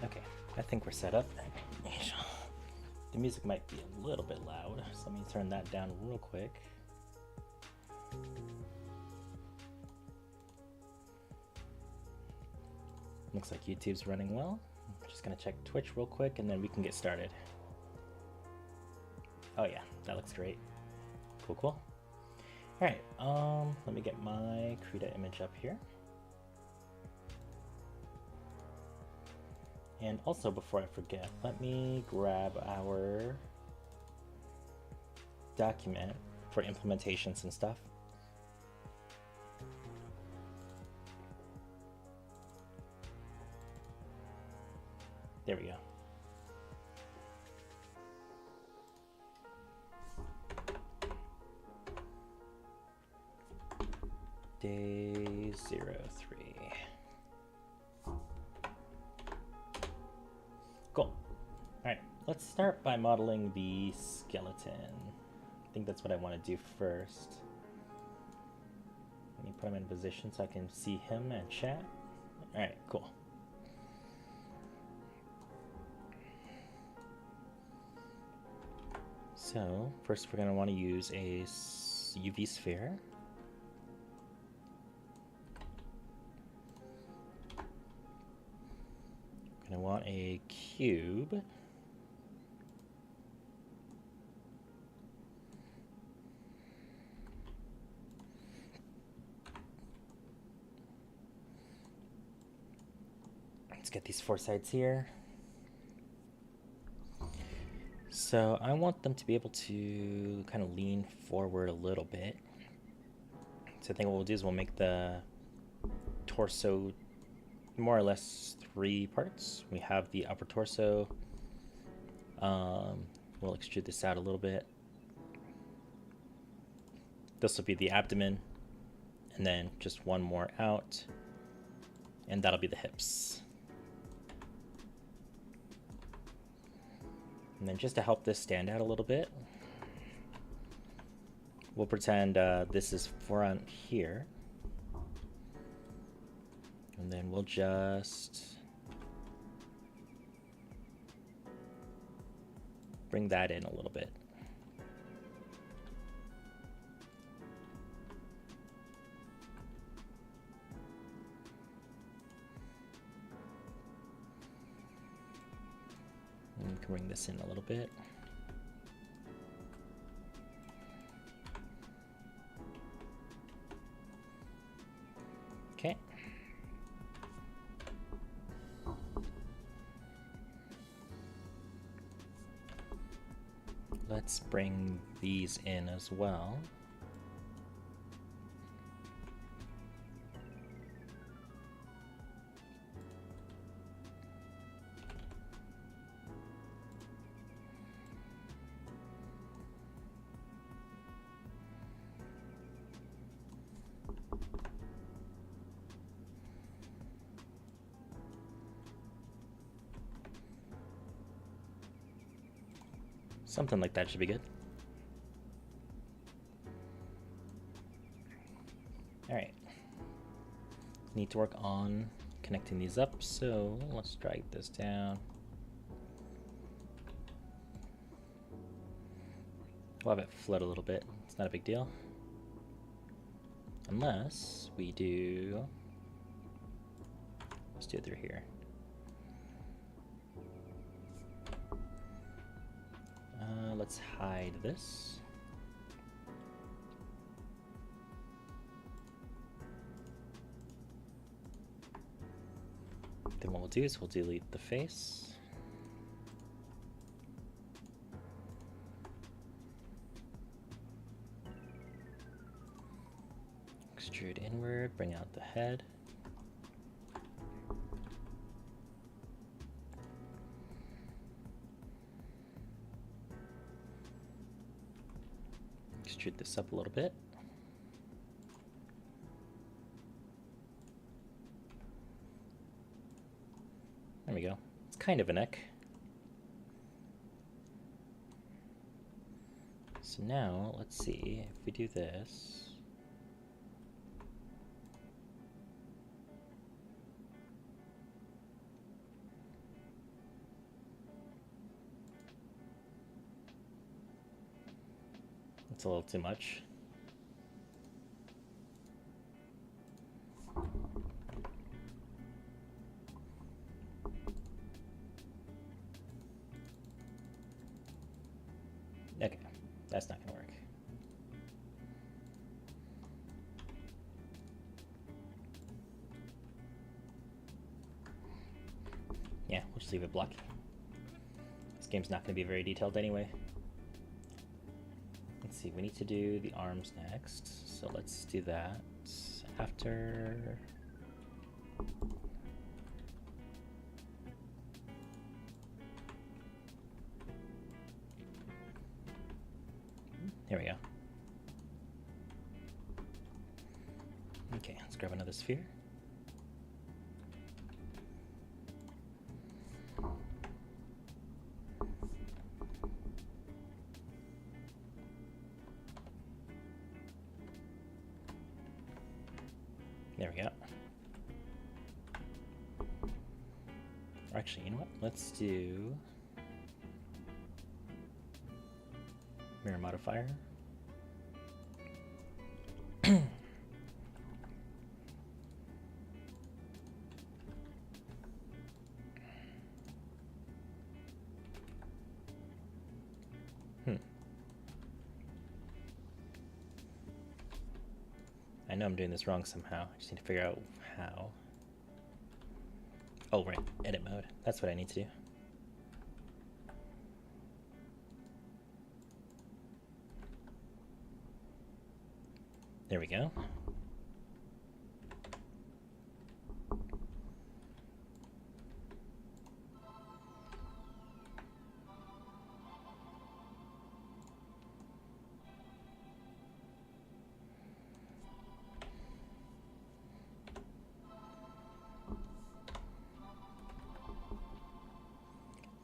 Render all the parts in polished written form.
Okay, I think we're set up. The music might be a little bit loud, so let me turn that down real quick. Looks like YouTube's running well. I'm just gonna check Twitch real quick and then we can get started. Oh yeah, that looks great. Cool, cool. All right, let me get my Krita image up here. And also, before I forget, let me grab our document for implementations and stuff. There we go. Day 03. Cool. Alright, let's start by modeling the skeleton. I think that's what I want to do first. Let me put him in position so I can see him and chat. Alright, cool. So, first we're going to want to use a UV sphere. I want a cube. Let's get these four sides here. So I want them to be able to kind of lean forward a little bit. So I think what we'll do is we'll make the torso more or less 3 parts. We have the upper torso. We'll extrude this out a little bit. This will be the abdomen, and then just one more out, and that'll be the hips. And then just to help this stand out a little bit, we'll pretend this is front here. And then we'll just bring that in a little bit. And we can bring this in a little bit. Okay. Let's bring these in as well. Something like that should be good. All right. Need to work on connecting these up, so let's drag this down. We'll have it float a little bit. It's not a big deal. Unless we do... Let's do it through here. Let's hide this. Then what we'll do is we'll delete the face. Extrude inward, bring out the head. Extrude this up a little bit. There we go. It's kind of a neck. So now, let's see, if we do this. It's a little too much. Okay, that's not gonna work. Yeah, we'll just leave it blocky. This game's not gonna be very detailed anyway. Let's see, we need to do the arms next, so let's do that after. There we go. Okay, let's grab another sphere. There we go. Or actually, you know what? Let's do mirror modifier. I know I'm doing this wrong somehow. I just need to figure out how. Oh, right. Edit mode. That's what I need to do. There we go.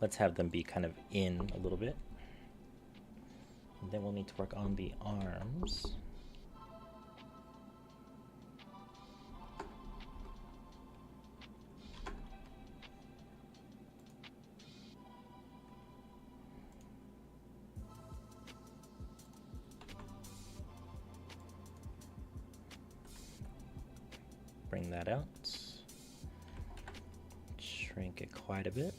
Let's have them be kind of in a little bit. And then we'll need to work on the arms. Bring that out. Shrink it quite a bit.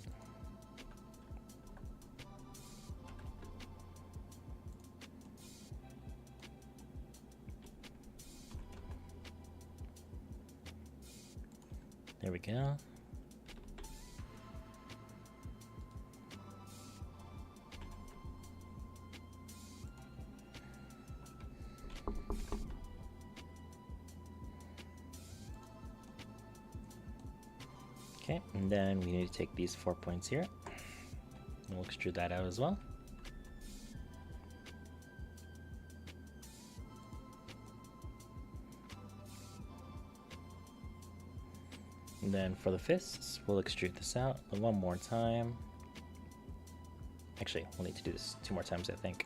There we go. Okay, and then we need to take these 4 points here. And we'll extrude that out as well. And then for the fists, we'll extrude this out one more time. Actually, we'll need to do this 2 more times, I think.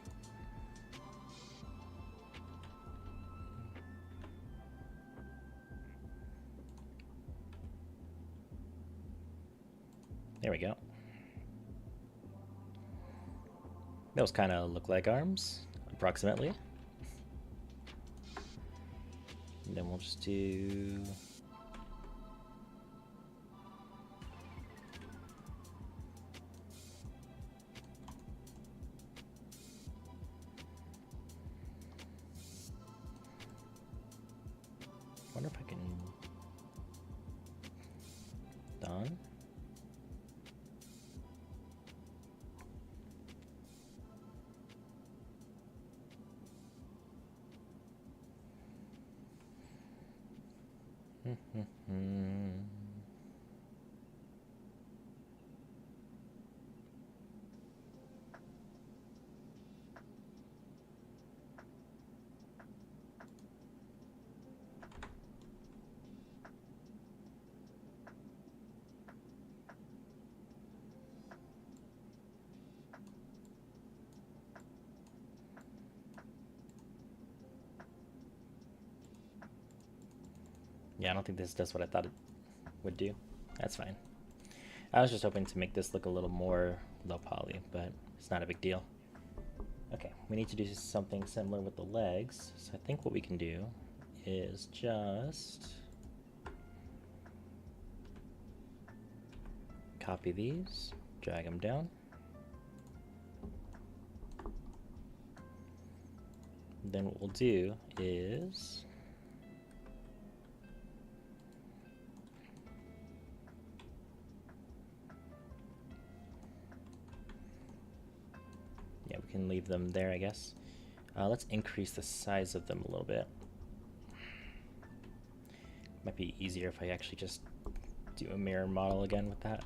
There we go. Those kind of look like arms, approximately. And then we'll just do... wonder if I can... Done. Yeah, I don't think this does what I thought it would do. That's fine. I was just hoping to make this look a little more low poly, but it's not a big deal. Okay, we need to do something similar with the legs. So I think what we can do is just copy these, drag them down. Then what we'll do is yeah, we can leave them there, I guess. Let's increase the size of them a little bit. Might be easier if I actually just do a mirror model again with that.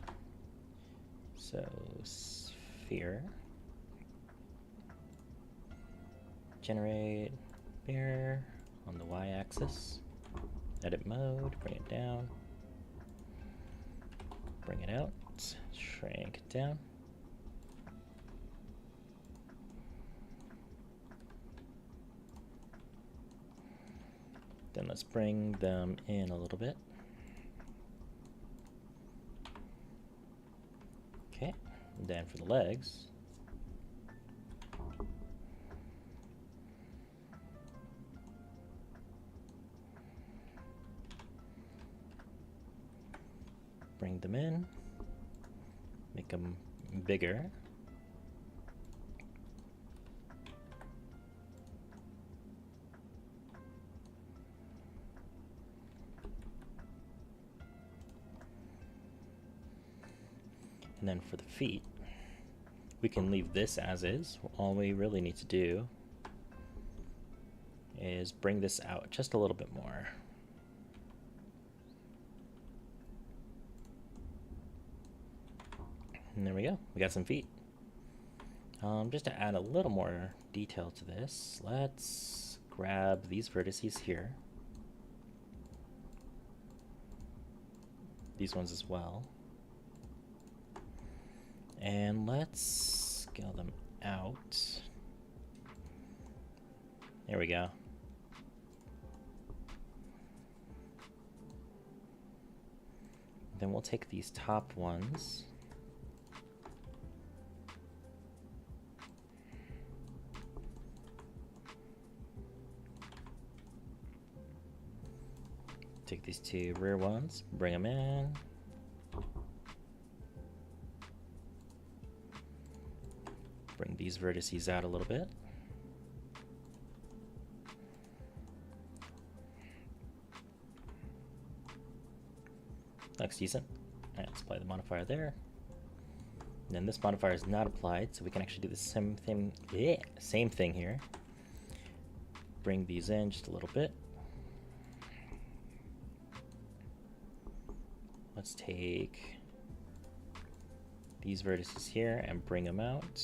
So sphere, generate mirror on the y-axis, edit mode, bring it down, bring it out, shrink it down. Then let's bring them in a little bit. Okay, and then for the legs, bring them in, make them bigger. And then for the feet, we can leave this as is. All we really need to do is bring this out just a little bit more. And there we go, we got some feet. Just to add a little more detail to this, let's grab these vertices here. These ones as well. And let's scale them out. There we go. Then we'll take these top ones. Take these two rear ones, bring them in. Bring these vertices out a little bit. Looks decent. All right, let's apply the modifier there. And then this modifier is not applied, so we can actually do the same thing. Yeah, same thing here. Bring these in just a little bit. Let's take these vertices here and bring them out.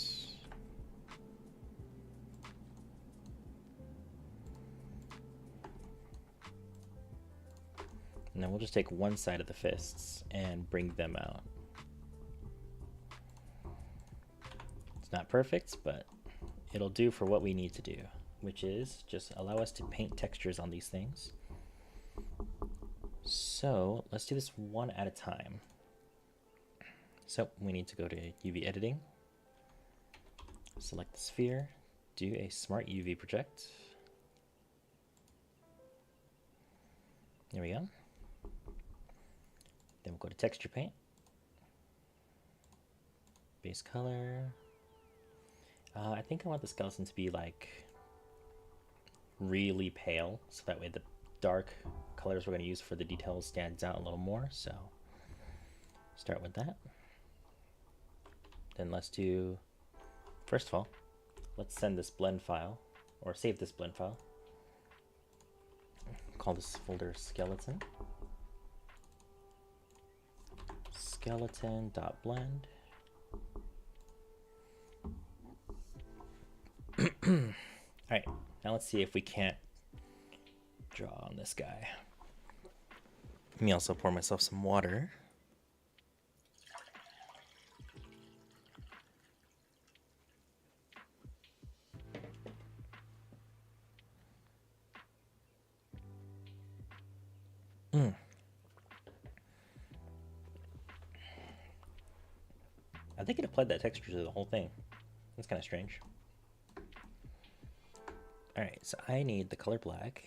And then we'll just take one side of the fists and bring them out. It's not perfect, but it'll do for what we need to do, which is just allow us to paint textures on these things. So let's do this one at a time. So we need to go to UV editing, select the sphere, do a smart UV project. There we go. Then we'll go to texture paint, base color. I think I want the skeleton to be like really pale, so that way the dark colors we're going to use for the details stands out a little more. So start with that. Then let's do, first of all, let's send this blend file, or save this blend file. Call this folder skeleton. Skeleton.blend. Alright, now let's see if we can't draw on this guy. Let me also pour myself some water. I think it applied that texture to the whole thing. That's kind of strange. Alright, so I need the color black.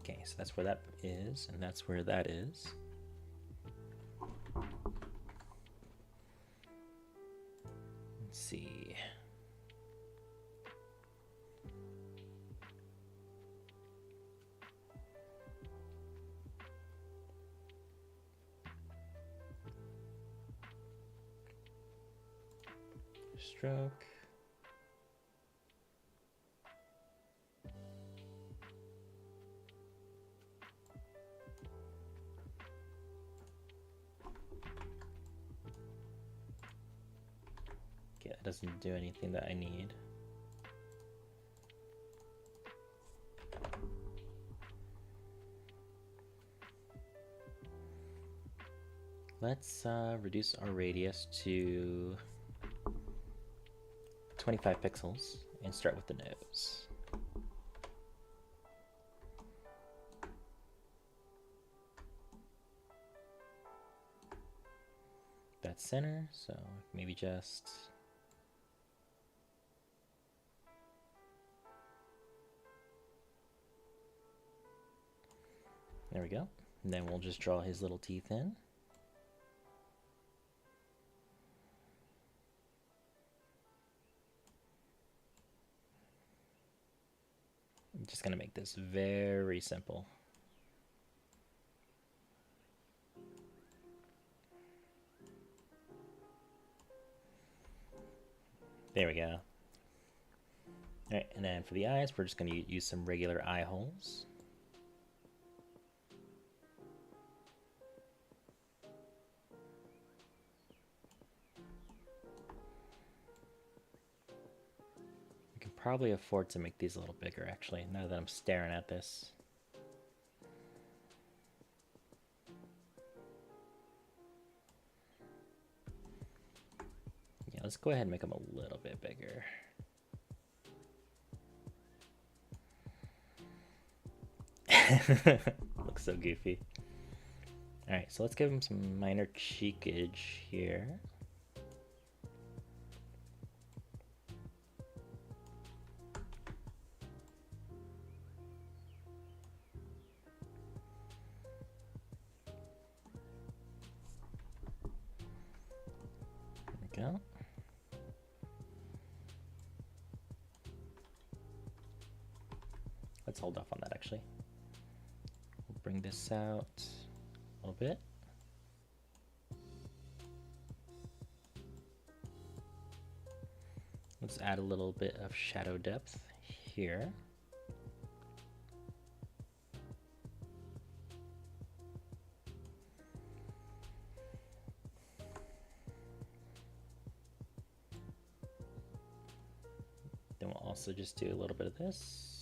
Okay, so that's where that is, and that's where that is. Let's see. Stroke. Okay, that doesn't do anything that I need. Let's reduce our radius to 25 pixels and start with the nose. That's center, so maybe just there we go. And then we'll just draw his little teeth in. I'm just gonna make this very simple. There we go. Alright, and then for the eyes, we're just gonna use some regular eye holes. We can probably afford to make these a little bigger, actually, now that I'm staring at this. Yeah, let's go ahead and make them a little bit bigger. Looks so goofy. Alright, so let's give him some minor cheekage here. There we go. Let's hold off on that actually. We'll bring this out a little bit. Let's add a little bit of shadow depth here. Then we'll also just do a little bit of this.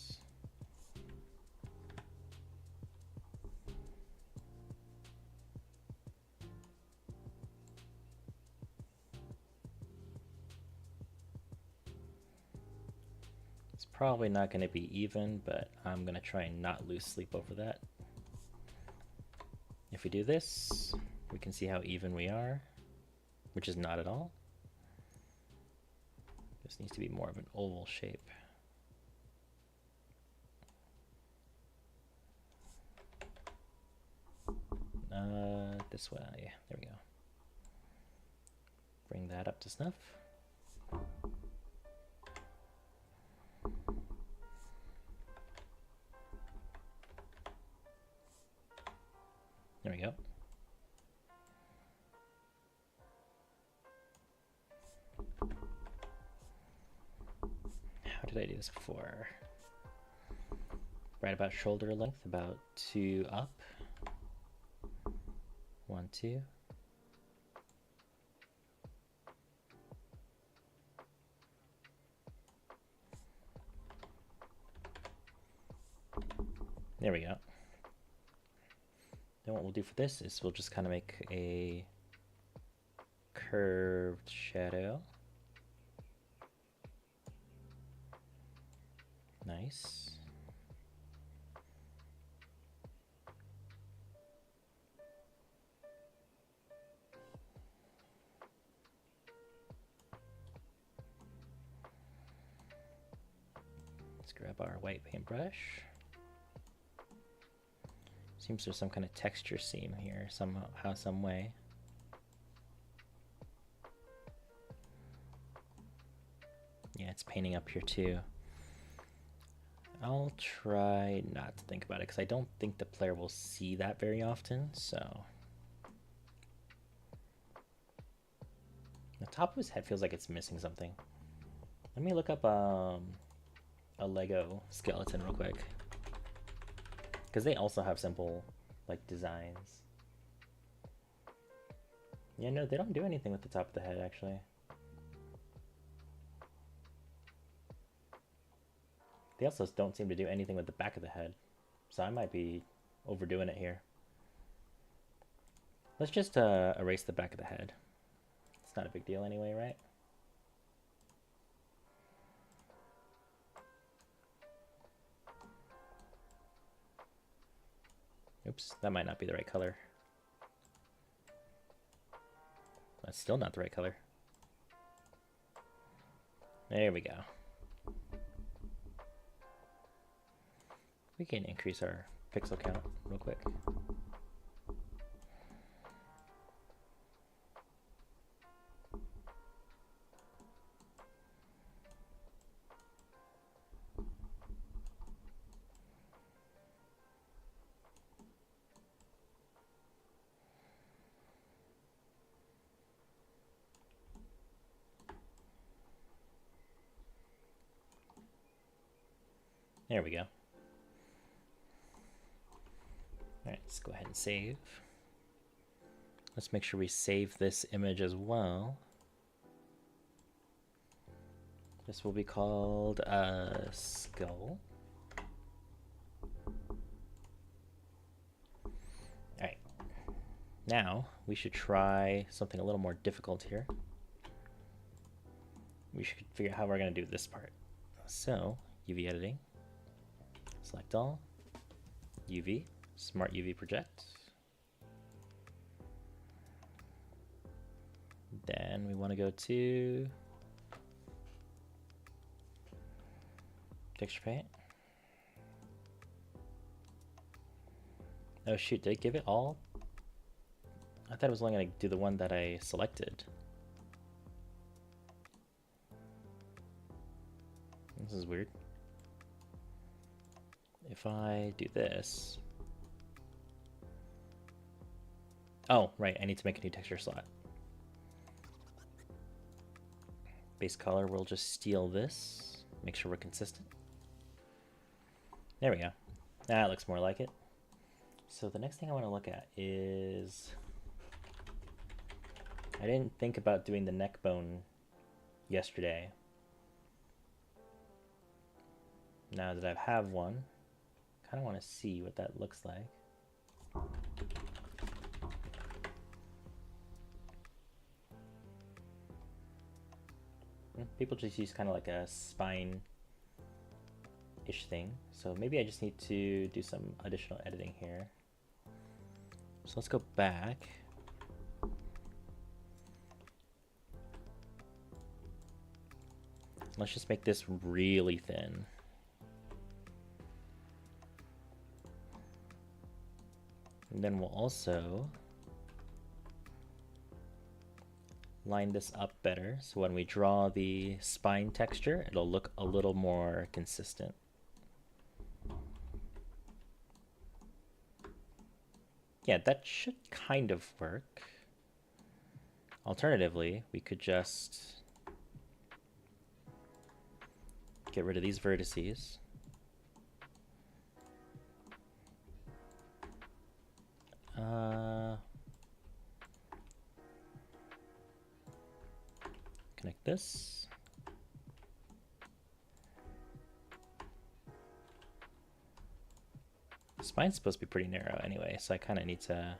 It's probably not going to be even, but I'm going to try and not lose sleep over that. If we do this, we can see how even we are, which is not at all. This needs to be more of an oval shape. This way, there we go. Bring that up to snuff. There we go. How did I do this before? Right about shoulder length, about 2 up. 1, 2. There we go. Then what we'll do for this is we'll just kind of make a curved shadow. Nice. grab our white paintbrush. Seems there's some kind of texture seam here somehow, some way. Yeah, it's painting up here too. I'll try not to think about it because I don't think the player will see that very often, so. The top of his head feels like it's missing something. Let me look up a Lego skeleton real quick. Because they also have simple, like, designs. Yeah, no, they don't do anything with the top of the head, actually. They also don't seem to do anything with the back of the head. So I might be overdoing it here. Let's just erase the back of the head. It's not a big deal anyway, right? Oops, that might not be the right color. That's still not the right color. There we go. We can increase our pixel count real quick. There we go. Alright, let's go ahead and save. Let's make sure we save this image as well. This will be called a skull. Alright. Now, we should try something a little more difficult here. We should figure out how we're going to do this part. So, UV editing. Select all. UV. Smart UV project. Then we want to go to texture paint. Oh shoot, did I give it all? I thought it was only going to do the one that I selected. This is weird. If I do this. Oh, right, I need to make a new texture slot. Base color, we'll just steal this. Make sure we're consistent. There we go. That looks more like it. So the next thing I want to look at is... I didn't think about doing the neck bone yesterday. Now that I have one, kind of want to see what that looks like. People just use kind of like a spine-ish thing. So maybe I just need to do some additional editing here. So let's go back. Let's just make this really thin. And then we'll also line this up better, so when we draw the spine texture, it'll look a little more consistent. Yeah, that should kind of work. Alternatively, we could just get rid of these vertices. Connect this. Spine's supposed to be pretty narrow anyway, so I kind of need to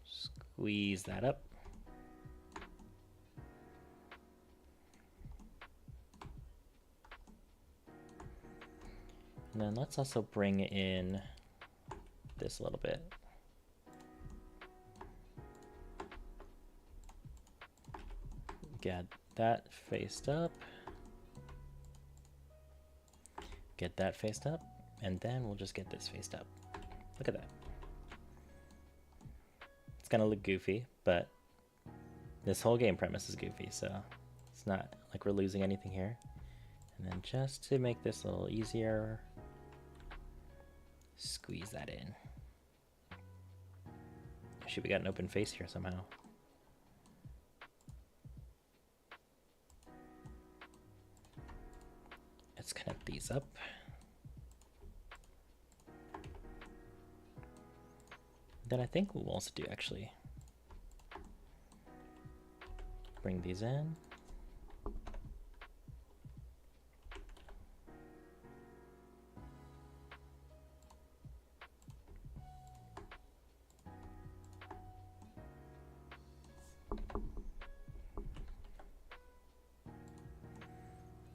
squeeze that up. And then let's also bring in this a little bit. Get that faced up. Get that faced up, and then we'll just get this faced up. Look at that. It's gonna look goofy, but this whole game premise is goofy, so it's not like we're losing anything here. And then just to make this a little easier, squeeze that in. Shoot, we got an open face here somehow. Let's connect these up. Then I think what we'll also do, actually, bring these in.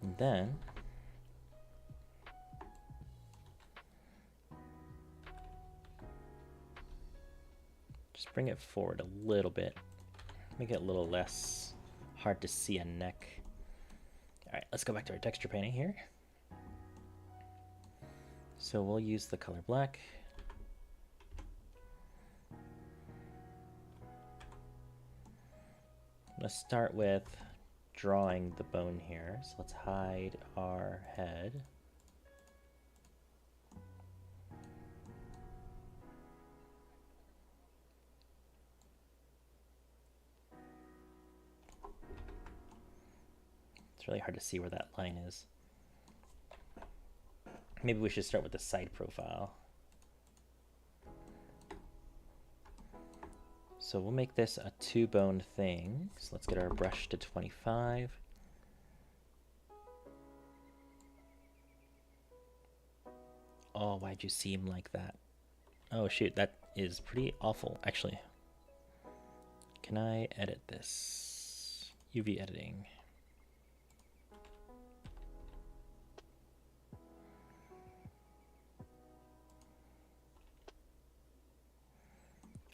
And then just bring it forward a little bit. Make it a little less hard to see a neck. All right, let's go back to our texture painting here. So we'll use the color black. Let's start with drawing the bone here. So let's hide our head. It's really hard to see where that line is. Maybe we should start with the side profile. So we'll make this a 2-bone thing. So let's get our brush to 25. Oh, why'd you seam like that? Oh shoot, that is pretty awful, actually. Can I edit this? UV editing.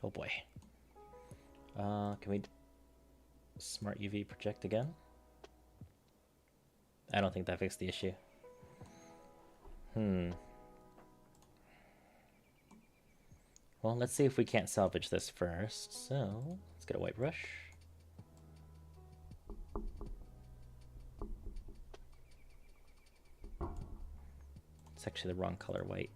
Oh boy. Can we smart UV project again? I don't think that fixed the issue. Well, let's see if we can't salvage this first. So let's get a white brush. It's actually the wrong color white.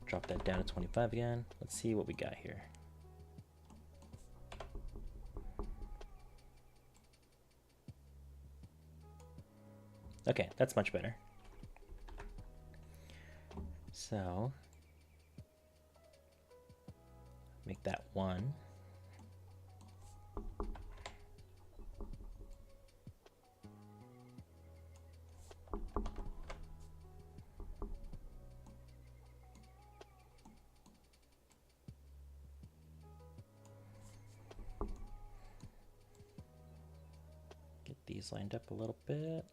Drop that down to 25 again. Let's see what we got here. Okay, that's much better. So make that 1. Get these lined up a little bit.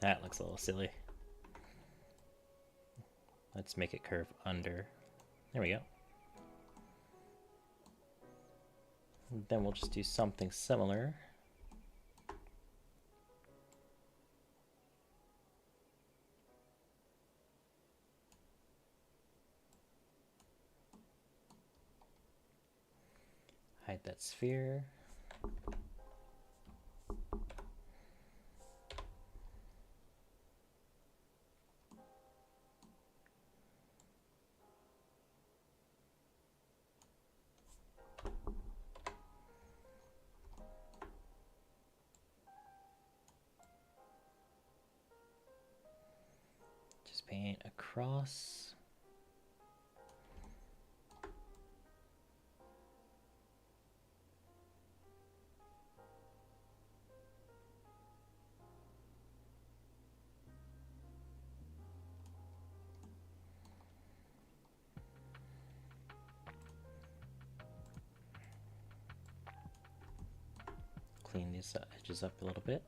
That looks a little silly. Let's make it curve under. There we go. And then we'll just do something similar. Hide that sphere. Just paint across. clean these edges up a little bit.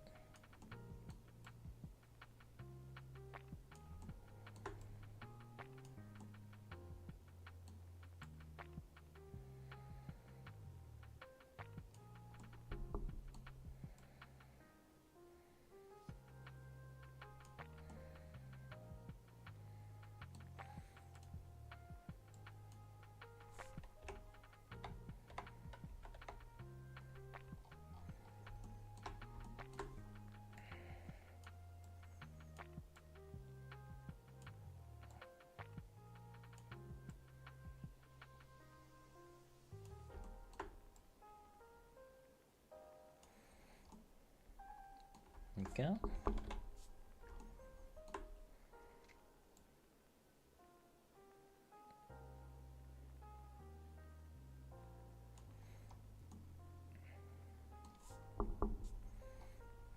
There we go.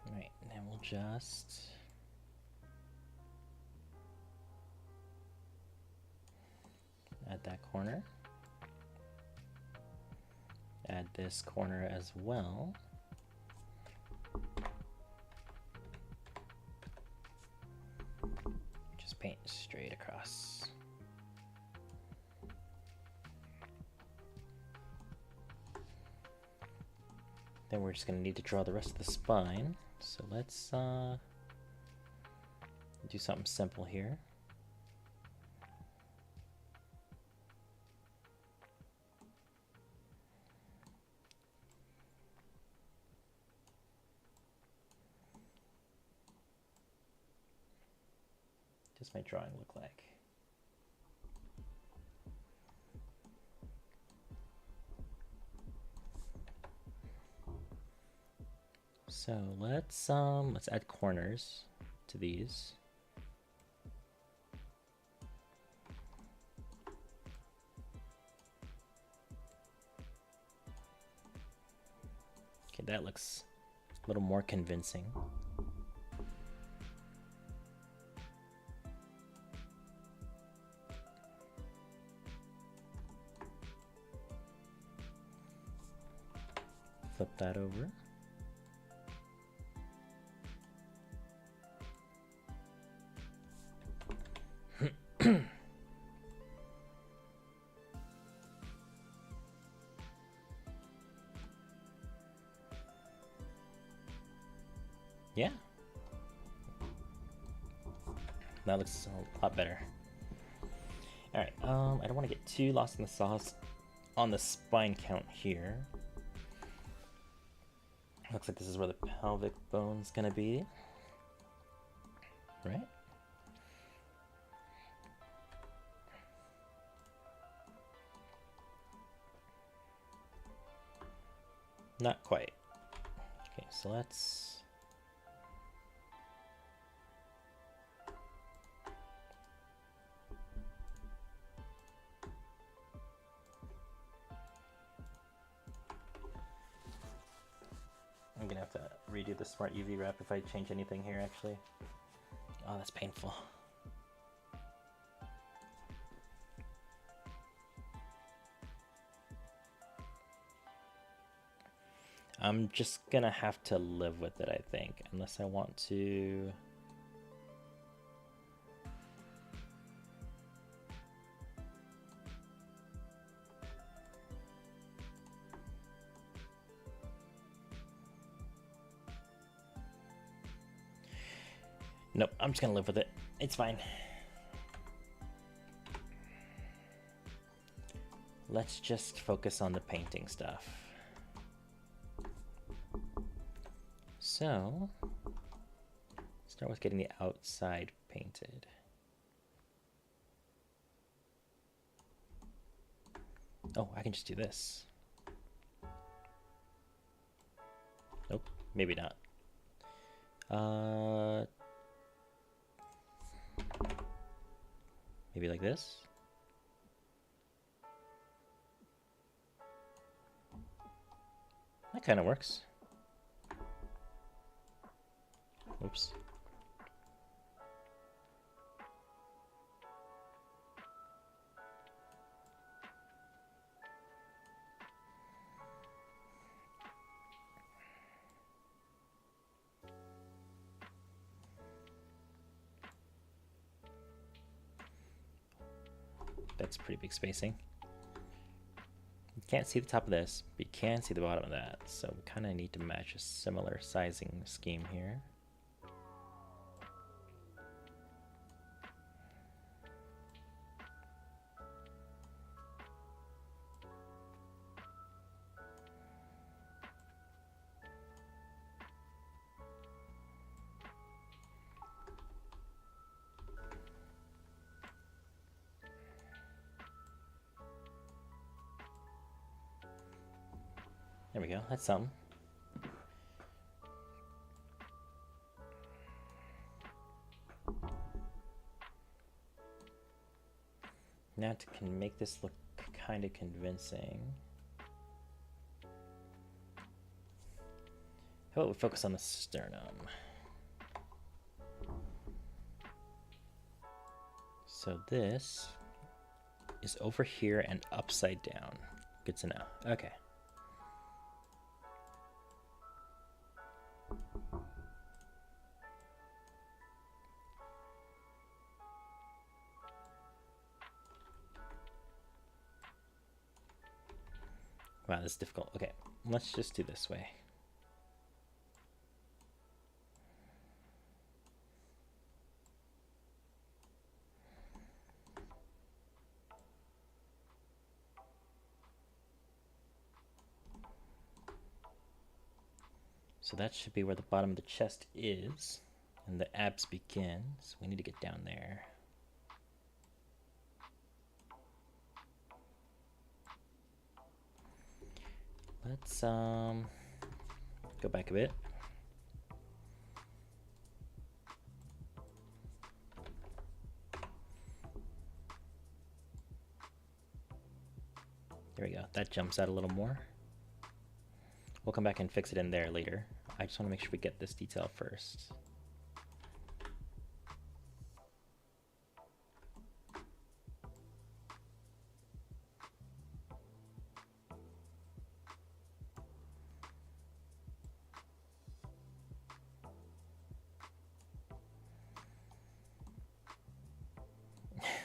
All right, now we'll just add that corner. Add this corner as well. Just paint straight across. Then we're just going to need to draw the rest of the spine. So let's do something simple here. Does my drawing look like? So let's add corners to these. Okay, that looks a little more convincing. Flip that over. Yeah. That looks a lot better. All right, I don't want to get too lost in the sauce on the spine count here. Looks like this is where the pelvic bone's gonna be, right? Not quite. Okay, so let's I'm gonna have to redo the smart UV wrap if I change anything here, actually. Oh, that's painful. I'm just gonna have to live with it, I think, unless I want to. Nope, I'm just gonna live with it. It's fine. Let's just focus on the painting stuff. So, start with getting the outside painted. Oh, I can just do this. Nope, maybe not. Maybe like this. That kind of works. Oops. That's pretty big spacing. You can't see the top of this, but you can see the bottom of that. So we kind of need to match a similar sizing scheme here. There we go, that's something. Now to make this look kind of convincing, how about we focus on the sternum? So this is over here and upside down. Good to know. Okay. Wow, this is difficult. Okay, let's just do this way. So that should be where the bottom of the chest is, and the abs begin. So we need to get down there. Let's go back a bit. There we go. That jumps out a little more. We'll come back and fix it in there later. I just want to make sure we get this detail first.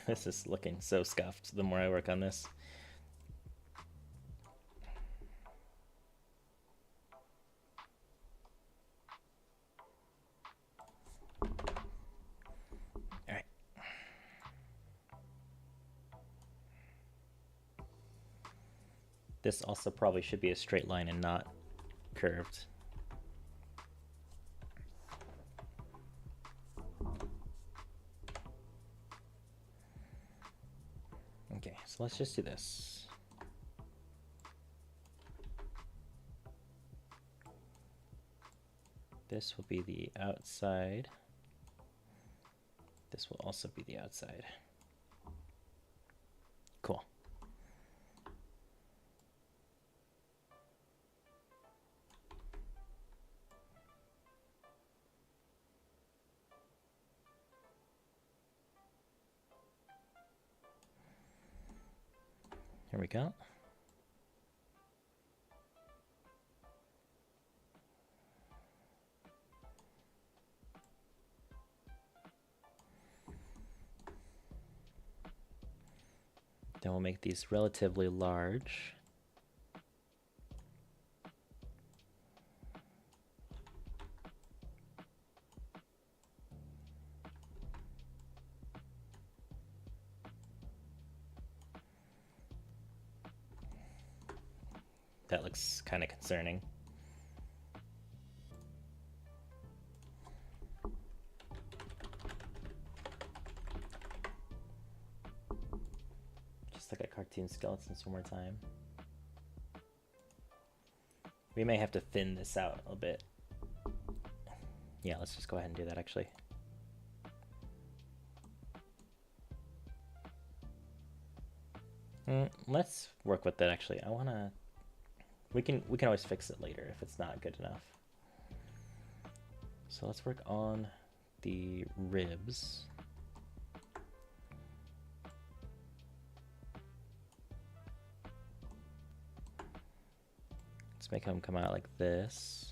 This is looking so scuffed the more I work on this. Alright. This also probably should be a straight line and not curved. Okay, so let's just do this. This will be the outside. This will also be the outside. Cool. Here we go. Then we'll make these relatively large. That looks kind of concerning. Just like a cartoon skeleton one more time. We may have to thin this out a bit. Yeah, let's just go ahead and do that actually. Let's work with that actually. I wanna. We can always fix it later if it's not good enough. So let's work on the ribs. Let's make them come out like this.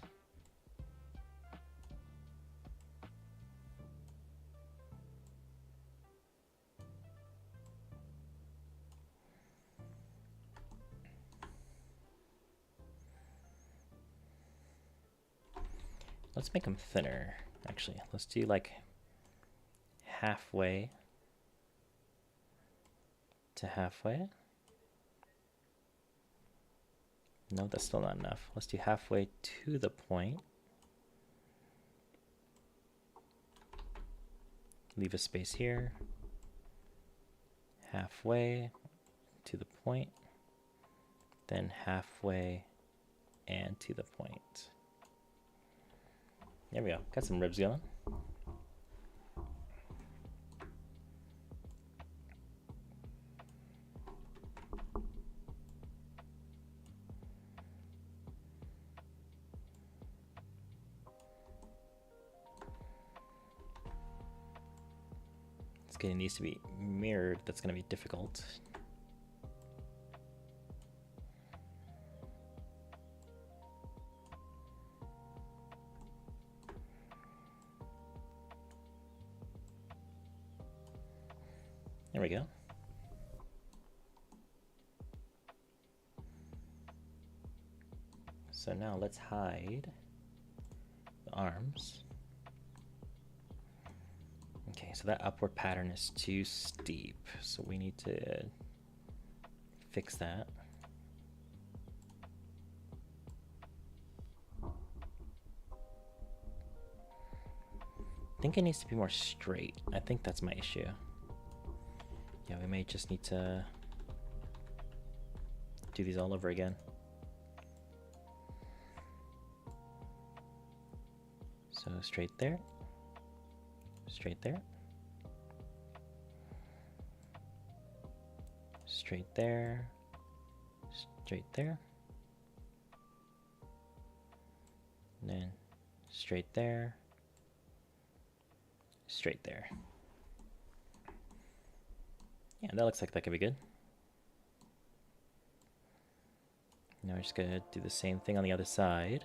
Let's make them thinner, actually. Let's do like halfway to halfway. No, that's still not enough. Let's do halfway to the point. Leave a space here. Halfway to the point. Then halfway and to the point. There we go. Got some ribs going. It needs to be mirrored. That's going to be difficult. There we go. So now let's hide the arms. Okay, so that upward pattern is too steep, so we need to fix that. I think it needs to be more straight. I think that's my issue. Yeah, we may just need to do these all over again. So straight there. Straight there. Straight there. Straight there. And then straight there. Straight there. Yeah, that looks like that could be good. Now we're just gonna do the same thing on the other side.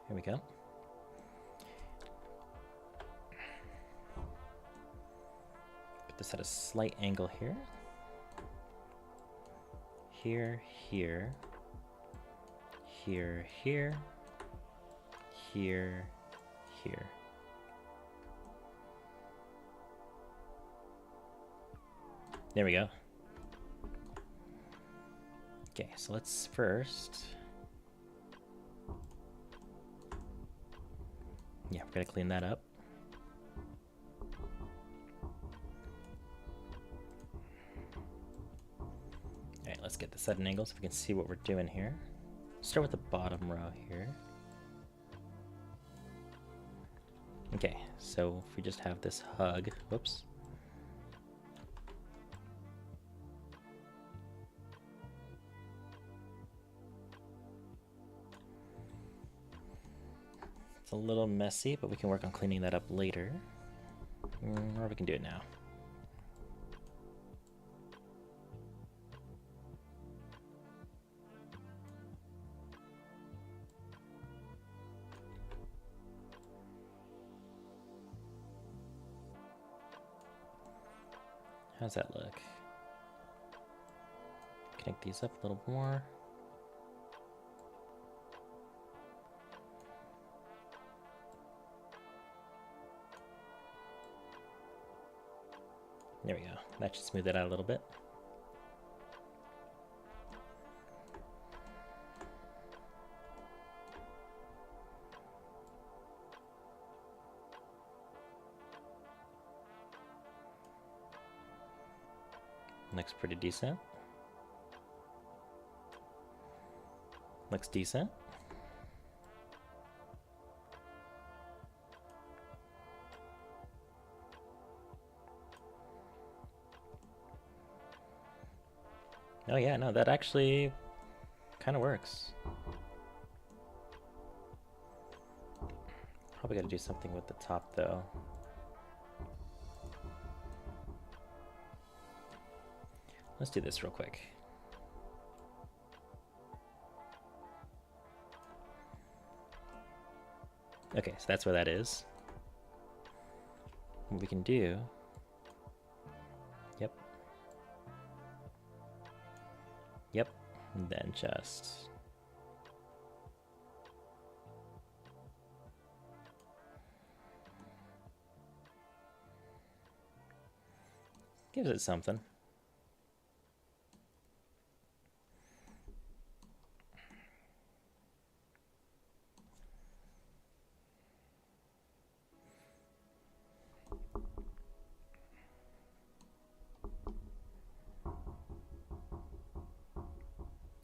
Here we go. Put this at a slight angle here. Here, here. Here, here. Here, here. There we go. Okay, so let's first... Yeah, we're gonna clean that up. Alright, let's get this at an angle so we can see what we're doing here. Start with the bottom row here. Okay, so if we just have this hug, whoops. It's a little messy, but we can work on cleaning that up later. Or we can do it now. How's that look? Connect these up a little more. There we go. That should smooth it out a little bit. Looks pretty decent. Looks decent. Oh yeah, no, that actually kind of works. Probably got to do something with the top though. Let's do this real quick. Okay, so that's where that is. what we can do, yep, and then just gives it something.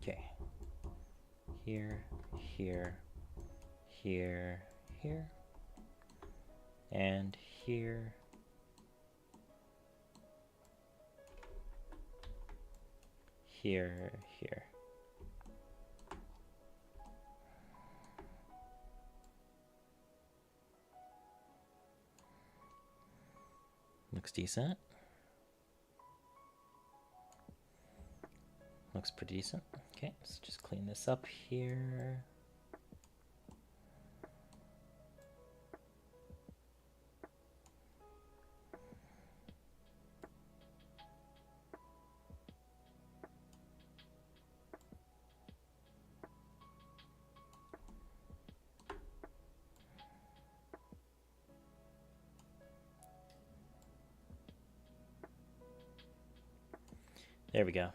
Okay. Here, here, here, here, and here, here, here. Looks decent. Looks pretty decent. Okay, let's just clean this up here. There we go.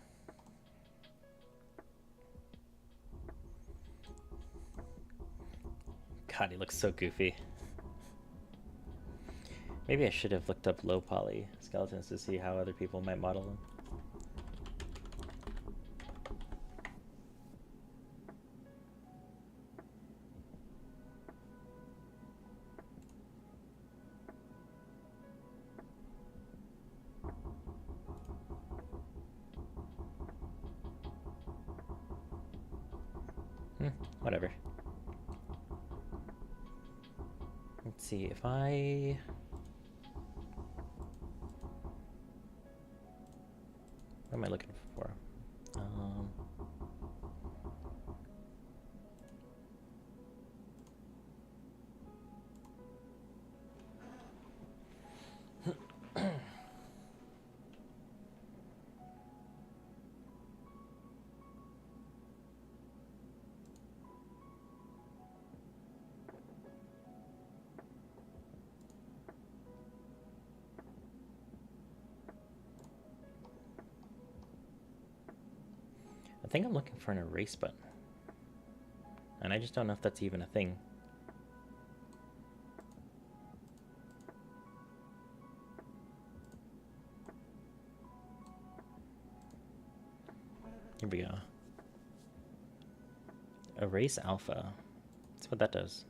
God, he looks so goofy. Maybe I should have looked up low poly skeletons to see how other people might model them. Whatever. Let's see if I... What am I looking for? I think I'm looking for an erase button. And I just don't know if that's even a thing. Here we go. Erase alpha. That's what that does.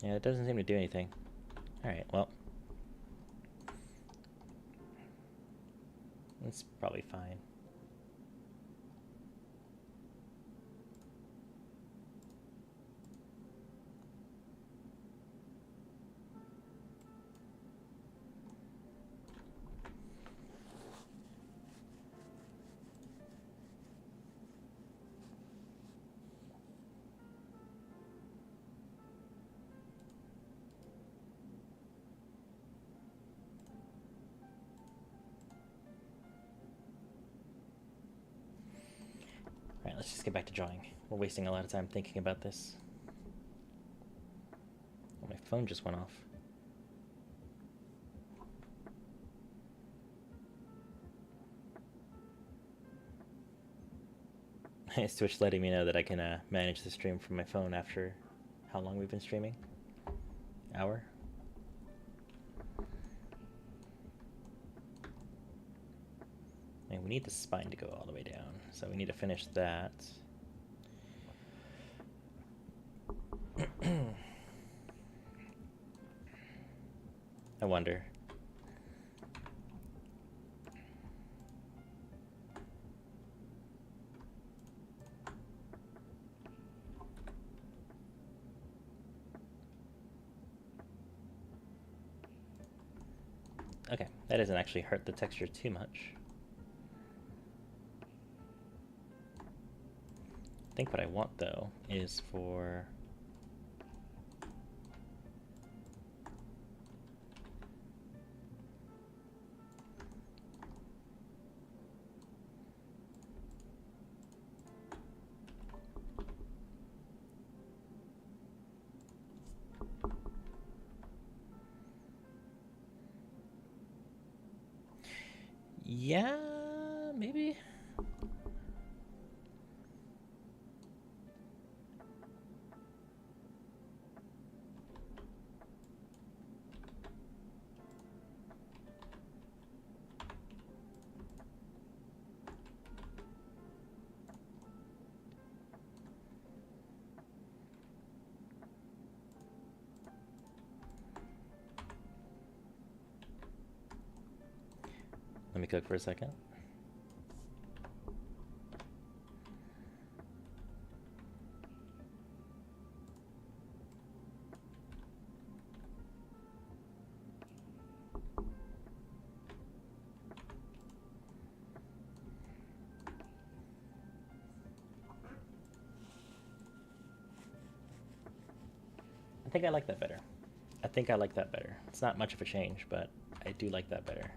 Yeah, it doesn't seem to do anything. Alright, well. That's probably fine. Alright, let's just get back to drawing. We're wasting a lot of time thinking about this. Oh, my phone just went off. It's Twitch letting me know that I can manage the stream from my phone after how long we've been streaming? Hour? And we need the spine to go all the way down, so we need to finish that. I wonder. Okay, that doesn't actually hurt the texture too much. think what I want though is for yeah, maybe. Let me cook for a second. I think I like that better. I think I like that better. It's not much of a change, but I do like that better.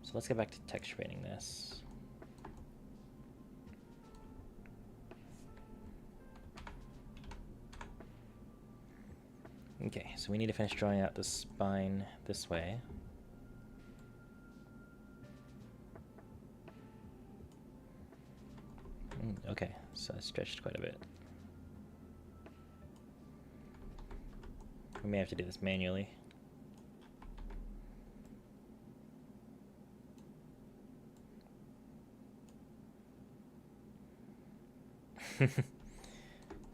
So let's get back to texture painting this. Okay, so we need to finish drawing out the spine this way. Okay, so I stretched quite a bit. We may have to do this manually.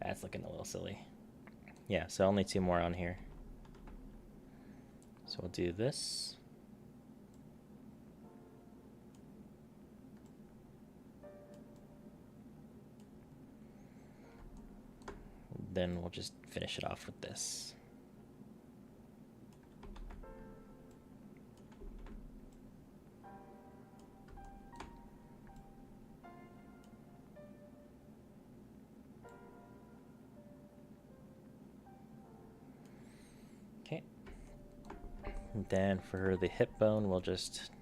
That's looking a little silly. Yeah, so only 2 more on here. So we'll do this. Then we'll just finish it off with this. Okay. And then for the hip bone, we'll just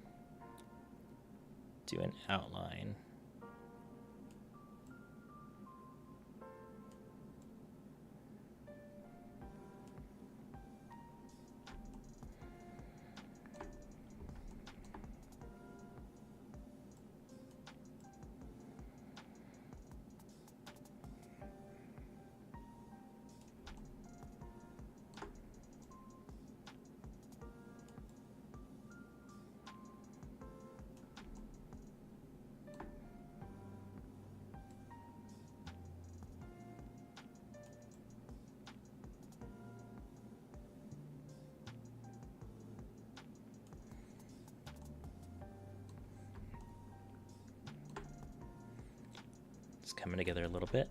do an outline. It's coming together a little bit.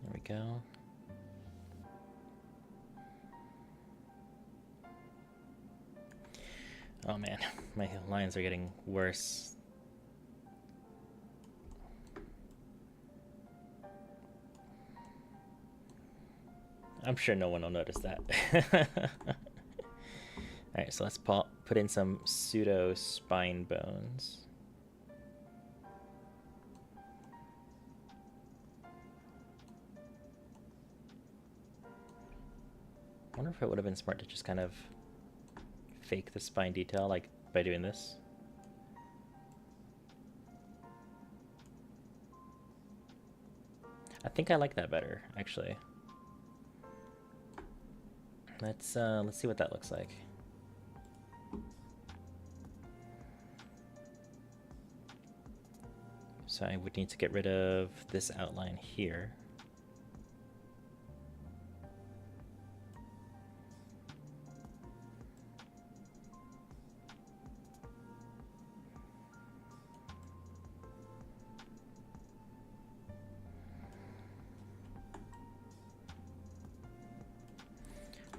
There we go. Oh man, my lines are getting worse. I'm sure no one will notice that. Alright, so let's put in some pseudo spine bones. I wonder if it would have been smart to just kind of fake the spine detail, like by doing this. I think I like that better, actually. Let's see what that looks like. So I would need to get rid of this outline here.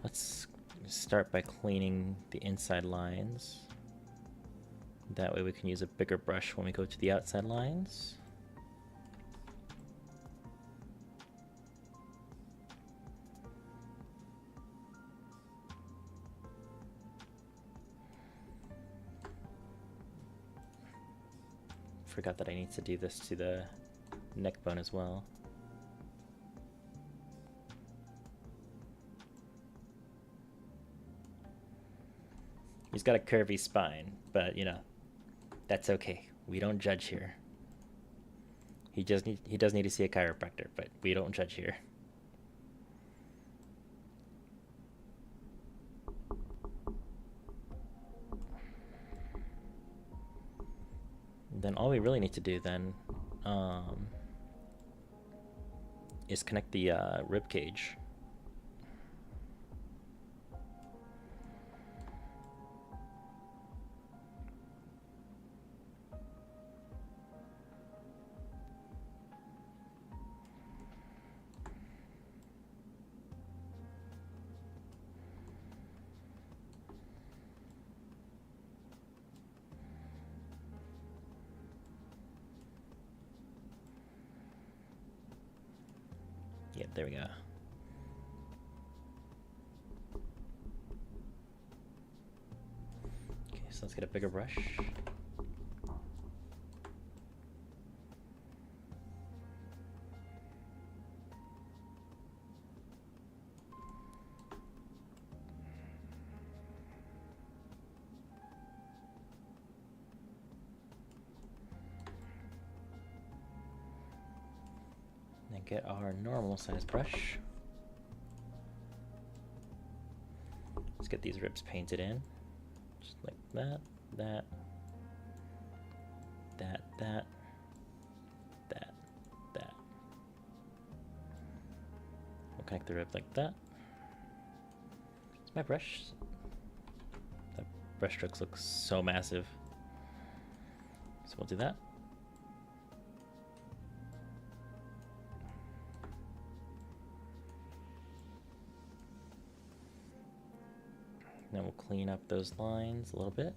Let's start by cleaning the inside lines. That way we can use a bigger brush when we go to the outside lines. Forgot that I need to do this to the neck bone as well. He's got a curvy spine, but you know, that's okay. We don't judge here. He does need to see a chiropractor, but we don't judge here. Then all we really need to do then is connect the rib cage. Yep, there we go. Okay, so let's get a bigger brush. Get our normal size brush. Let's get these ribs painted in. Just like that, that, that, that, that, that. We'll connect the rib like that. It's my brush. That brush strokes look so massive. So we'll do that. Now we'll clean up those lines a little bit.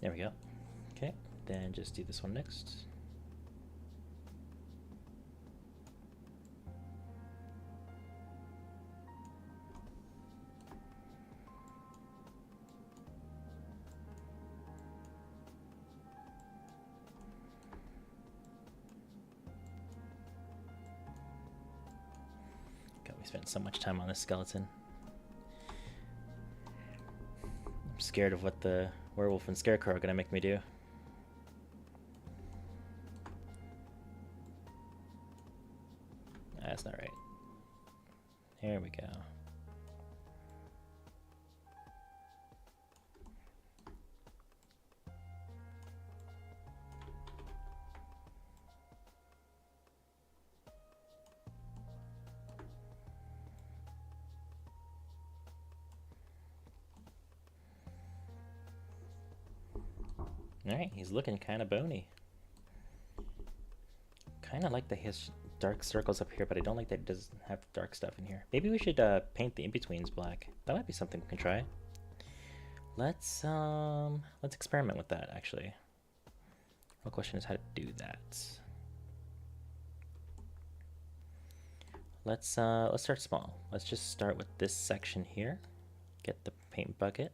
There we go. Okay, then just do this one next. Spent so much time on this skeleton. I'm scared of what the werewolf and scarecrow are gonna make me do. That's not right. There we go. Alright, he's looking kind of bony. Kind of like that he has dark circles up here, but I don't like that he doesn't have dark stuff in here. Maybe we should paint the in-betweens black. That might be something we can try. Let's experiment with that, actually. The question is how to do that. Let's start small. Let's just start with this section here. Get the paint bucket.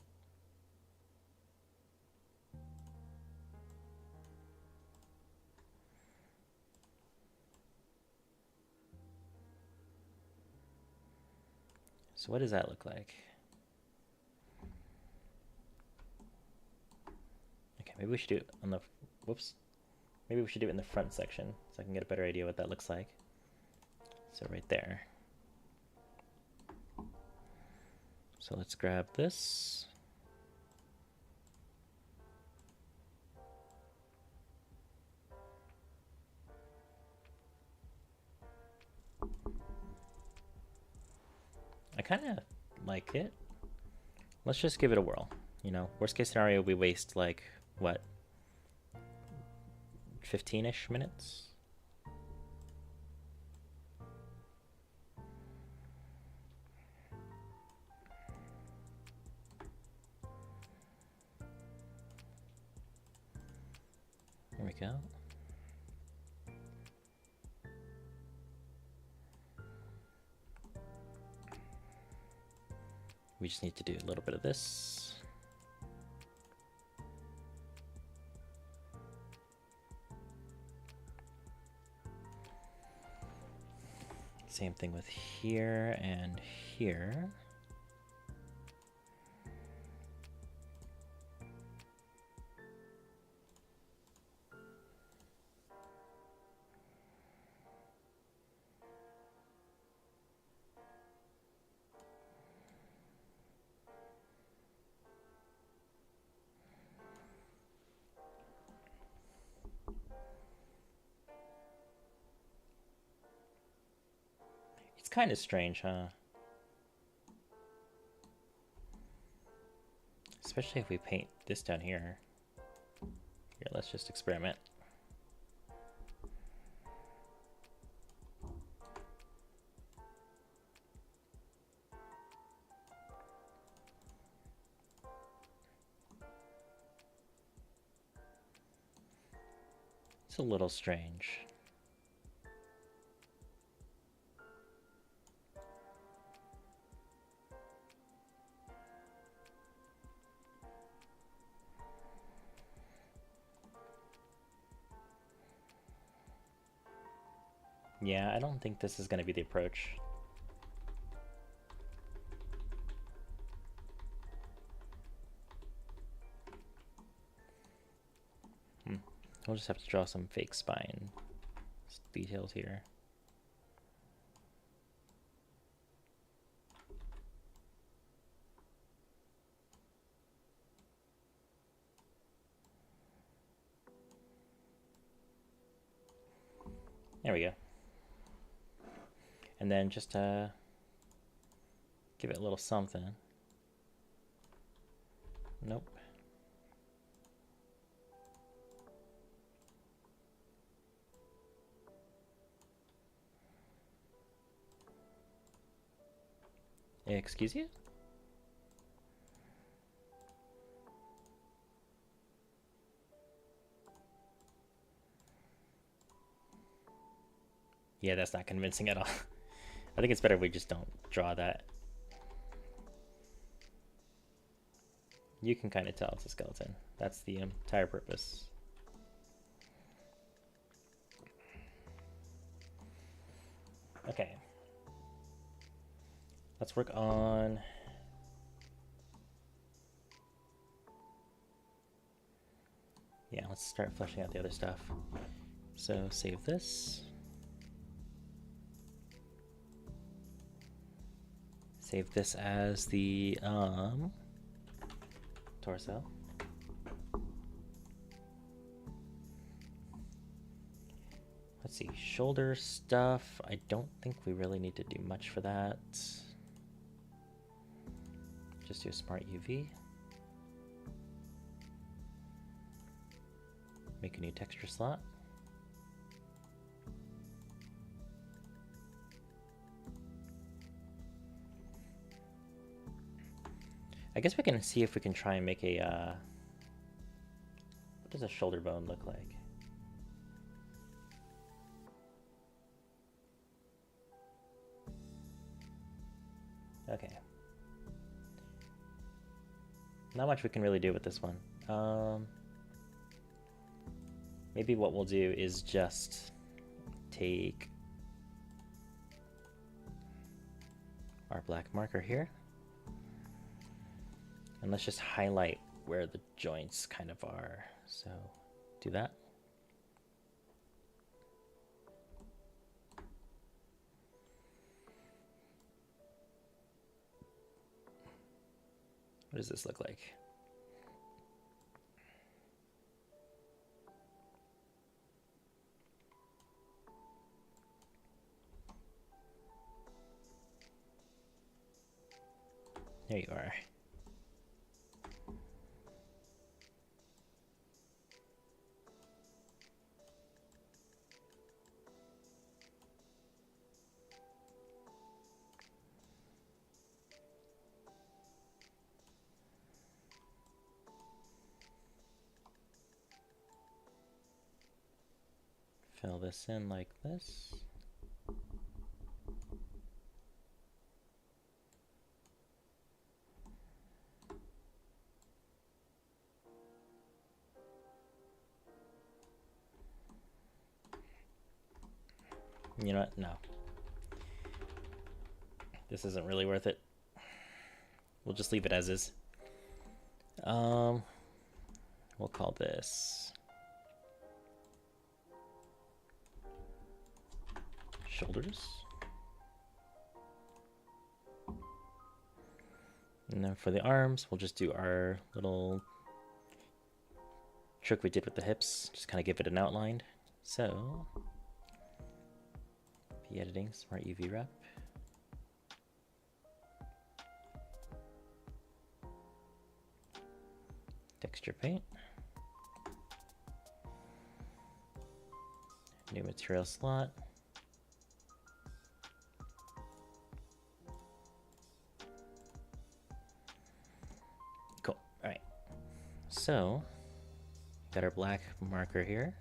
So what does that look like? Okay, maybe we should do it on the, whoops. Maybe we should do it in the front section so I can get a better idea what that looks like. So right there. So let's grab this. I kind of like it. Let's just give it a whirl. You know, worst case scenario, we waste like, what, 15-ish minutes? There we go. We just need to do a little bit of this. Same thing with here and here. It's kind of strange, huh? Especially if we paint this down here. Here, let's just experiment. It's a little strange. Yeah, I don't think this is going to be the approach. We'll just have to draw some fake spine details here. There we go. And then just give it a little something. Nope. Excuse you? Yeah, that's not convincing at all. I think it's better if we just don't draw that. You can kind of tell it's a skeleton. That's the entire purpose. Okay. Let's work on... Yeah, let's start fleshing out the other stuff. So save this. Save this as the torso. Let's see, shoulder stuff. I don't think we really need to do much for that. Just do a smart UV. Make a new texture slot. I guess we can see if we can try and make a, what does a shoulder bone look like? Okay. Not much we can really do with this one. Maybe what we'll do is just take our black marker here. And let's just highlight where the joints kind of are. So do that. What does this look like? There you are. fill this in like this. You know what? No. This isn't really worth it. We'll just leave it as is. We'll call this shoulders. And then for the arms, we'll just do our little trick we did with the hips. Just kind of give it an outline. So, the editing, Smart UV Wrap. Texture paint. New material slot. Cool. All right. So, got our black marker here.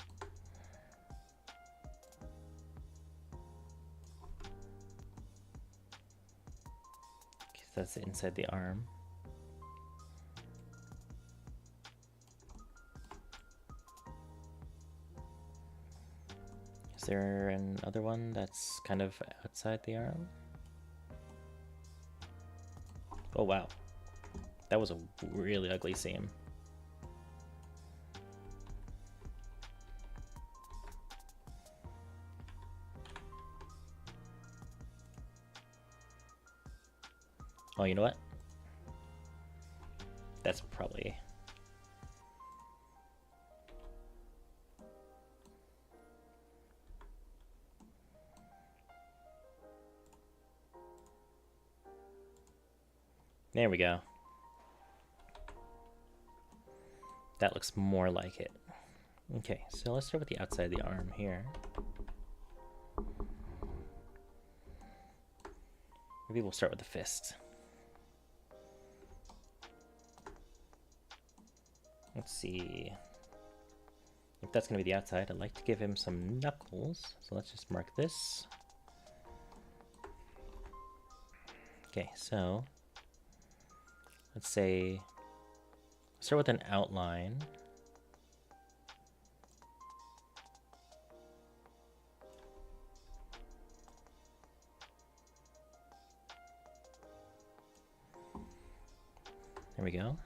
Okay, so that's inside the arm. Is there another one that's kind of outside the arm? Oh wow, that was a really ugly seam. Oh, you know what? That's probably... There we go. That looks more like it. Okay, so let's start with the outside of the arm here. Maybe we'll start with the fist. Let's see. If that's going to be the outside, I'd like to give him some knuckles. So let's just mark this. Okay, so let's say, start with an outline. There we go.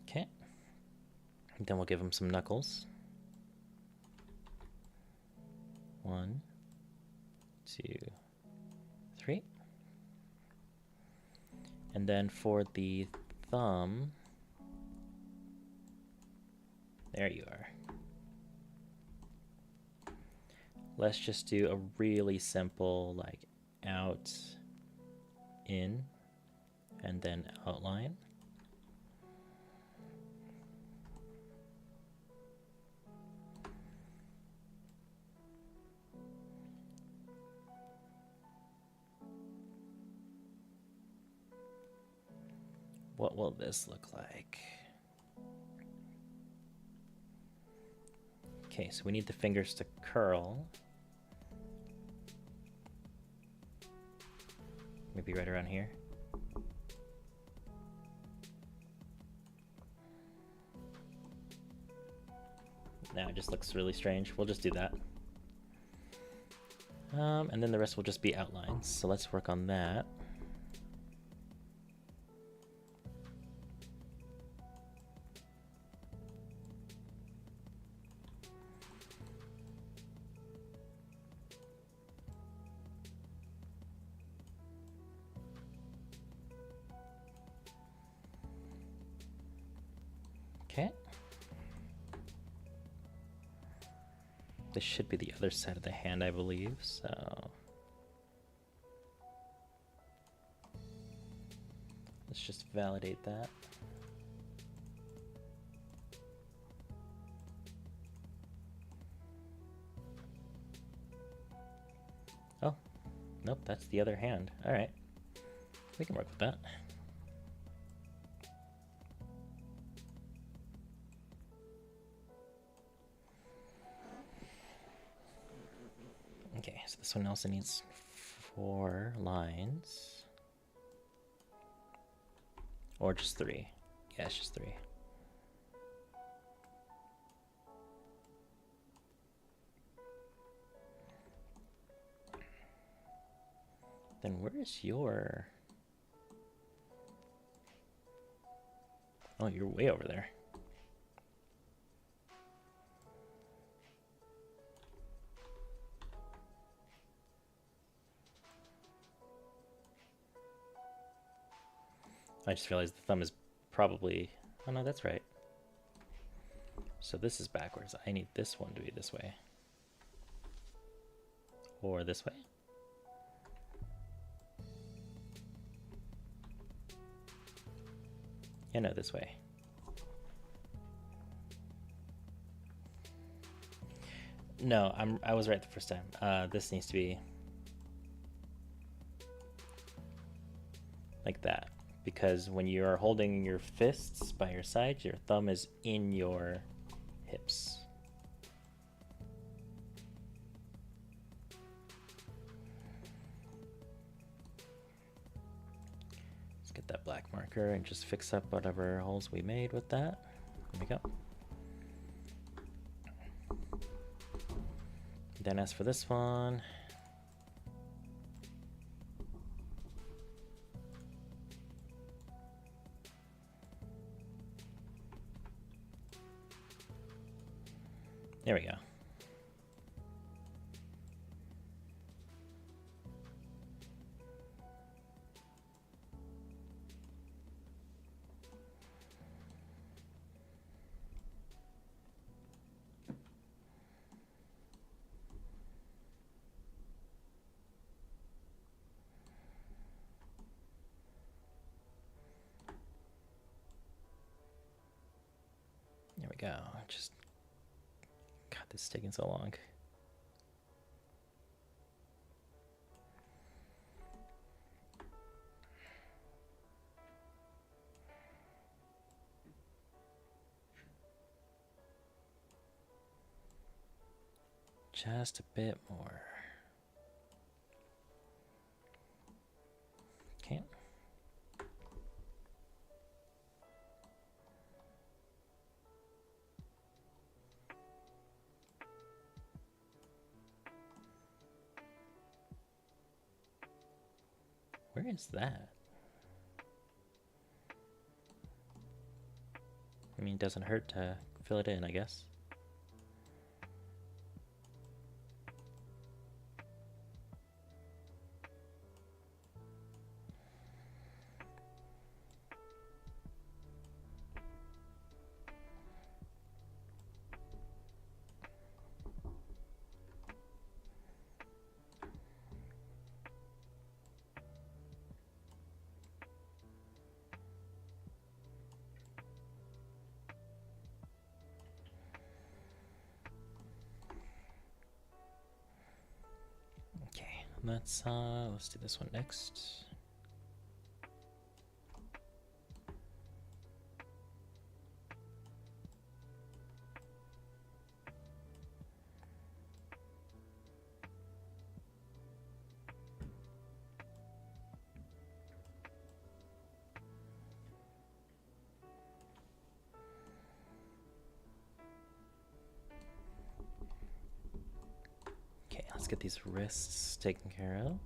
Okay. And then we'll give him some knuckles. 1, 2, 3. And then for the thumb, there you are. Let's just do a really simple, like, out, in, and then outline. What will this look like? Okay, so we need the fingers to curl. Maybe right around here. Now it just looks really strange. We'll just do that. And then the rest will just be outlines. So let's work on that. Okay. This should be the other side of the hand, I believe, so let's just validate that. Nope, that's the other hand. All right, we can work with that. Okay, so this one also needs 4 lines. Or just 3. Yeah, it's just 3. Then where is your... Oh, you're way over there. I just realized the thumb is probably... Oh no, that's right. So this is backwards. I need this one to be this way. Or this way? Yeah, no, this way. No, I was right the first time. This needs to be like that. Because when you are holding your fists by your sides, your thumb is in your hips. Let's get that black marker and just fix up whatever holes we made with that. There we go. Then as for this one, there we go. There we go. Just, God, this is taking so long. Just a bit more. Okay. Where is that? I mean, it doesn't hurt to fill it in, I guess. Okay, let's do this one next. Okay, let's get these wrists taken care of.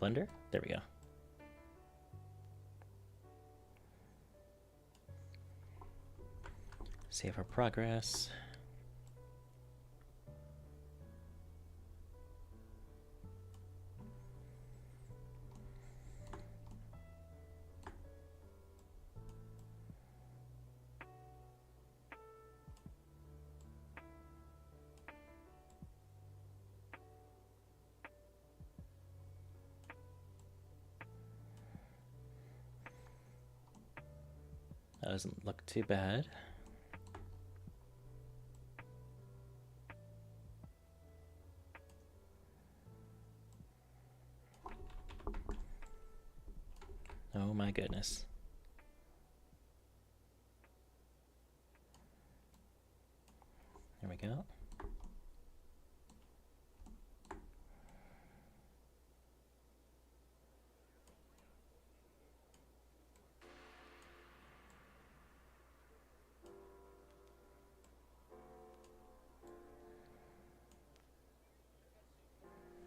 Blender, there we go. Save our progress. That doesn't look too bad. Oh my goodness. There we go.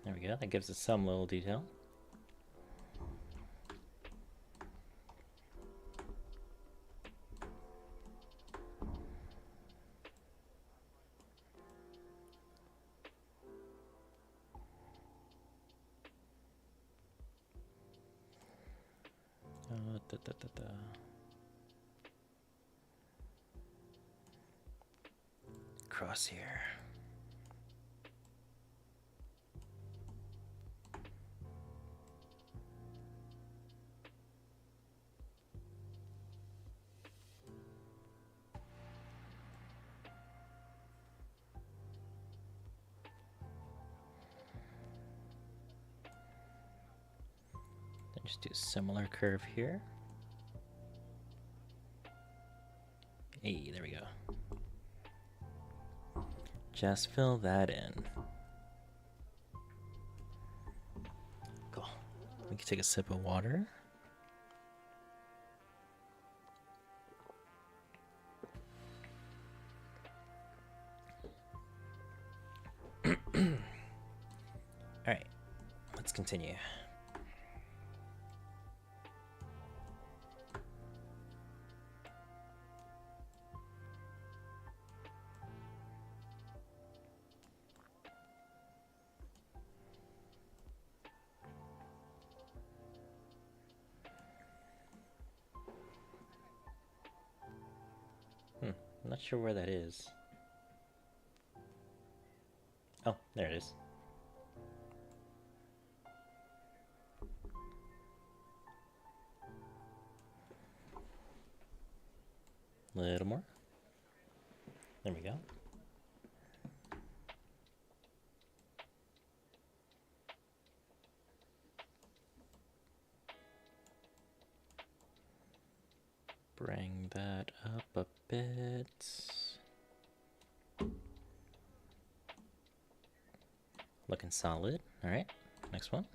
There we go. That gives us some little detail. Cross here. Then just do a similar curve here. Hey, there we go. Just fill that in. Cool. We can take a sip of water. All right, let's continue. I'm not sure where that is. Oh, there it is. A little more. There we go. Bring that up a bit. Looking solid. All right, next one.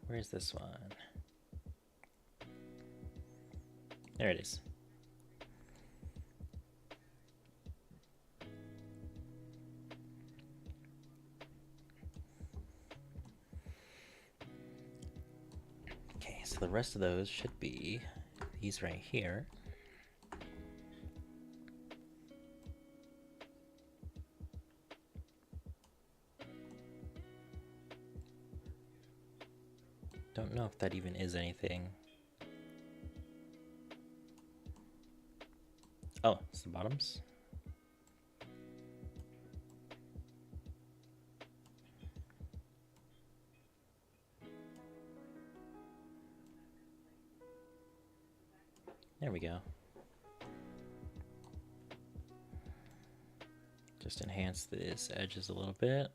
Where's this one? There it is. Okay, so the rest of those should be these right here. Don't know if that even is anything. Oh, it's the bottoms. There we go. Just enhance this edges a little bit.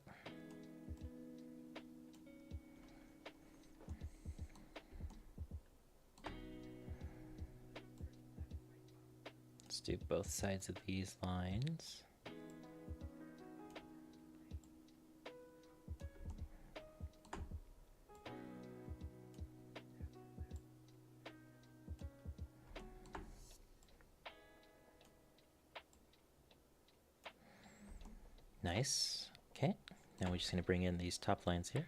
Let's do both sides of these lines. Nice. Okay, now we're just going to bring in these top lines here.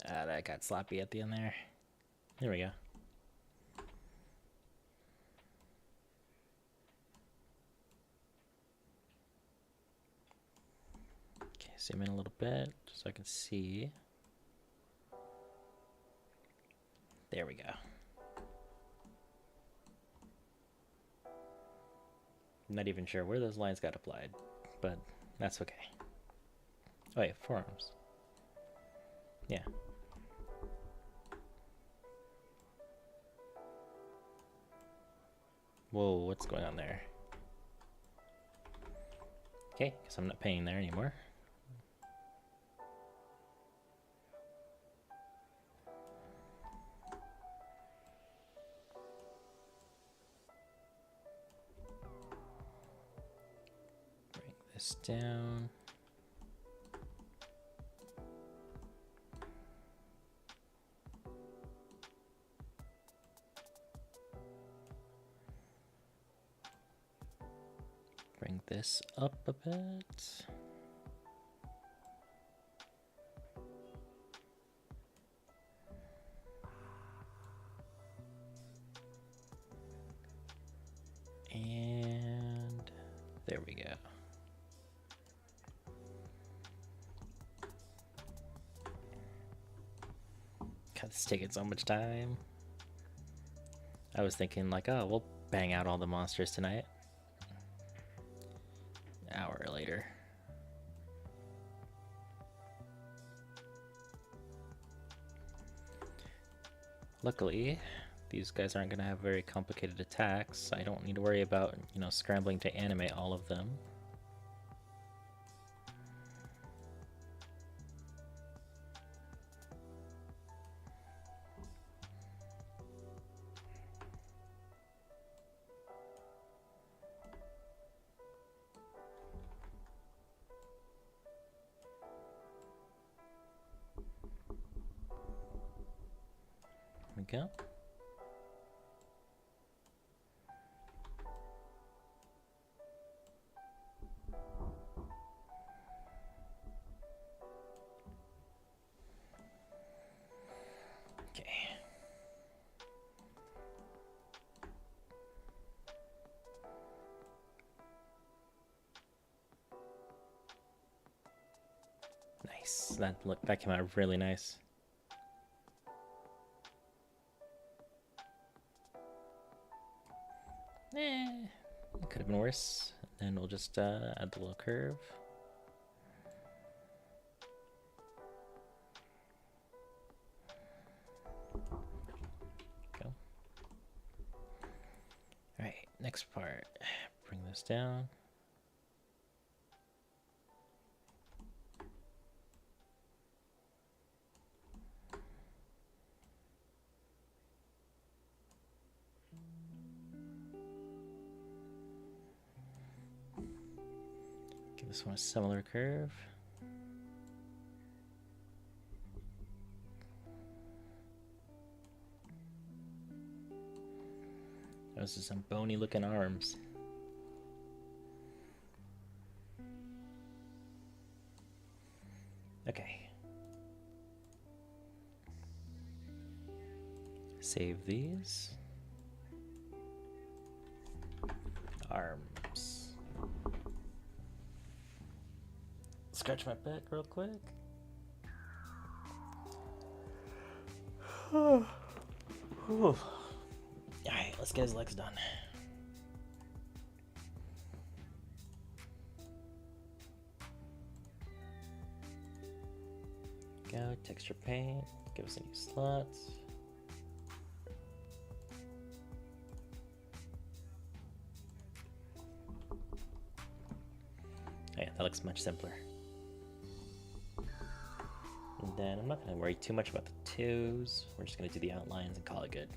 That got sloppy at the end there. There we go. Okay, zoom in a little bit just so I can see. There we go. I'm not even sure where those lines got applied, but that's okay. Oh wait, forearms. Yeah. Whoa, what's going on there? Okay, guess I'm not painting there anymore. Bring this down. Bring this up a bit. And there we go. God, this is taking so much time. I was thinking like, oh, we'll bang out all the monsters tonight. An hour later. Luckily, these guys aren't going to have very complicated attacks. I don't need to worry about, you know, scrambling to animate all of them. There we go. Nice. That came out really nice. It could have been worse. And then we'll just add the little curve. Go. Alright, next part. Bring this down. Give this one a similar curve. Those are some bony looking arms. Okay. Save these. Arms. Scratch my back real quick. Alright, let's get his legs done. Go, texture paint, give us a new slots. Yeah, that looks much simpler. And then I'm not going to worry too much about the toes. We're just going to do the outlines and call it good.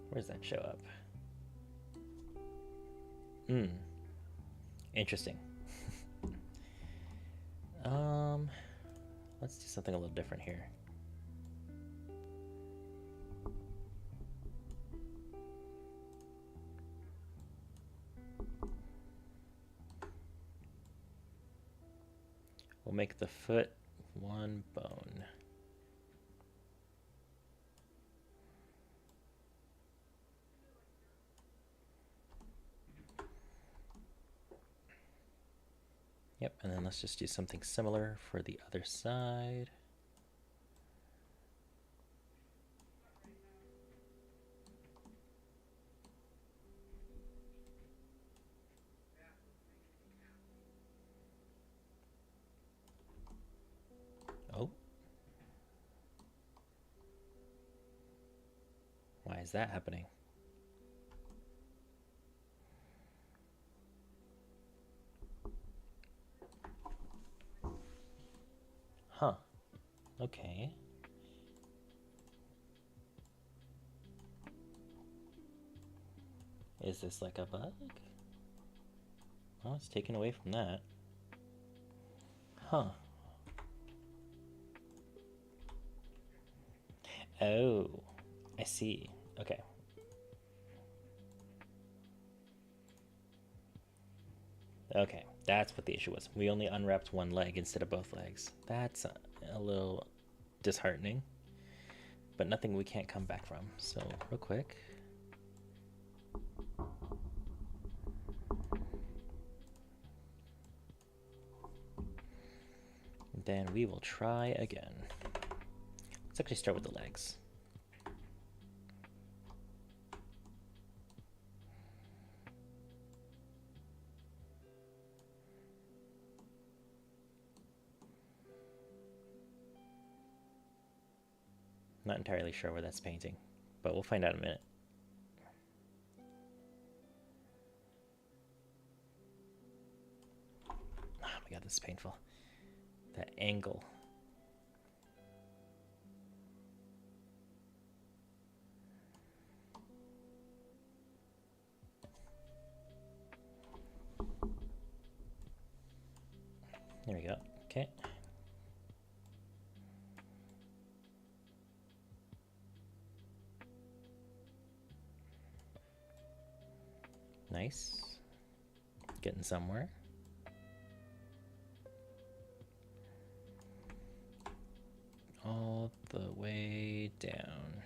Where does that show up? Interesting. Let's do something a little different here. We'll make the foot one bone. Yep, and then let's just do something similar for the other side. Oh. Why is that happening? Huh. Okay. Is this like a bug? Oh, it's taken away from that. Huh. Oh, I see. Okay. Okay, that's what the issue was. We only unwrapped one leg instead of both legs. That's a little disheartening, but nothing we can't come back from. So real quick. Then we will try again. Let's actually start with the legs. Not entirely sure where that's painting, but we'll find out in a minute. Oh my god, this is painful. That angle. There we go. Okay. Nice. Getting somewhere. All the way down.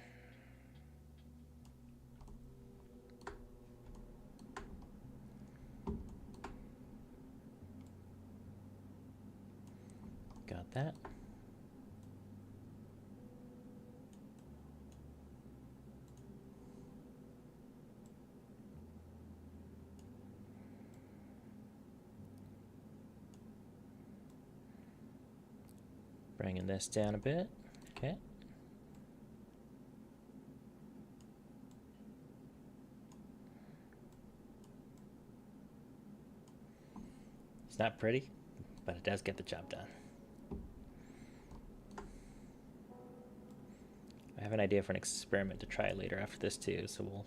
Got that. Bringing this down a bit. Okay. It's not pretty, but it does get the job done. I have an idea for an experiment to try later after this too, so we'll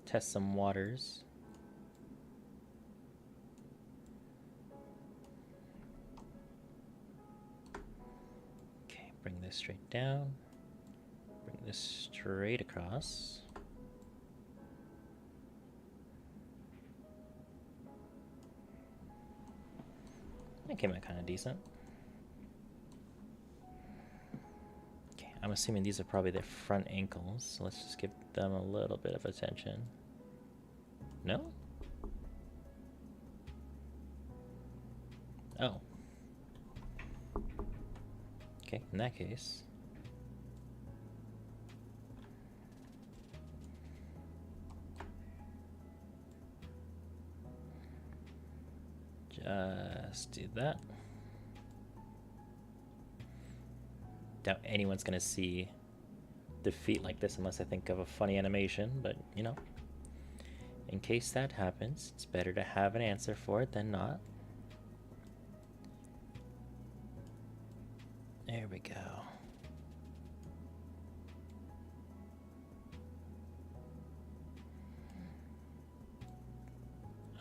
test some waters. Okay, bring this straight down. Bring this straight across. That came out kind of decent. Okay, I'm assuming these are probably their front ankles, so let's just give them a little bit of attention. No? Oh. Okay, in that case. Just do that. Doubt anyone's gonna see the feet like this unless I think of a funny animation, but you know, in case that happens, it's better to have an answer for it than not. There we go.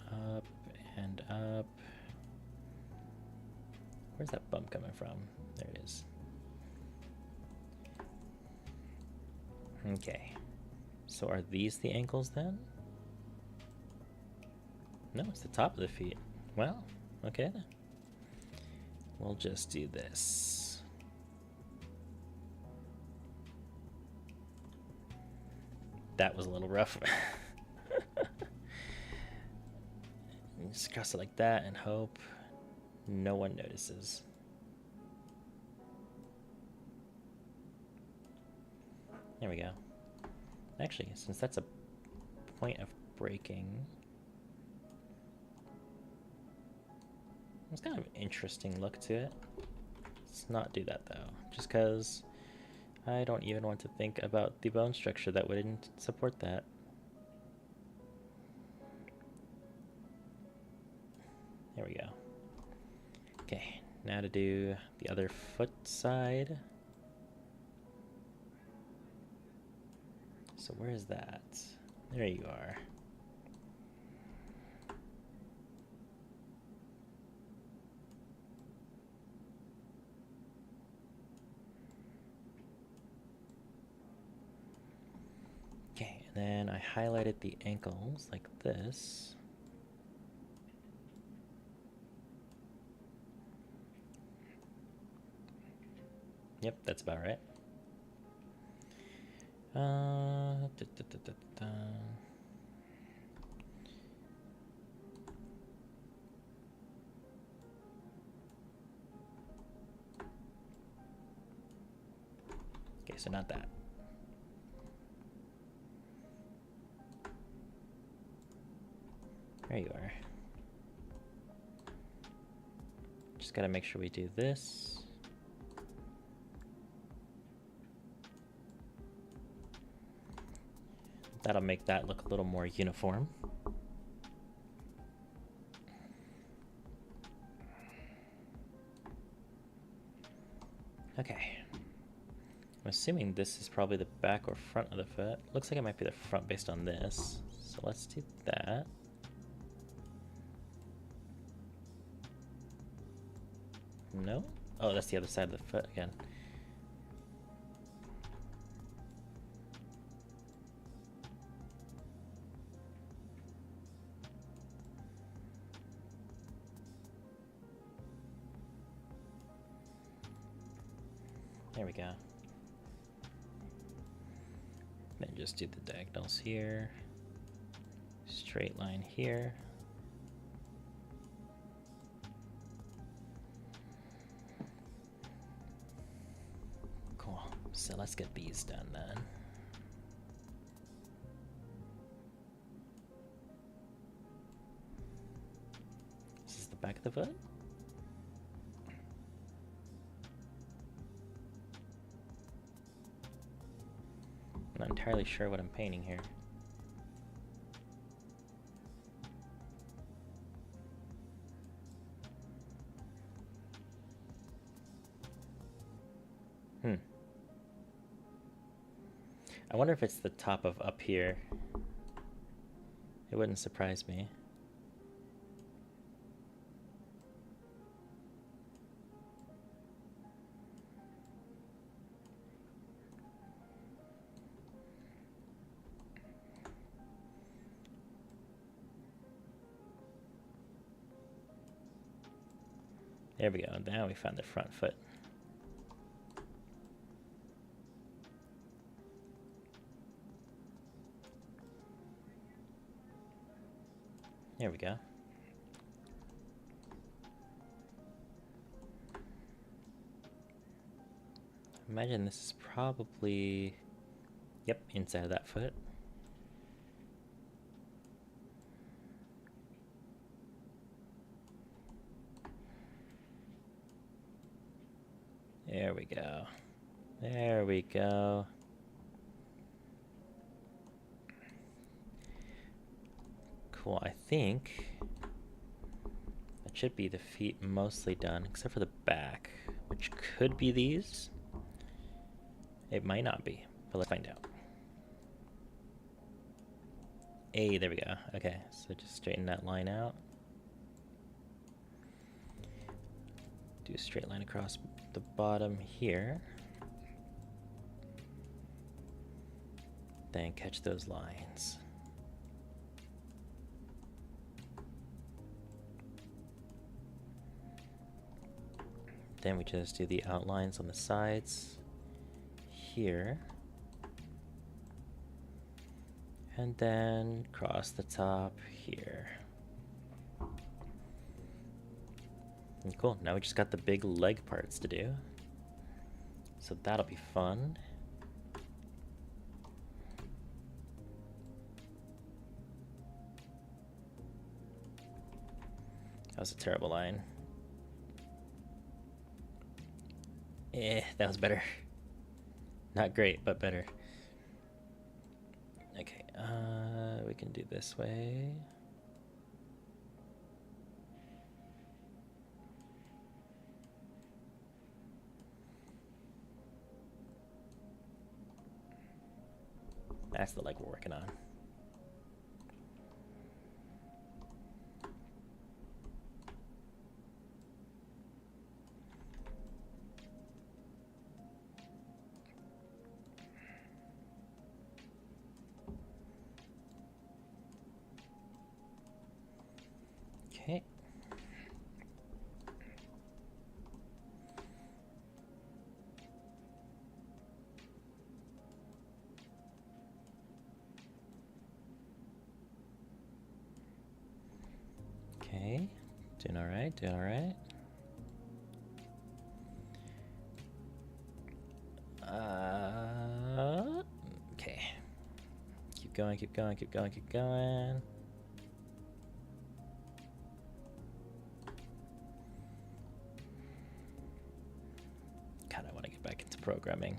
Up and up. Where's that bump coming from? There it is. Okay. So are these the ankles then? No, it's the top of the feet. Well, okay then. We'll just do this. That was a little rough. Just cross it like that and hope no one notices. There we go. Actually, since that's a point of breaking, it's kind of an interesting look to it. Let's not do that though, just because I don't even want to think about the bone structure that wouldn't support that. There we go. Okay, now to do the other foot side. So where is that? There you are. Okay, and then I highlighted the ankles like this. Yep, that's about right. Okay, so not that. There you are. Just gotta make sure we do this. That'll make that look a little more uniform. Okay. I'm assuming this is probably the back or front of the foot. Looks like it might be the front based on this. So let's do that. No? Oh, that's the other side of the foot again. There we go. Then just do the diagonals here. Straight line here. Cool. So let's get these done then. This is the back of the foot. I'm not entirely sure what I'm painting here. I wonder if it's the top of up here. It wouldn't surprise me. There we go. Now we found the front foot. There we go. Imagine this is probably, yep, inside of that foot. There we go. There we go. Cool, I think that should be the feet mostly done, except for the back, which could be these. It might not be, but let's find out. Hey, there we go. Okay, so just straighten that line out. Do a straight line across the bottom here. Then catch those lines. Then we just do the outlines on the sides here. And then cross the top here. And cool, now we just got the big leg parts to do. So that'll be fun. That was a terrible line. That was better. Not great, but better. Okay, we can do this way. That's the leg we're working on. Okay. Okay, doing all right, doing all right. Okay. Keep going, keep going, keep going, keep going. God, I want to get back into programming.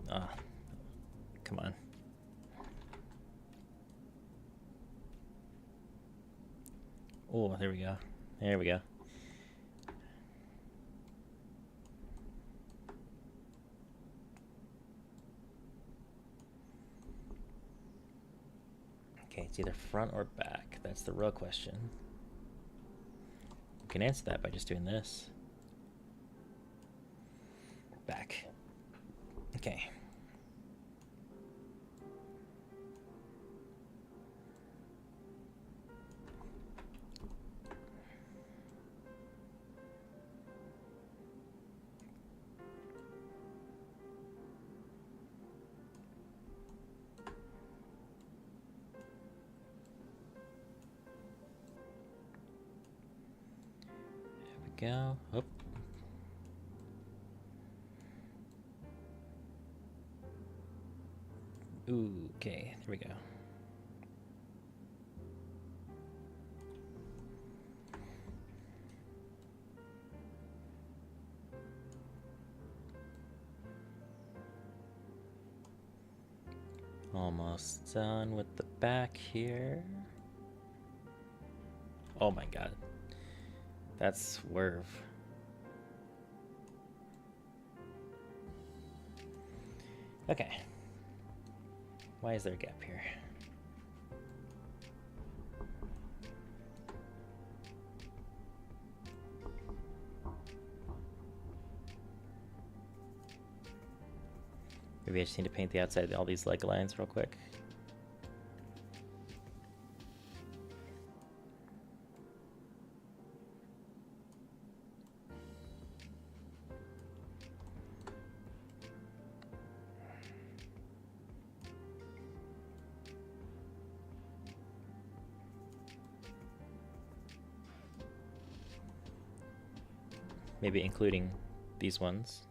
Ah, come on. Oh, there we go. There we go. Okay, it's either front or back. That's the real question. We can answer that by just doing this. Back. Okay. Go. Oh. Ooh, okay, there we go. Almost done with the back here. Oh my god. That's swerve. Okay. Why is there a gap here? Maybe I just need to paint the outside of all these leg lines real quick. Maybe including these ones.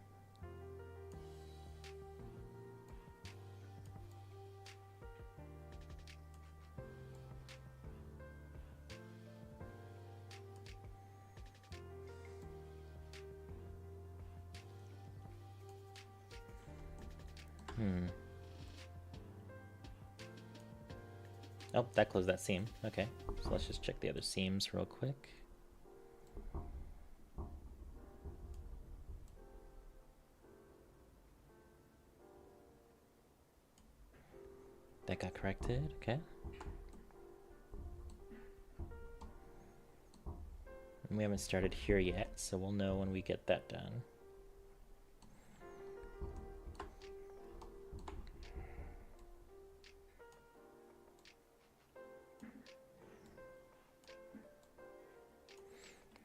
Oh, that closed that seam. Okay, so let's just check the other seams real quick. That got corrected, okay. And we haven't started here yet, so we'll know when we get that done.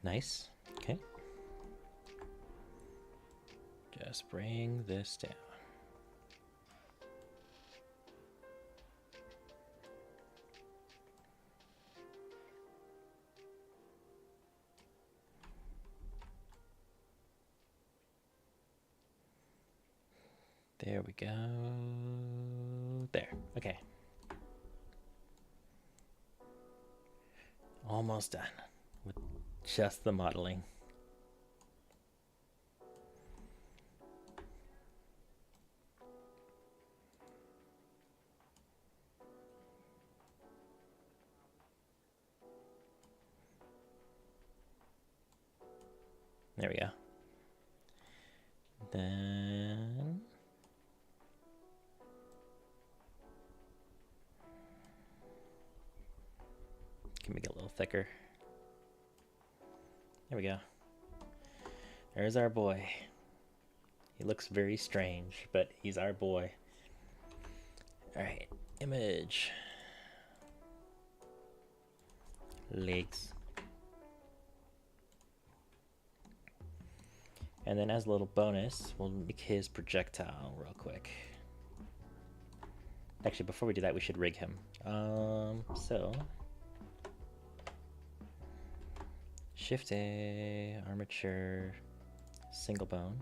Nice, okay. Just bring this down. There we go. There, okay. Almost done with just the modeling. There we go. Then can make it a little thicker. There we go. There's our boy. He looks very strange, but he's our boy. All right, image. Legs. And then as a little bonus, we'll make his projectile real quick. Actually, before we do that, we should rig him. So Shift A, armature, single bone.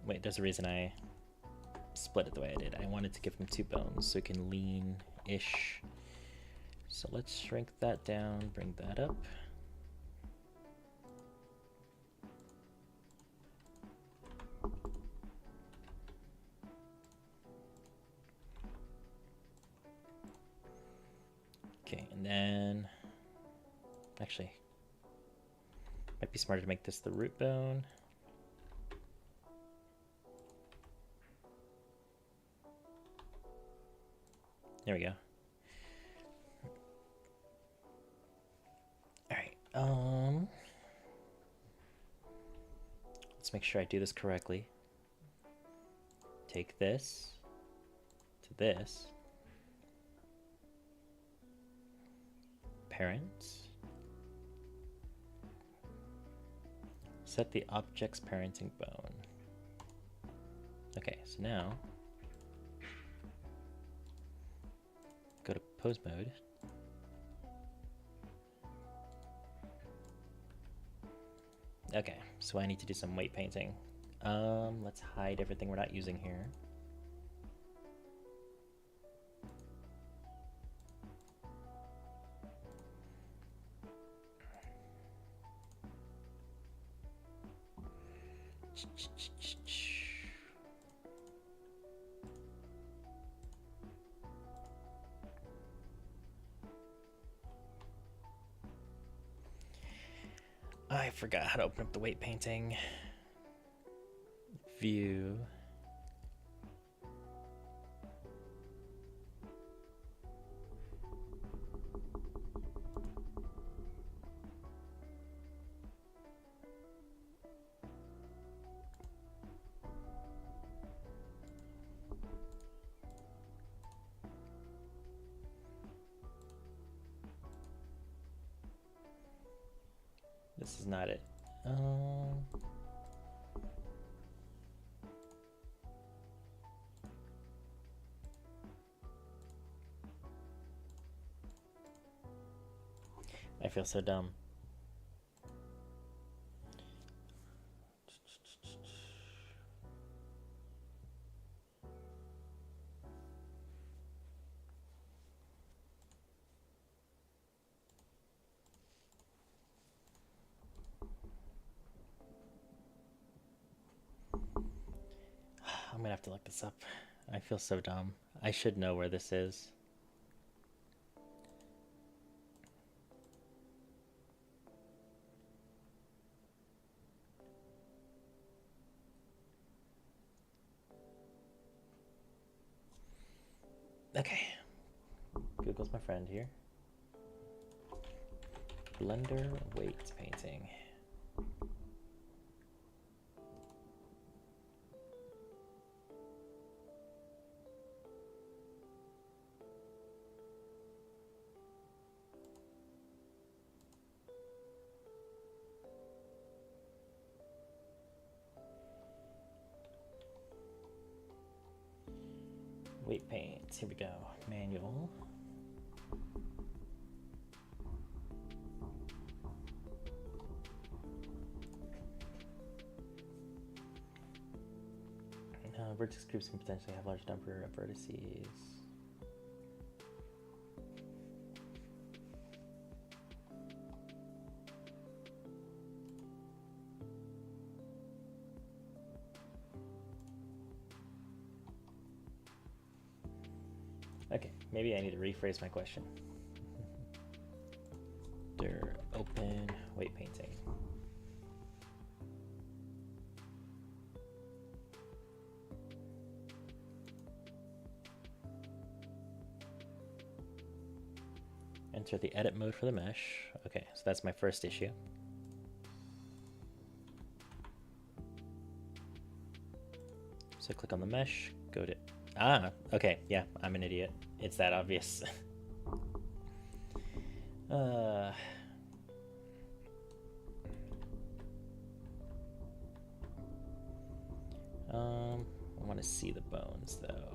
Wait, there's a reason I split it the way I did. I wanted to give him 2 bones so he can lean-ish. So let's shrink that down, bring that up. Okay, and then actually might be smarter to make this the root bone. There we go. All right. Let's make sure I do this correctly. Take this to this. Parents. Set the object's parenting bone. Okay, so now go to pose mode. Okay, so I need to do some weight painting. Let's hide everything we're not using here. I forgot how to open up the weight painting view. This is not it. I feel so dumb. I'm gonna have to look this up. I feel so dumb. I should know where this is. Okay. Google's my friend here. Blender weight painting. Weight paint. Here we go. Manual. Vertex groups can potentially have large number of vertices. Okay, maybe I need to rephrase my question. Open weight painting. Enter the edit mode for the mesh. Okay, so that's my first issue. So click on the mesh, go to, okay, yeah, I'm an idiot. It's that obvious. I want to see the bones though.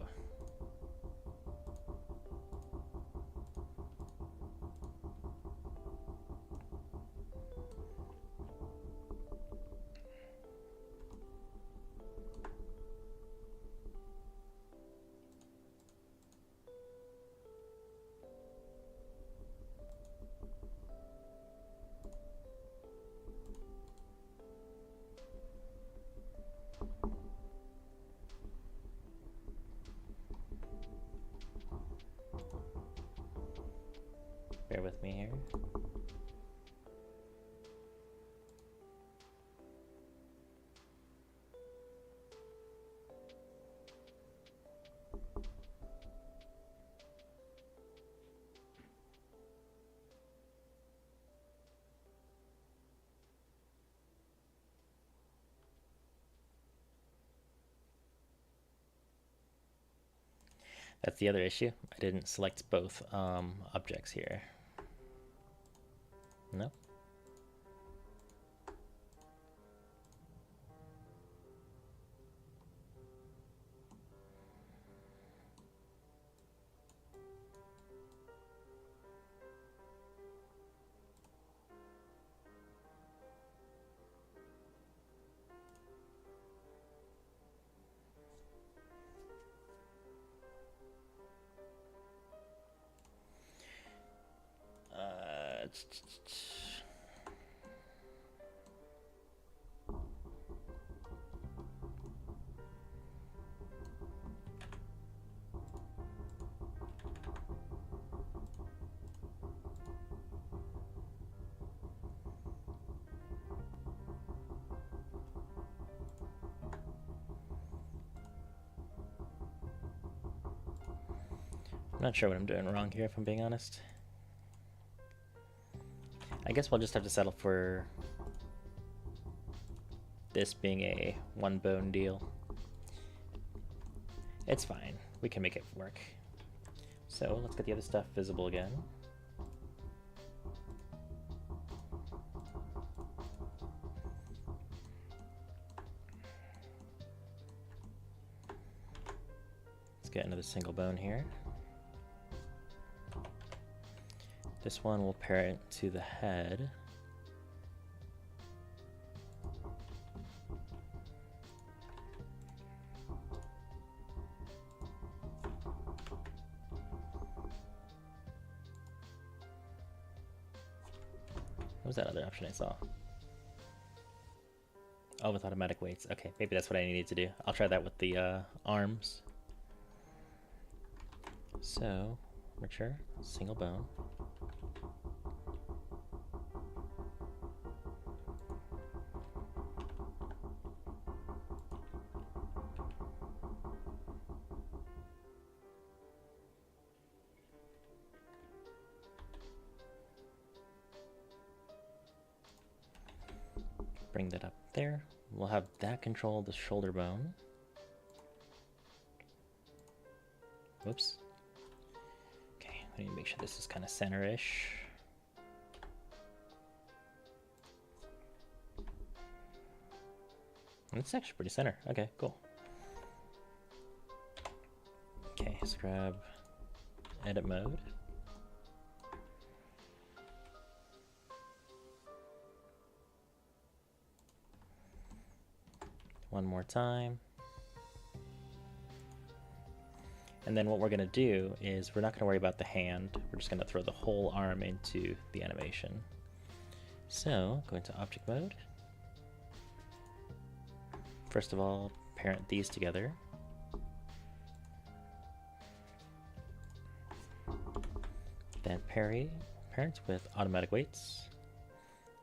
Bear with me here. That's the other issue. I didn't select both objects here. No? I'm not sure what I'm doing wrong here, if I'm being honest. I guess we'll just have to settle for this being a one bone deal. It's fine. We can make it work. So let's get the other stuff visible again. Let's get another single bone here. This one will parent to the head. What was that other option I saw? Oh, with automatic weights. Okay, maybe that's what I needed to do. I'll try that with the arms. So, mature, single bone. Bring that up there. We'll have that control the shoulder bone. Whoops. Okay, I need to make sure this is kind of center-ish. It's actually pretty center. Okay, cool. Okay, let's grab edit mode. One more time. And then what we're going to do is we're not going to worry about the hand. We're just going to throw the whole arm into the animation. So go into object mode. First of all, parent these together. Then parent with automatic weights.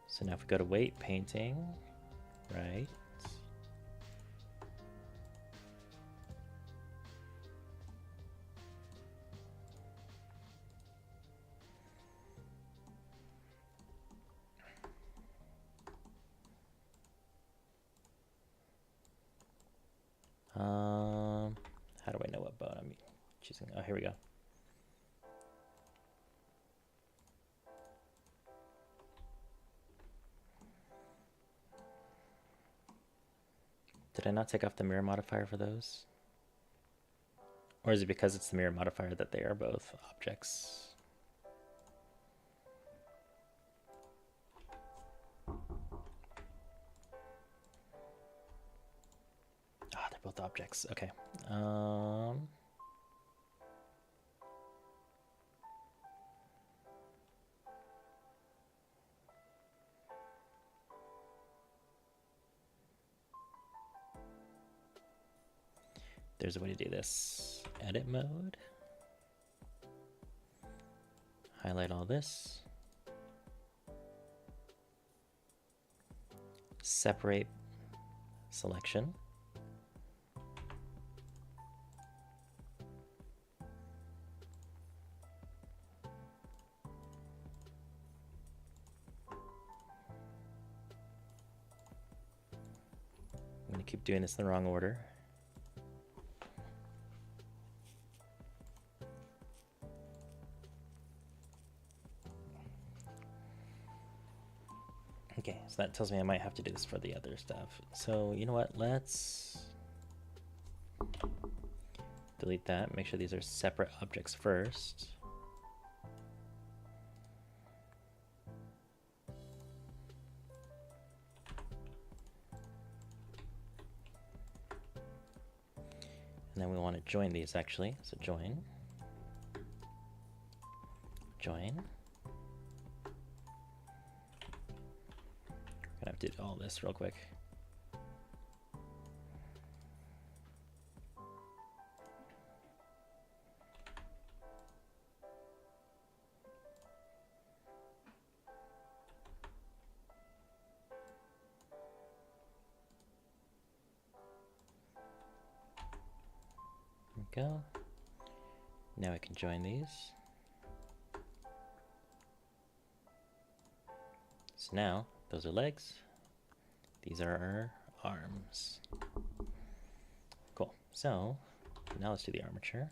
So now if we go to weight painting, right? How do I know what bone I'm choosing? Oh, here we go. Did I not take off the mirror modifier for those? Or is it because it's the mirror modifier that they are both objects? Ah, they're both objects. Okay. There's a way to do this. Edit mode. Highlight all this. Separate selection. I'm going to keep doing this in the wrong order. Okay, so that tells me I might have to do this for the other stuff. So you know what, let's delete that, make sure these are separate objects first. And then we want to join these actually, so join. Gonna have to do all this real quick. There we go. Now I can join these. So now, those are legs. These are our arms. Cool. So now let's do the armature.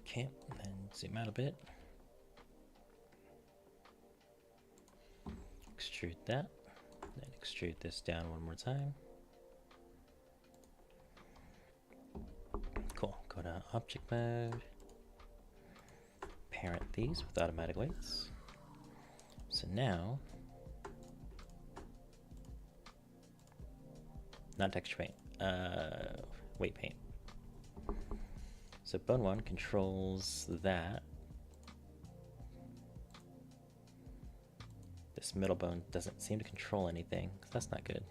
Okay, then zoom out a bit. Extrude that, then extrude this down one more time. Cool, go to object mode, parent these with automatic weights. So now, not texture paint, weight paint. So bone 1 controls that. This middle bone doesn't seem to control anything, so that's not good.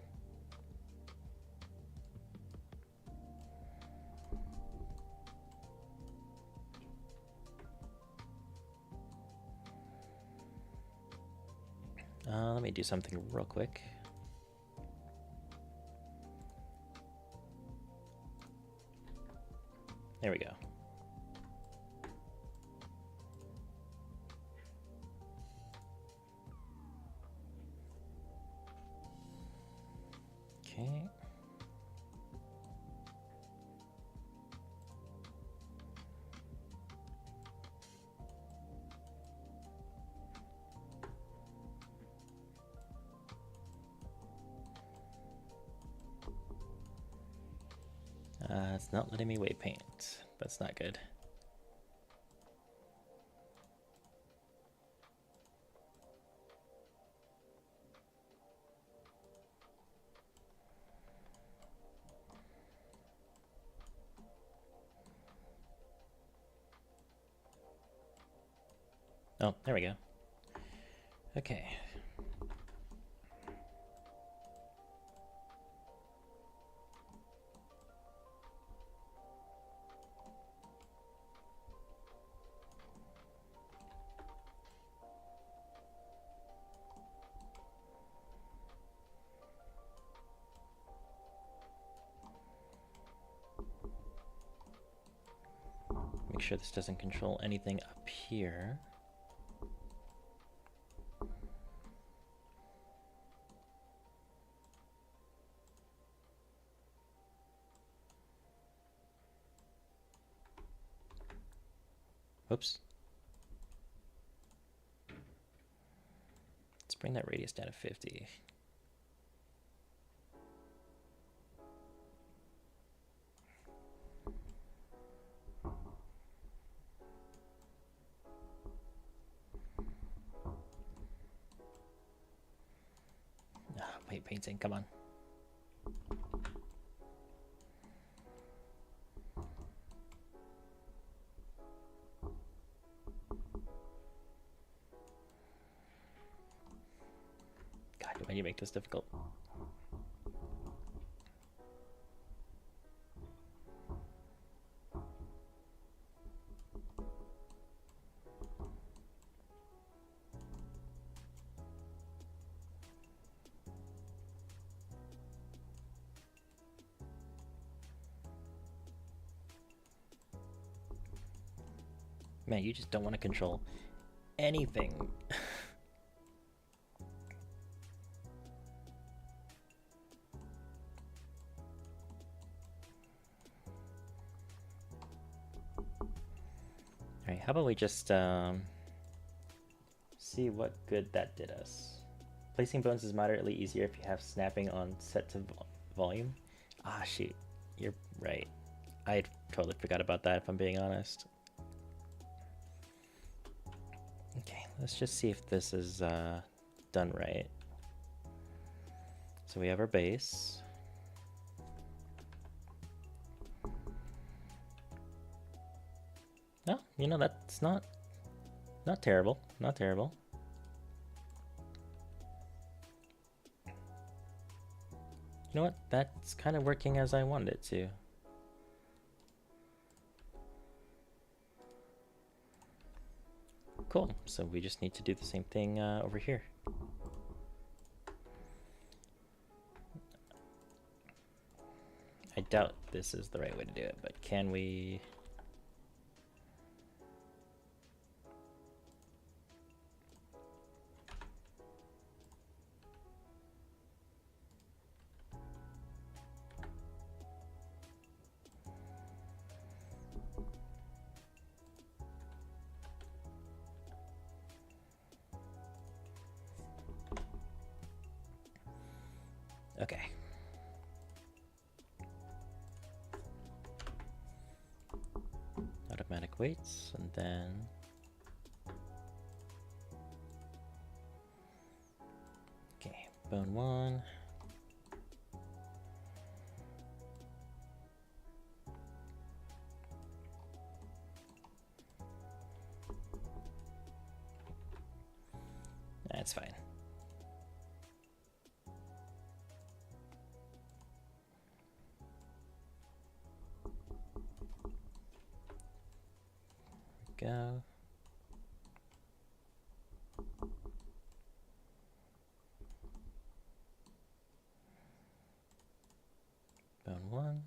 Let me do something real quick. There we go. Okay. It's not letting me weight paint. That's not good. Oh, there we go. Okay. Make sure this doesn't control anything up here. Oops. Let's bring that radius down to 50. Weight painting, come on. God, why do you make this difficult? Man, you just don't want to control anything. Alright, how about we just see what good that did us. Placing bones is moderately easier if you have snapping on set to volume. Ah, shoot. You're right. I totally forgot about that, if I'm being honest. Okay, let's just see if this is done right. So we have our base. Oh, you know, that's not terrible. Not terrible. You know what? That's kind of working as I wanted it to. Cool. So we just need to do the same thing over here. I doubt this is the right way to do it, but can we... Okay. Automatic weights, and then okay, bone one. That's fine. Go. Bone 1.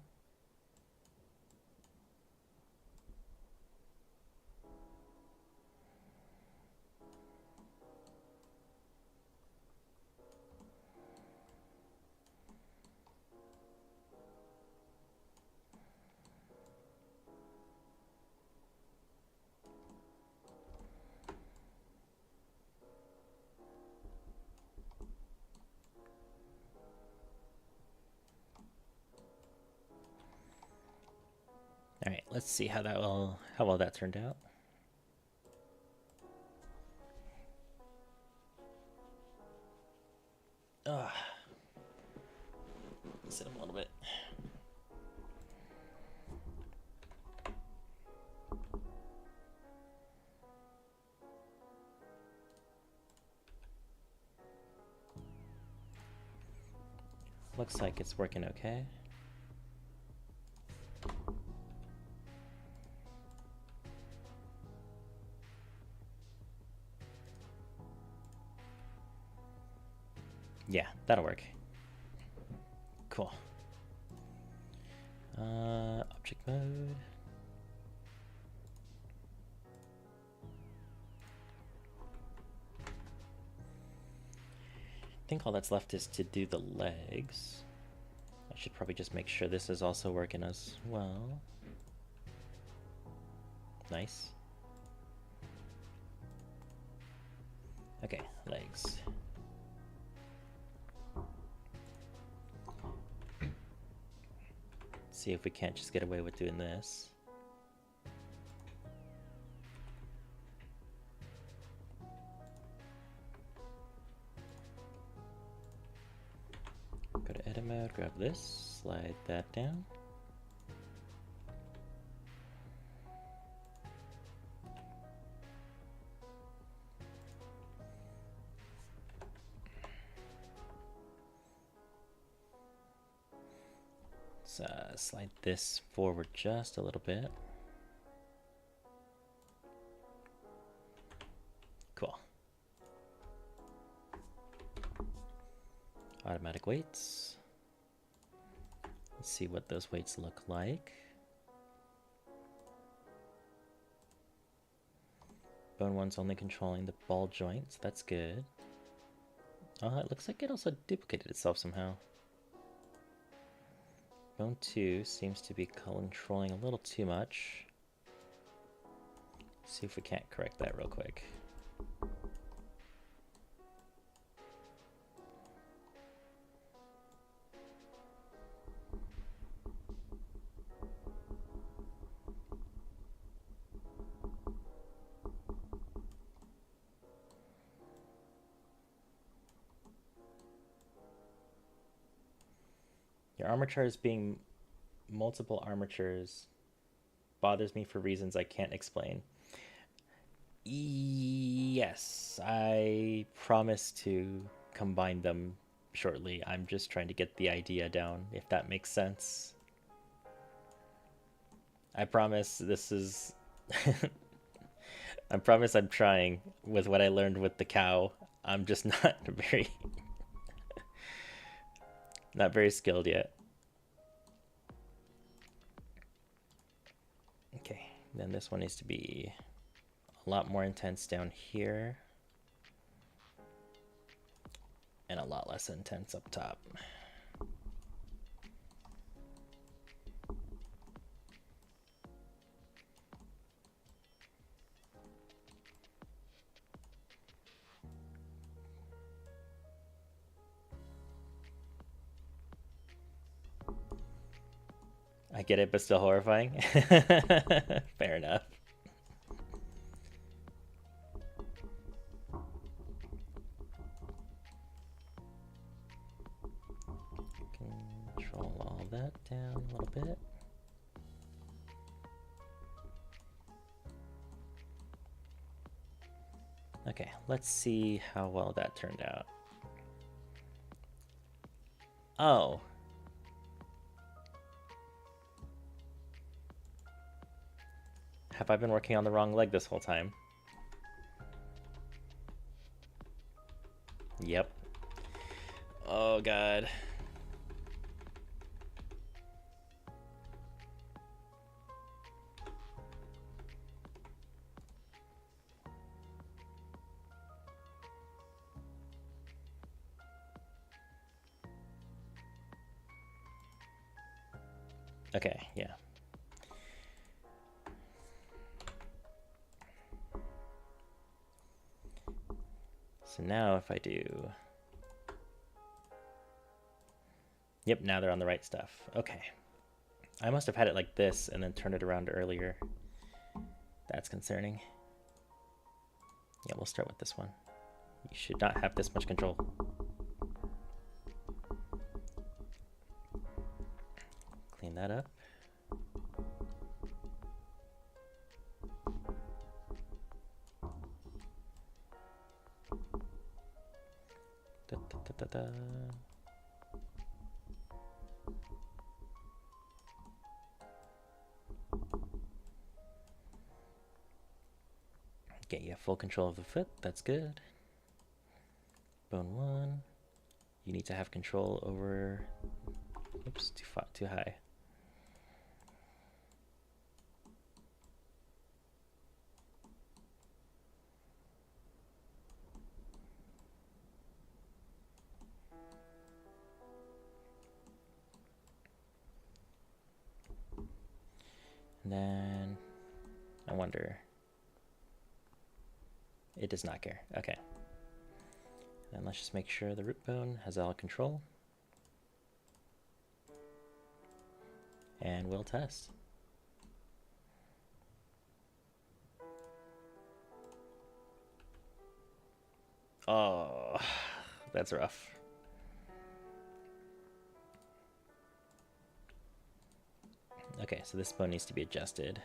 All right, let's see how well that turned out. Sit up a little bit. Looks like it's working okay. Yeah, that'll work. Cool. Object mode. I think all that's left is to do the legs. I should probably just make sure this is also working as well. Nice. Okay, legs. See if we can't just get away with doing this. Go to edit mode, grab this, slide that down. Let's slide this forward just a little bit. Cool. Automatic weights. Let's see what those weights look like. Bone 1's only controlling the ball joints. That's good. It looks like it also duplicated itself somehow. Bone 2 seems to be controlling a little too much. See if we can't correct that real quick. Your armatures being multiple armatures bothers me for reasons I can't explain. Yes, I promise to combine them shortly. I'm just trying to get the idea down, if that makes sense. I promise this is... I promise I'm trying with what I learned with the cow. I'm just not very... not very skilled yet. Okay, then this one needs to be a lot more intense down here. And a lot less intense up top. I get it, but still horrifying. Fair enough. Control all that down a little bit. Okay, let's see how well that turned out. Oh. Have I been working on the wrong leg this whole time? Yep. Oh god. Okay, yeah. So now if I do... Yep, now they're on the right stuff. Okay. I must have had it like this and then turned it around earlier. That's concerning. Yeah, we'll start with this one. You should not have this much control. Clean that up. Da, da, da, da, da. Okay, you have full control of the foot. That's good. Bone 1. You need to have control over... Oops, too high. And then I wonder... It does not care. Okay. Then let's just make sure the root bone has all control. And we'll test. Oh, that's rough. Okay, so this bone needs to be adjusted.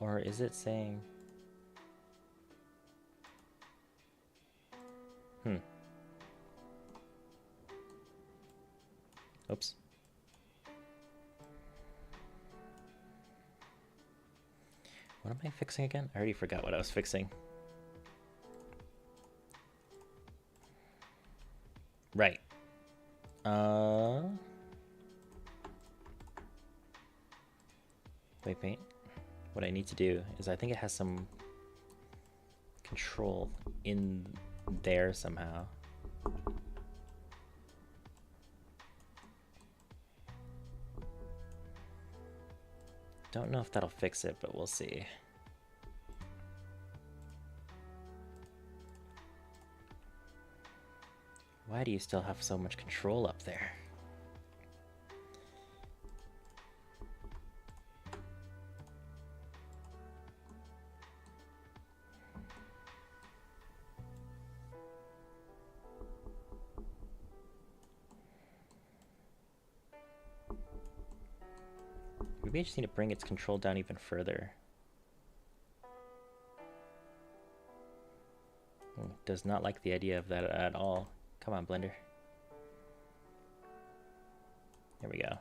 Or is it saying... Oops. What am I fixing again? I already forgot what I was fixing. Right. Weight paint. What I need to do is I think it has some control in there somehow. Don't know if that'll fix it, but we'll see. Why do you still have so much control up there? Maybe I just need to bring its control down even further. Does not like the idea of that at all. Come on, Blender. There we go.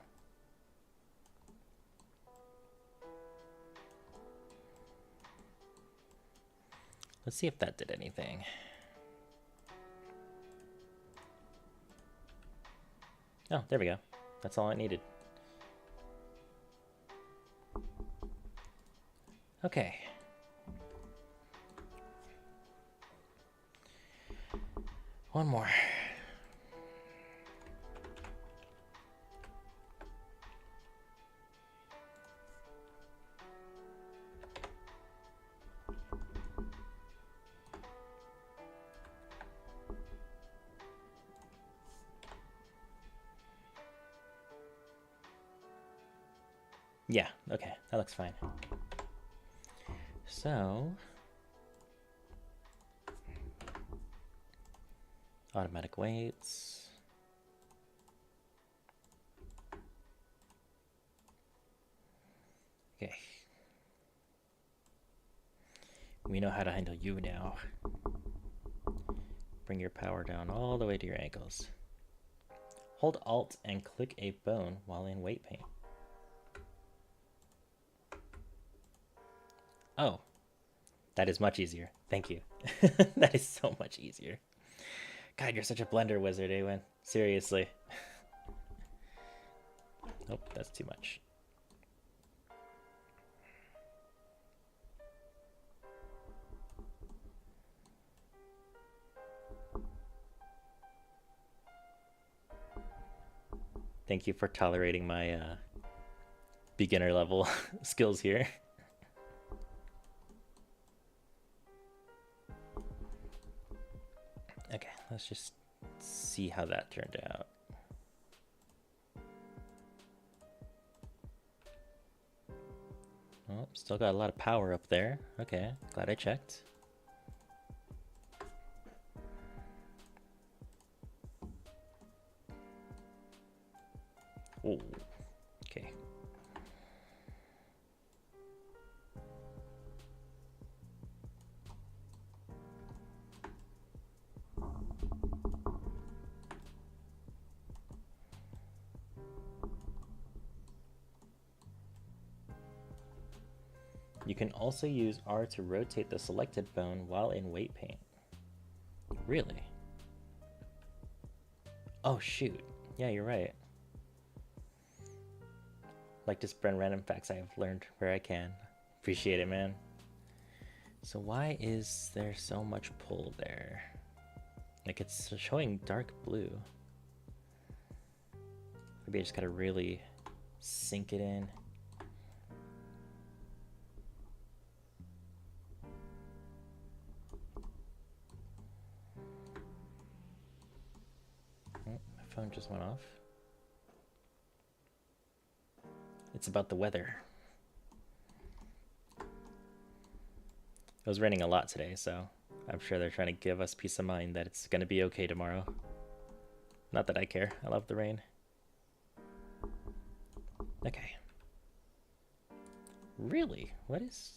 Let's see if that did anything. Oh, there we go. That's all I needed. Okay. One more. Yeah, okay, that looks fine. So, automatic weights. Okay. We know how to handle you now. Bring your power down all the way to your ankles. Hold Alt and click a bone while in weight paint. Oh, that is much easier. Thank you. That is so much easier. God, you're such a Blender wizard, Awen. Seriously. Nope, that's too much. Thank you for tolerating my beginner level skills here. Okay, let's just see how that turned out. Oh, still got a lot of power up there. Okay, glad I checked. Oh, okay. You can also use R to rotate the selected bone while in weight paint. Really? Oh shoot. Yeah, you're right. Like to spread random facts I have learned where I can. Appreciate it, man. So why is there so much pull there? Like it's showing dark blue. Maybe I just gotta really sink it in. Oh, my phone just went off. It's about the weather. It was raining a lot today, so I'm sure they're trying to give us peace of mind that it's gonna be okay tomorrow. Not that I care. I love the rain. Okay. Really? What is...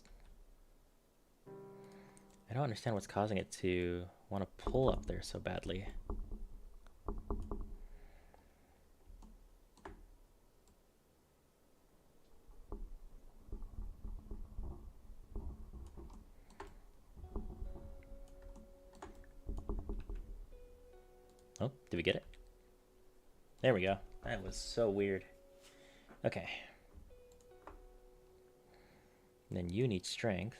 I don't understand what's causing it to want to pull up there so badly. Oh, did we get it? There we go. That was so weird. Okay. And then you need strength.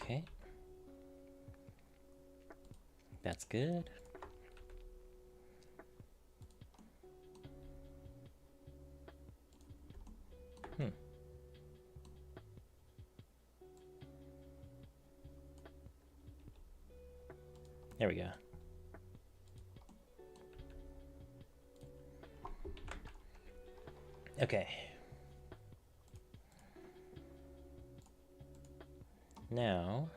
Okay. That's good. There we go. Okay. Now,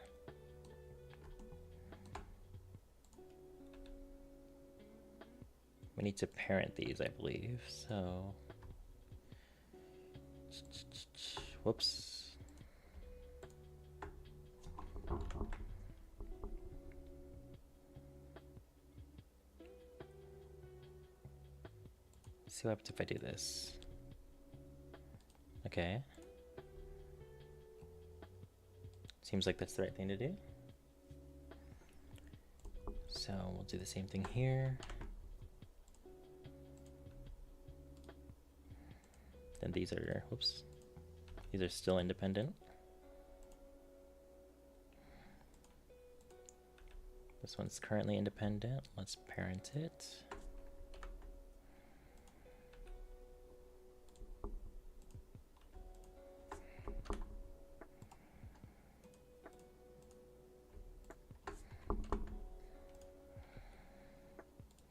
we need to parent these, I believe. So, whoops. See what happens if I do this. Okay. Seems like that's the right thing to do. So we'll do the same thing here. Then these are, whoops, these are still independent. This one's currently independent. Let's parent it.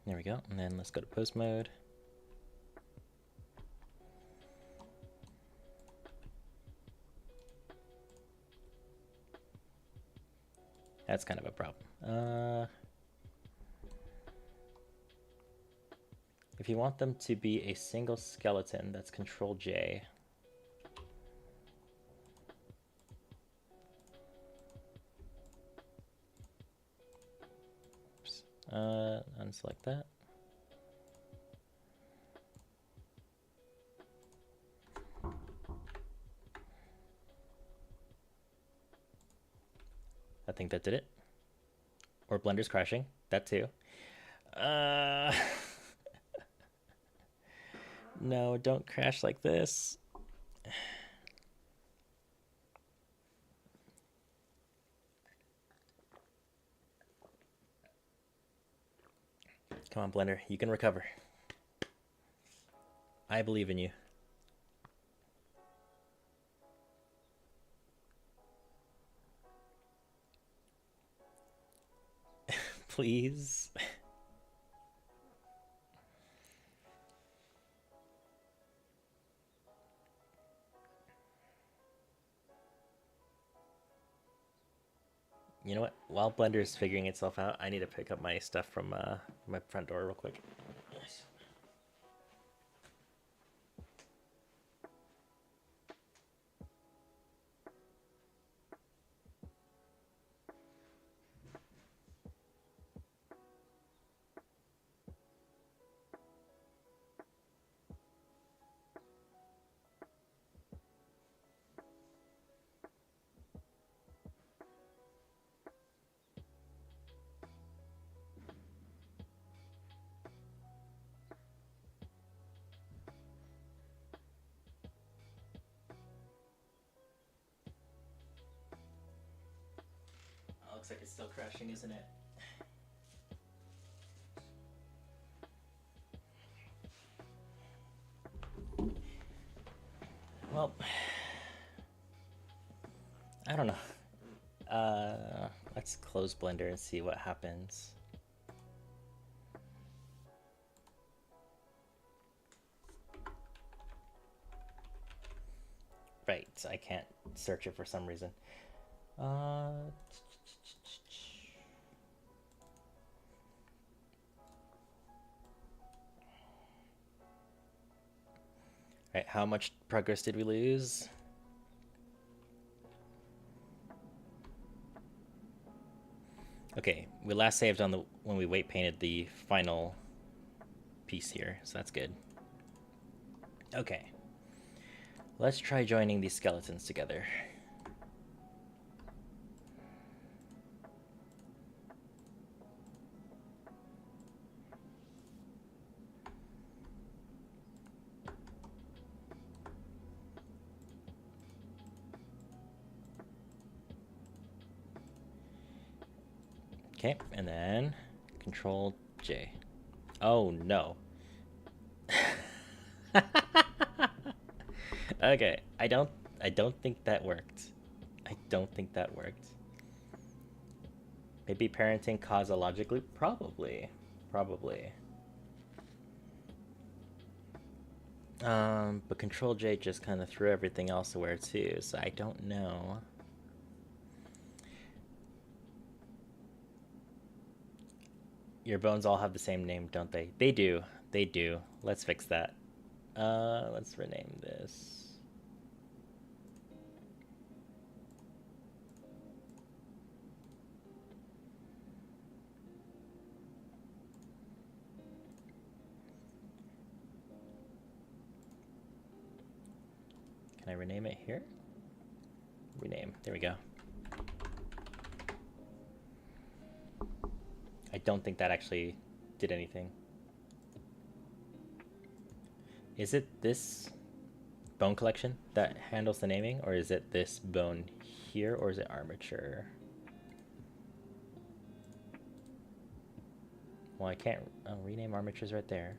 There we go. And then let's go to post mode. That's kind of a problem. If you want them to be a single skeleton, that's Control J. Oops. Unselect that. think that did it. Or Blender's crashing. That too. Uh... No, don't crash like this. Come on, Blender. You can recover. I believe in you. Please. You know what? While Blender's figuring itself out, I need to pick up my stuff from my front door real quick. Looks like it's still crashing, isn't it? Well, I don't know. Let's close Blender and see what happens. Right, I can't search it for some reason. Right, how much progress did we lose? Okay, we last saved on the when we weight painted the final piece here, so that's good. Okay, let's try joining these skeletons together. Okay, and then Control J. Oh no. Okay, I don't think that worked. I don't think that worked. Maybe parenting causalogically? Probably. Probably. But Control J just kind of threw everything else away too, so I don't know. Your bones all have the same name, don't they? They do. They do. Let's fix that. Let's rename this. Can I rename it here? Rename. There we go. I don't think that actually did anything. Is it this bone collection that handles the naming, or is it this bone here, or is it armature? Well, I can't rename armatures right there.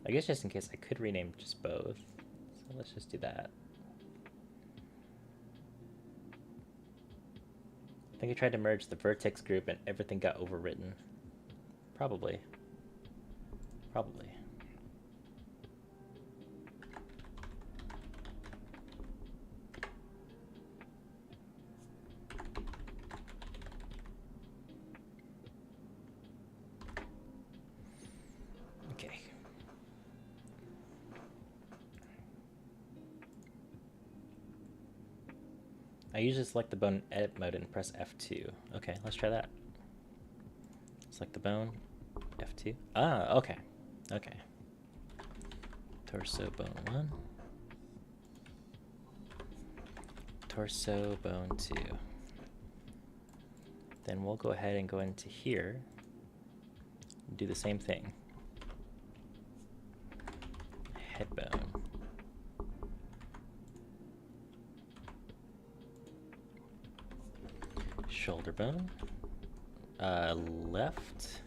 I guess just in case I could rename just both. So let's just do that. I think I tried to merge the vertex group and everything got overwritten. Probably. Probably. Okay. I usually select the bone in edit mode and press F2. Okay, let's try that. Select the bone, F2. Ah, okay. Okay. Torso bone 1. Torso bone 2. Then we'll go ahead and go into here and do the same thing. Head bone. Shoulder bone. Left.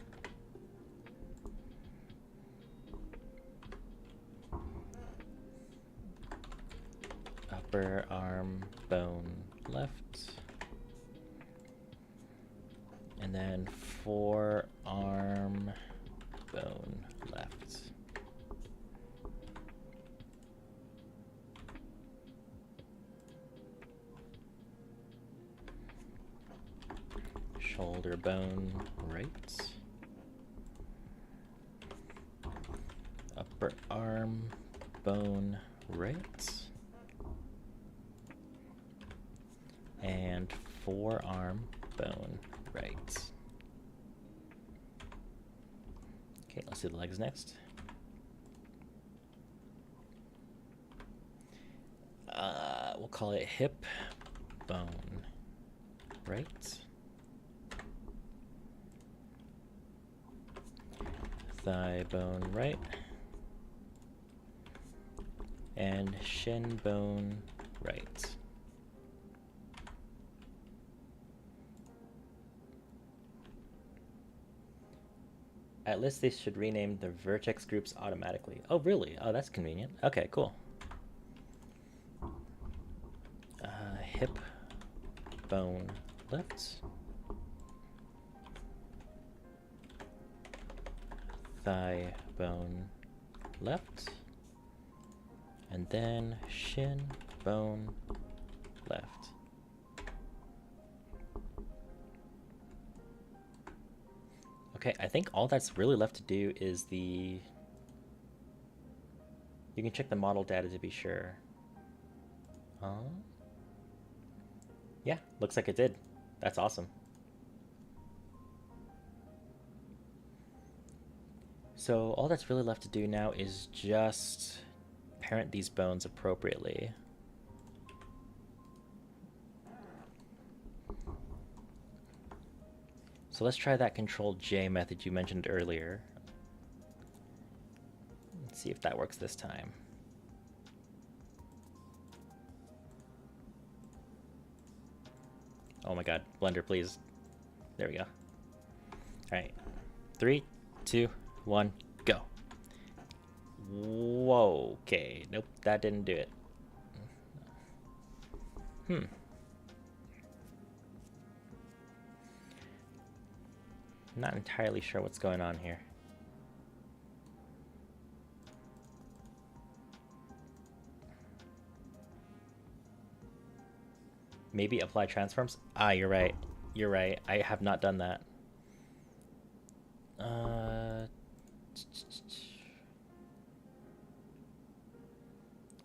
Upper arm bone left. And then forearm bone left. Shoulder bone right. Upper arm bone right. And forearm bone right. Okay, let's do the legs next. We'll call it hip bone right. Thigh bone right. And shin bone right. At least they should rename the vertex groups automatically. Oh, really? Oh, that's convenient. Okay, cool. Hip bone left. Thigh bone left. And then shin bone left. Okay, I think all that's really left to do is the... You can check the model data to be sure. Yeah, looks like it did. That's awesome. So all that's really left to do now is just parent these bones appropriately. So let's try that Control-J method you mentioned earlier. Let's see if that works this time. Oh my god, Blender, please. There we go. Alright. 3, 2, 1, go. Whoa, okay. Nope, that didn't do it. Not entirely sure what's going on here. Maybe apply transforms? Ah, you're right. You're right. I have not done that.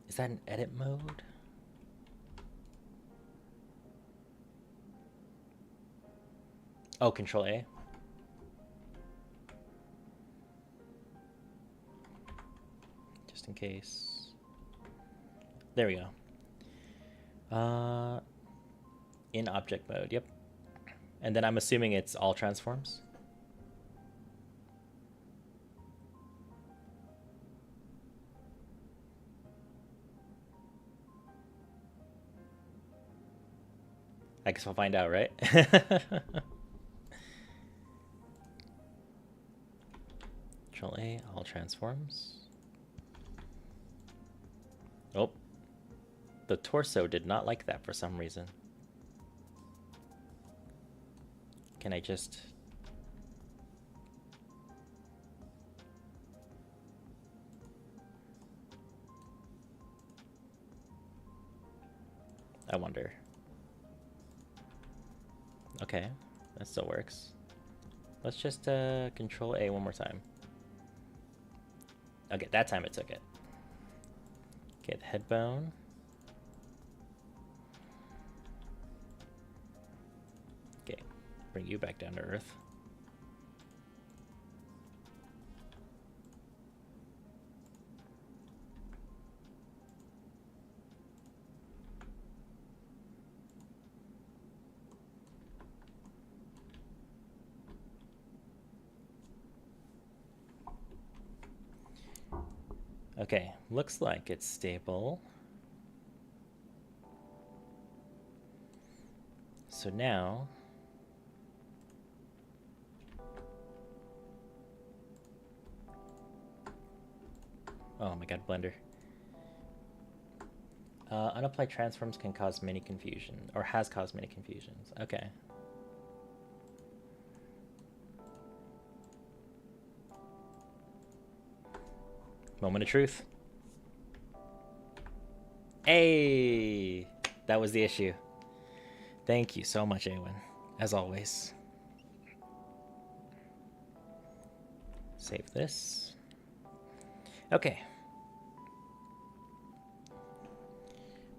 Is that an edit mode? Oh, Control A. Just in case. There we go. In object mode, yep. And then I'm assuming it's all transforms. I guess we'll find out, right? Control A, all transforms. Oh, the torso did not like that for some reason. Can I just... I wonder. Okay, that still works. Let's just Control A one more time. Okay, that time it took it. Okay, the head bone. Okay, bring you back down to earth. Okay, looks like it's stable. So now, oh my god, Blender. Unapplied transforms can cause many confusion, or has caused many confusions. Okay. Moment of truth. Hey! That was the issue. Thank you so much, Awen, as always. Save this. Okay.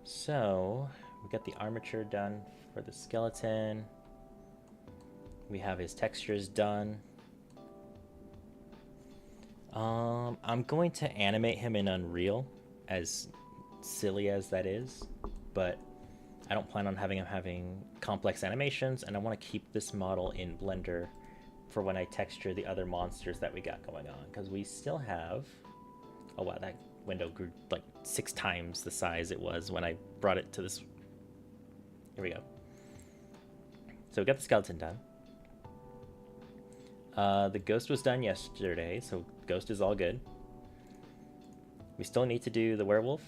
So, we got the armature done for the skeleton. We have his textures done. I'm going to animate him in Unreal, as silly as that is, but I don't plan on having him having complex animations, and I want to keep this model in Blender for when I texture the other monsters that we got going on, because we still have... Oh wow, that window grew like 6 times the size it was when I brought it to this. Here we go. So we got the skeleton done. The ghost was done yesterday, so ghost is all good. We still need to do the werewolf.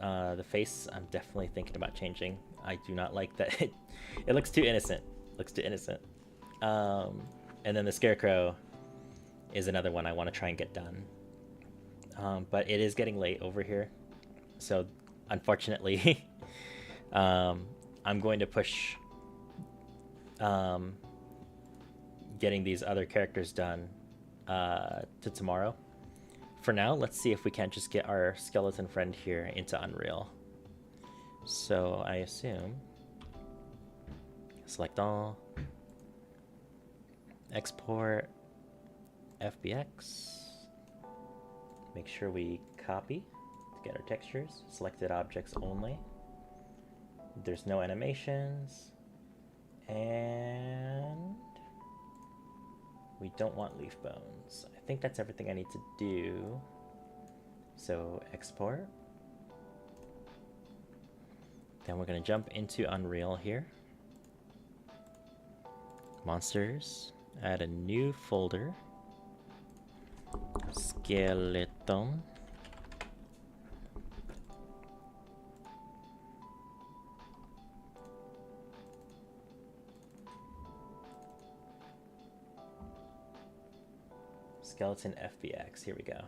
The face, I'm definitely thinking about changing. I do not like that. It looks too innocent. Looks too innocent. And then the scarecrow is another one I want to try and get done. But it is getting late over here, so unfortunately, I'm going to push getting these other characters done to tomorrow. For now, let's see if we can't just get our skeleton friend here into Unreal. So I assume select all, export FBX. Make sure we copy to get our textures. Selected objects only. There's no animations. And we don't want leaf bones. I think that's everything I need to do. So export. Then we're going to jump into Unreal here. Monsters. Add a new folder. Skeleton. Skeleton FBX. Here we go.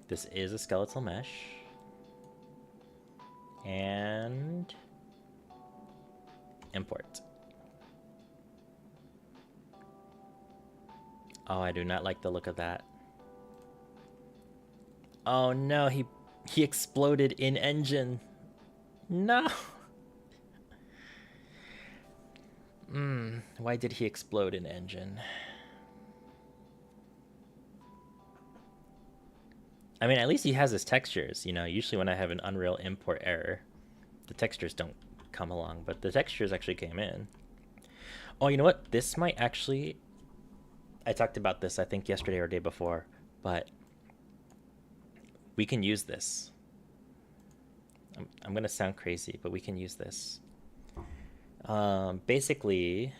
This is a skeletal mesh. And import. Oh, I do not like the look of that. Oh no, he exploded in engine. No. Why did he explode in engine? I mean, at least he has his textures, you know. Usually when I have an Unreal import error, the textures don't come along, but the textures actually came in. Oh, you know what? This might actually... I talked about this, I think, yesterday or day before, but we can use this. I'm going to sound crazy, but we can use this. Basically,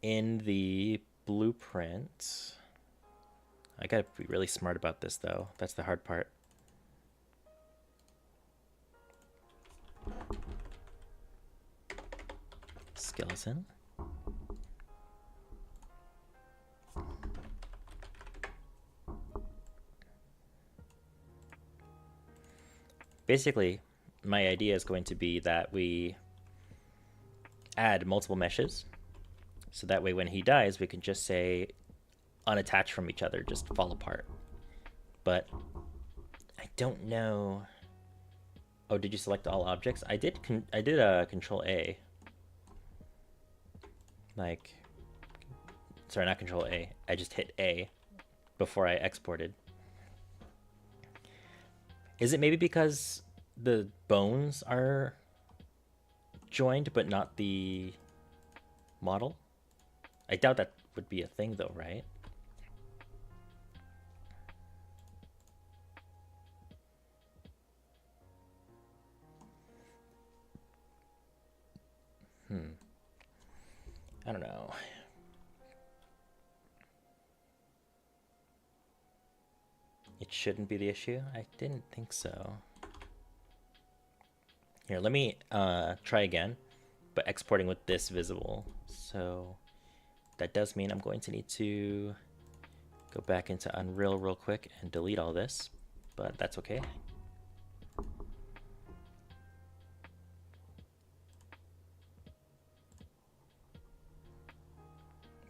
in the blueprint... I gotta be really smart about this, though. That's the hard part. Skeleton. Basically, my idea is going to be that we add multiple meshes. So that way when he dies, we can just say unattached from each other, just fall apart. But I don't know. Oh, did you select all objects? I did Control A. Like, sorry, not Control A. I just hit A before I exported. Is it maybe because the bones are joined but not the model? I doubt that would be a thing though, right? I don't know. It shouldn't be the issue? I didn't think so. Here, let me try again, but exporting with this visible. So that does mean I'm going to need to go back into Unreal real quick and delete all this, but that's okay.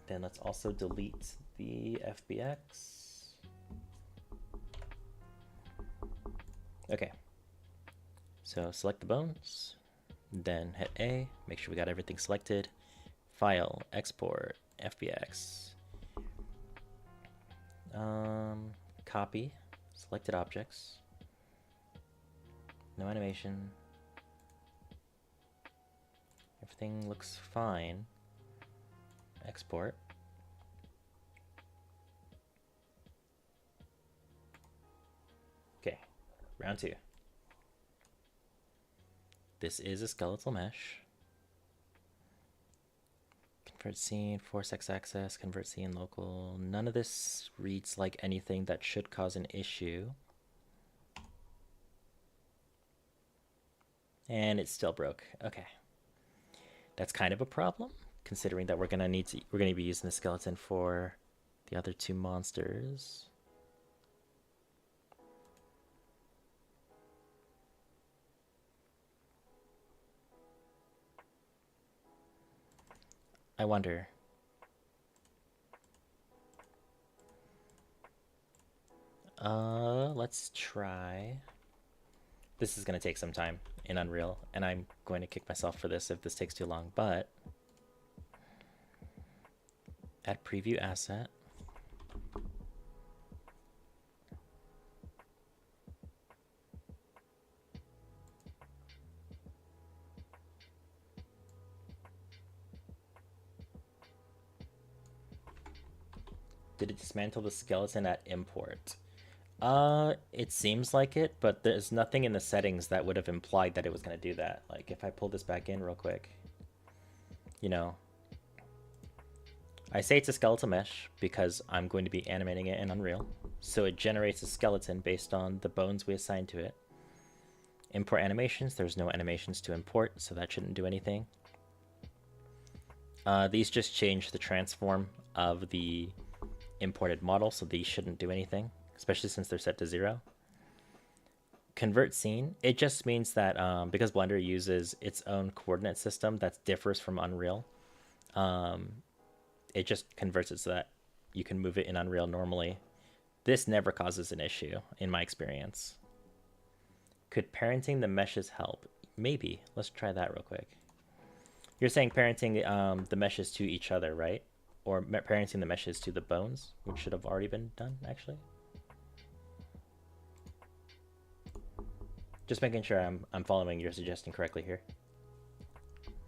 Then let's also delete the FBX. Okay, so select the bones, then hit A, make sure we got everything selected. File, export, FBX. Copy, selected objects. No animation. Everything looks fine. Export. Okay, round 2. This is a skeletal mesh. Convert scene, force X access, convert scene local. None of this reads like anything that should cause an issue. And it still broke. Okay. That's kind of a problem, considering that we're gonna be using the skeleton for the other 2 monsters. I wonder. Let's try. This is gonna take some time in Unreal, and I'm going to kick myself for this if this takes too long, but add preview asset. Did it dismantle the skeleton at import? It seems like it, but there's nothing in the settings that would have implied that it was going to do that. Like, if I pull this back in real quick, you know, I say it's a skeletal mesh because I'm going to be animating it in Unreal. So it generates a skeleton based on the bones we assign to it. Import animations, there's no animations to import, so that shouldn't do anything. These just change the transform of the imported model, so these shouldn't do anything, especially since they're set to 0. Convert scene, it just means that because Blender uses its own coordinate system that differs from Unreal, it just converts it so that you can move it in Unreal normally. This never causes an issue, in my experience. Could parenting the meshes help? Maybe. Let's try that real quick. You're saying parenting the meshes to each other, right? Or parenting the meshes to the bones, which should have already been done, actually. Just making sure I'm following your suggestion correctly here.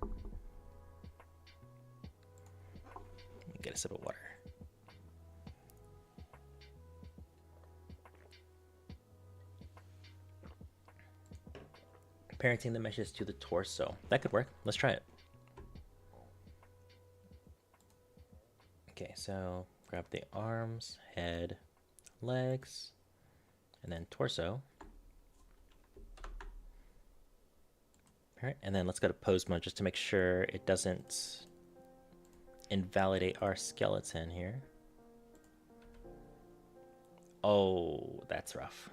Let me get a sip of water. Parenting the meshes to the torso. That could work. Let's try it. Okay, so grab the arms, head, legs, and then torso. All right, and then let's go to pose mode just to make sure it doesn't invalidate our skeleton here. Oh, that's rough.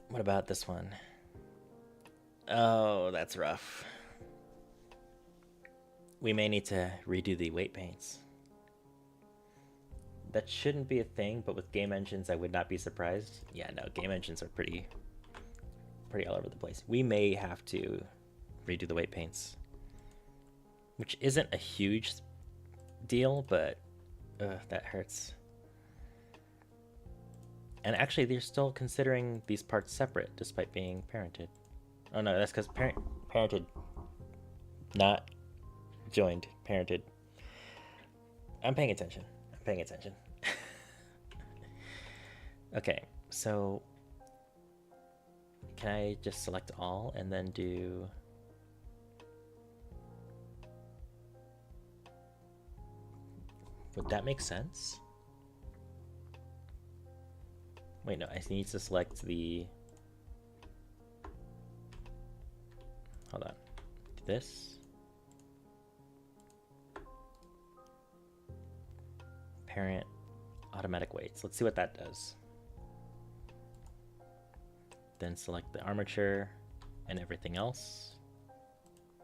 What about this one? Oh, that's rough. We may need to redo the weight paints. That shouldn't be a thing, but with game engines, I would not be surprised. Yeah, no, game engines are pretty all over the place. We may have to redo the weight paints, which isn't a huge deal, but that hurts. And actually, they're still considering these parts separate, despite being parented. Oh no, that's because parented, not Joined, parented. I'm paying attention. I'm paying attention. Okay, so can I just select all and then do... Would that make sense? Wait, no, I need to select the... Hold on. Do this. Parent automatic weights. Let's see what that does. Then select the armature and everything else.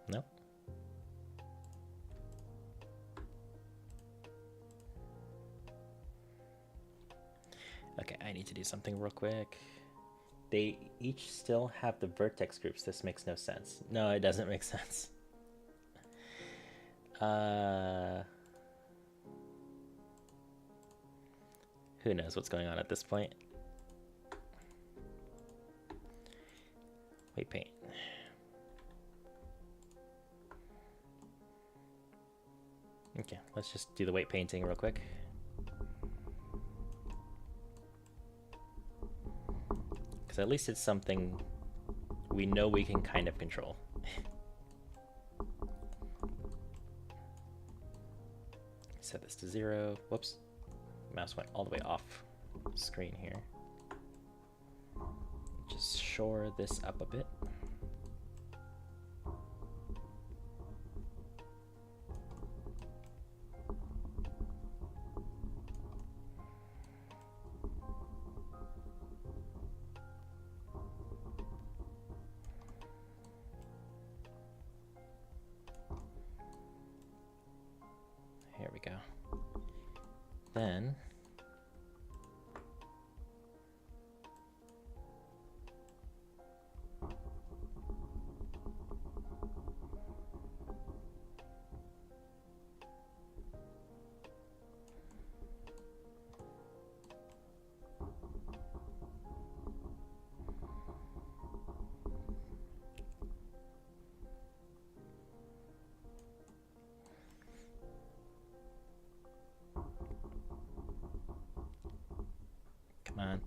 No. Okay, I need to do something real quick. They each still have the vertex groups. This makes no sense. No, it doesn't make sense. Who knows what's going on at this point? Weight paint. Okay, let's just do the weight painting real quick. Because at least it's something we know we can kind of control. Set this to 0. Whoops. Mouse went all the way off screen here. Just shore this up a bit. Here we go. Then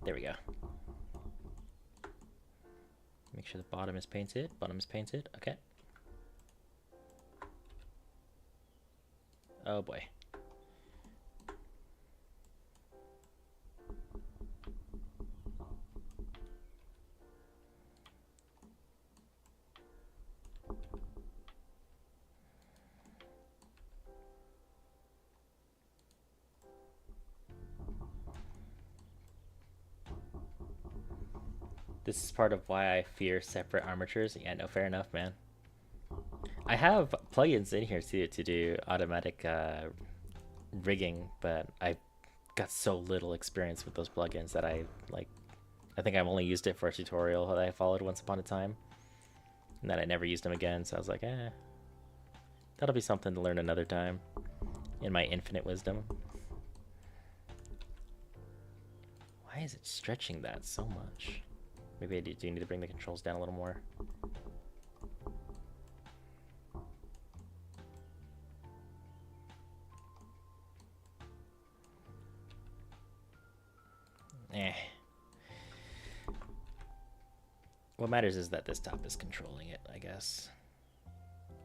there we go. Make sure the bottom is painted. Bottom is painted. Okay. Oh boy. This is part of why I fear separate armatures. Yeah, no, fair enough, man. I have plugins in here too to do automatic rigging, but I got so little experience with those plugins that I think I've only used it for a tutorial that I followed once upon a time, and then I never used them again. So I was like, that'll be something to learn another time in my infinite wisdom. Why is it stretching that so much? Maybe I do need to bring the controls down a little more. What matters is that this top is controlling it, I guess.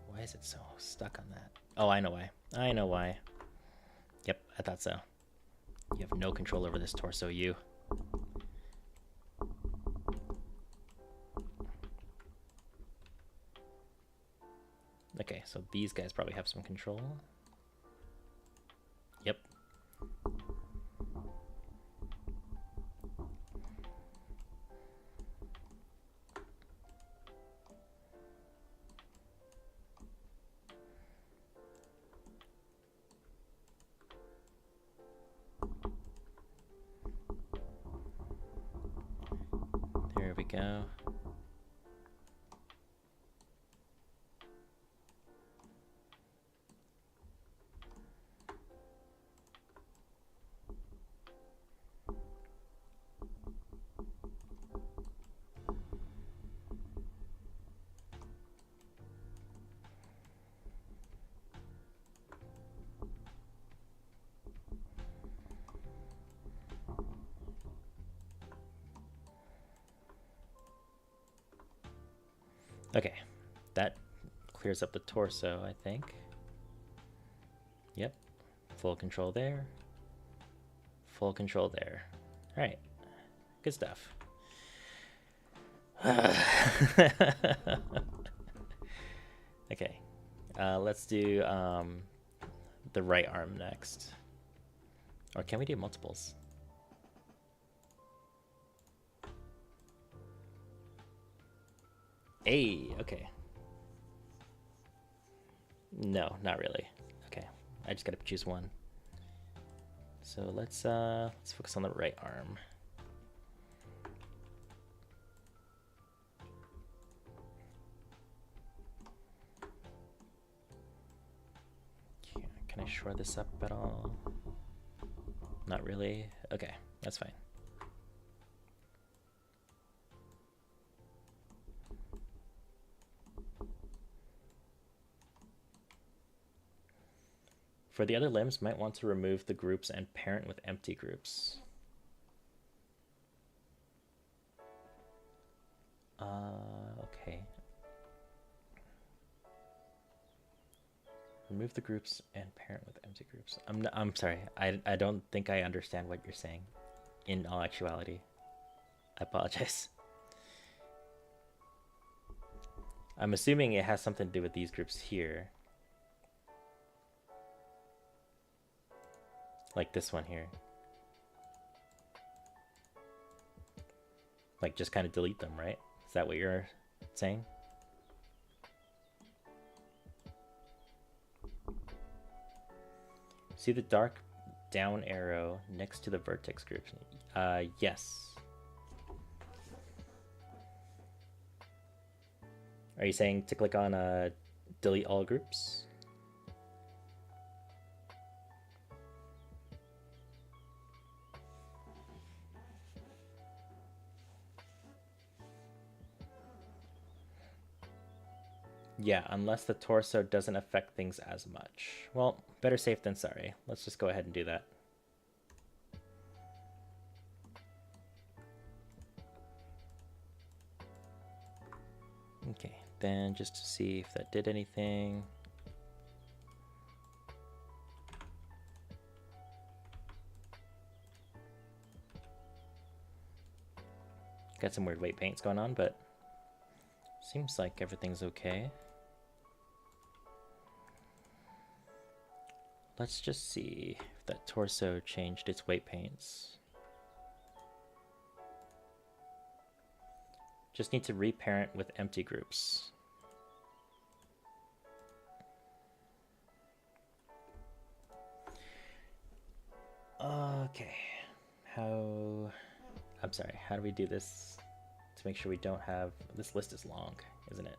Why is it so stuck on that? Oh, I know why. I know why. Yep, I thought so. You have no control over this torso, you. Okay, so these guys probably have some control. Yep. There we go. Okay, that clears up the torso, I think. Yep, full control there. Full control there. All right, good stuff. Okay, let's do the right arm next. Or can we do multiples? Hey, okay. No, not really. Okay, I just gotta choose one. So let's focus on the right arm. Can I shore this up at all? Not really. Okay, that's fine. For the other limbs, might want to remove the groups and parent with empty groups. Okay. Remove the groups and parent with empty groups. I'm sorry. I don't think I understand what you're saying. In all actuality, I apologize. I'm assuming it has something to do with these groups here. Like this one here. Like just kind of delete them, right? Is that what you're saying? See the dark down arrow next to the vertex groups? Yes. Are you saying to click on delete all groups? Yeah, unless the torso doesn't affect things as much. Well, better safe than sorry. Let's just go ahead and do that. Okay, then just to see if that did anything. Got some weird weight paints going on, but seems like everything's okay. Let's just see if that torso changed its weight paints. Just need to reparent with empty groups. Okay. I'm sorry, how do we do this to make sure we don't have... This list is long, isn't it?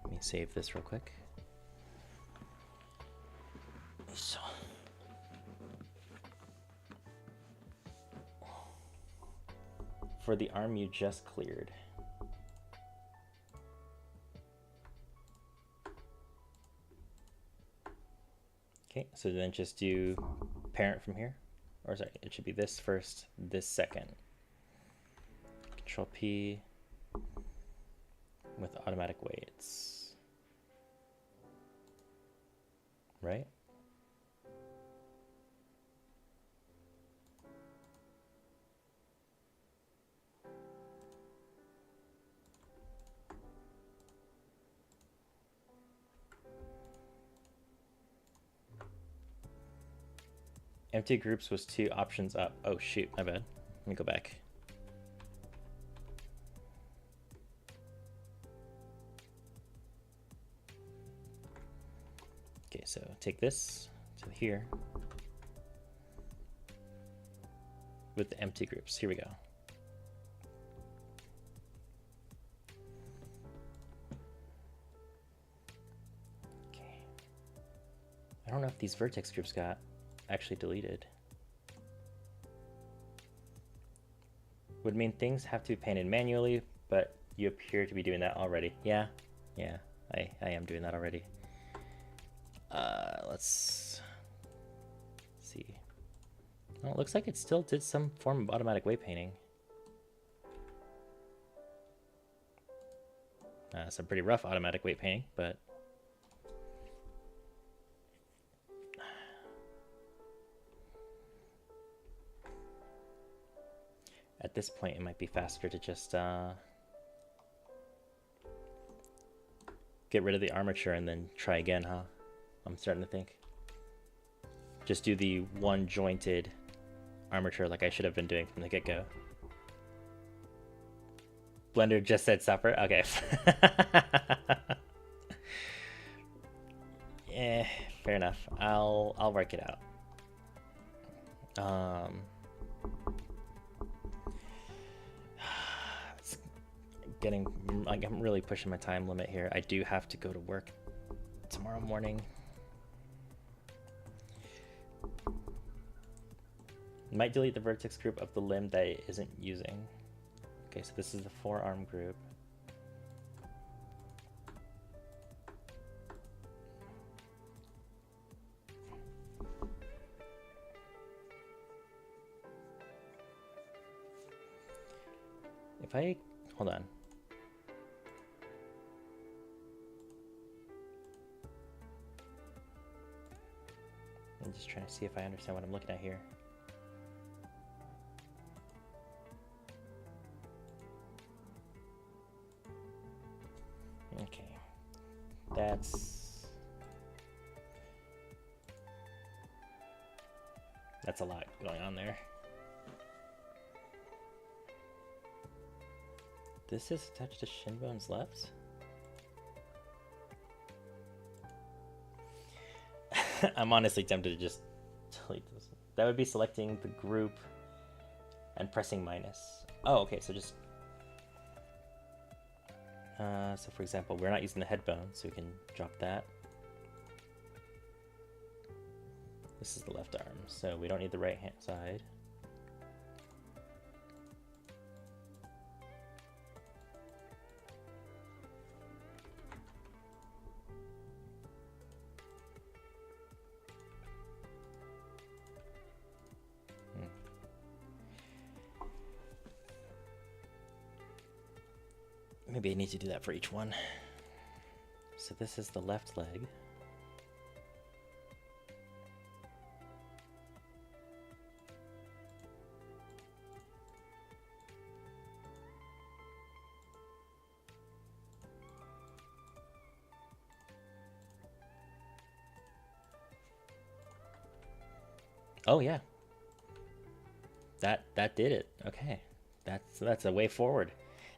Let me save this real quick. So. For the arm you just cleared. Okay, so then just do parent from here. Or sorry, it should be this first, this second. Control P with automatic weights. Right? Empty groups was 2 options up. Oh shoot, my bad. Let me go back. Okay, so take this to here with the empty groups. Here we go. Okay. I don't know if these vertex groups got actually deleted. Would mean things have to be painted manually, but you appear to be doing that already. Yeah, I am doing that already. Let's Well, it looks like it still did some form of automatic weight painting. Some pretty rough automatic weight painting, but at this point it might be faster to just get rid of the armature and then try again, huh? I'm starting to think. Just do the one jointed armature like I should have been doing from the get-go. Blender just said suffer? Okay. Yeah, fair enough. I'll work it out. It's getting, like, I'm really pushing my time limit here. I do have to go to work tomorrow morning. Might delete the vertex group of the limb that it isn't using. Okay, so this is the forearm group. If I, hold on. I'm just trying to see if I understand what I'm looking at here. Okay, that's a lot going on there. This is attached to shin bones left. I'm honestly tempted to just delete this. That would be selecting the group and pressing minus. Oh, okay, so just so for example, we're not using the head bone, so we can drop that. This is the left arm, so we don't need the right hand side. Maybe I need to do that for each one. So this is the left leg. Oh yeah. That did it. Okay. That's a way forward.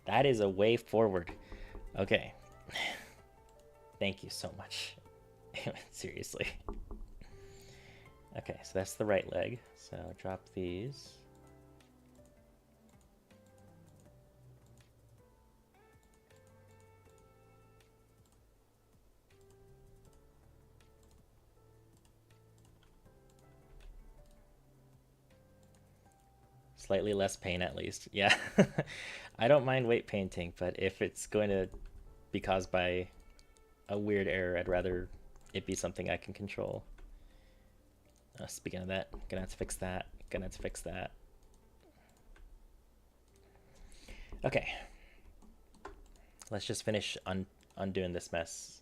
That is a way forward. Okay. Thank you so much. Seriously. Okay, so that's the right leg. So drop these. Slightly less pain at least. Yeah. I don't mind weight painting, but if it's going to be caused by a weird error, I'd rather it be something I can control. Speaking of that, gonna have to fix that. Gonna have to fix that. Okay. Let's just finish undoing this mess.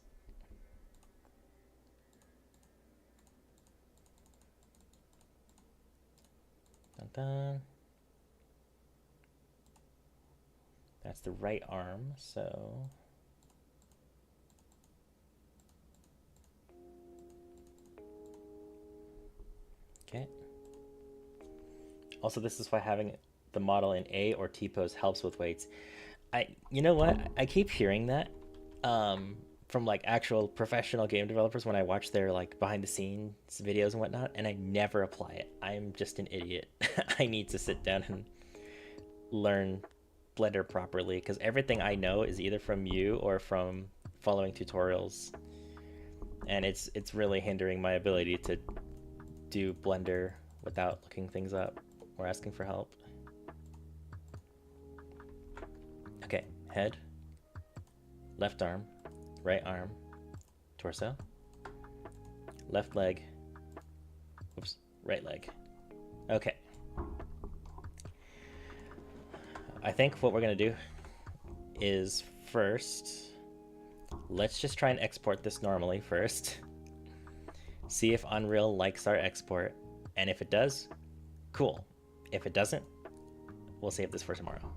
Dun dun. That's the right arm, so okay. Also, this is why having the model in A or T pose helps with weights. You know what? I keep hearing that from like actual professional game developers when I watch their like behind the scenes videos and whatnot, and I never apply it. I'm just an idiot. I need to sit down and learn Blender properly, because everything I know is either from you or from following tutorials, and it's really hindering my ability to do Blender without looking things up or asking for help. Okay, head, left arm, right arm, torso, left leg, oops, right leg. Okay. I think what we're gonna do is first, let's just try and export this normally first. See if Unreal likes our export, and if it does, cool. If it doesn't, we'll save this for tomorrow,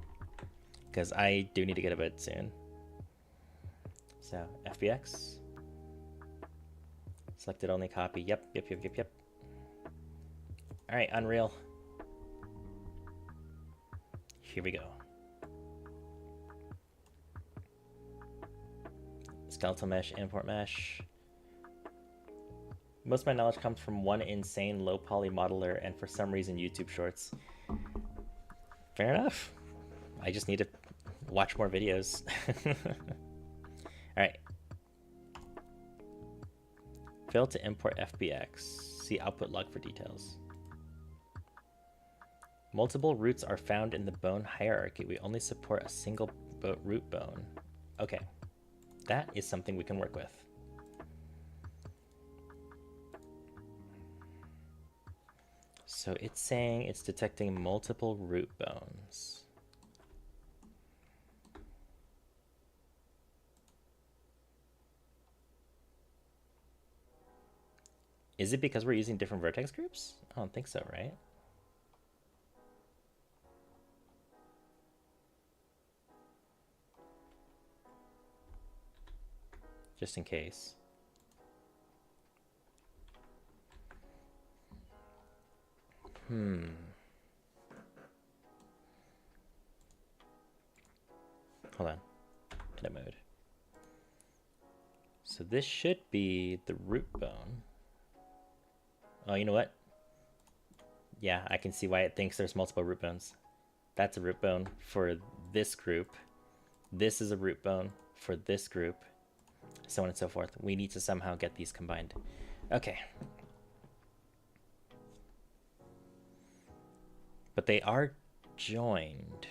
because I do need to get to bed soon. So FBX, selected only copy. Yep. All right, Unreal. Here we go. Skeletal mesh, import mesh. Most of my knowledge comes from one insane low poly modeler and for some reason YouTube shorts. Fair enough. I just need to watch more videos. All right. Fail to import FBX. See output log for details. Multiple roots are found in the bone hierarchy. We only support a single root bone. Okay. That is something we can work with. So it's saying it's detecting multiple root bones. Is it because we're using different vertex groups? I don't think so, right? Just in case. Hold on. Edit mode. So this should be the root bone. Oh, you know what? Yeah, I can see why it thinks there's multiple root bones. That's a root bone for this group. This is a root bone for this group. So on and so forth. We need to somehow get these combined. Okay. But they are joined.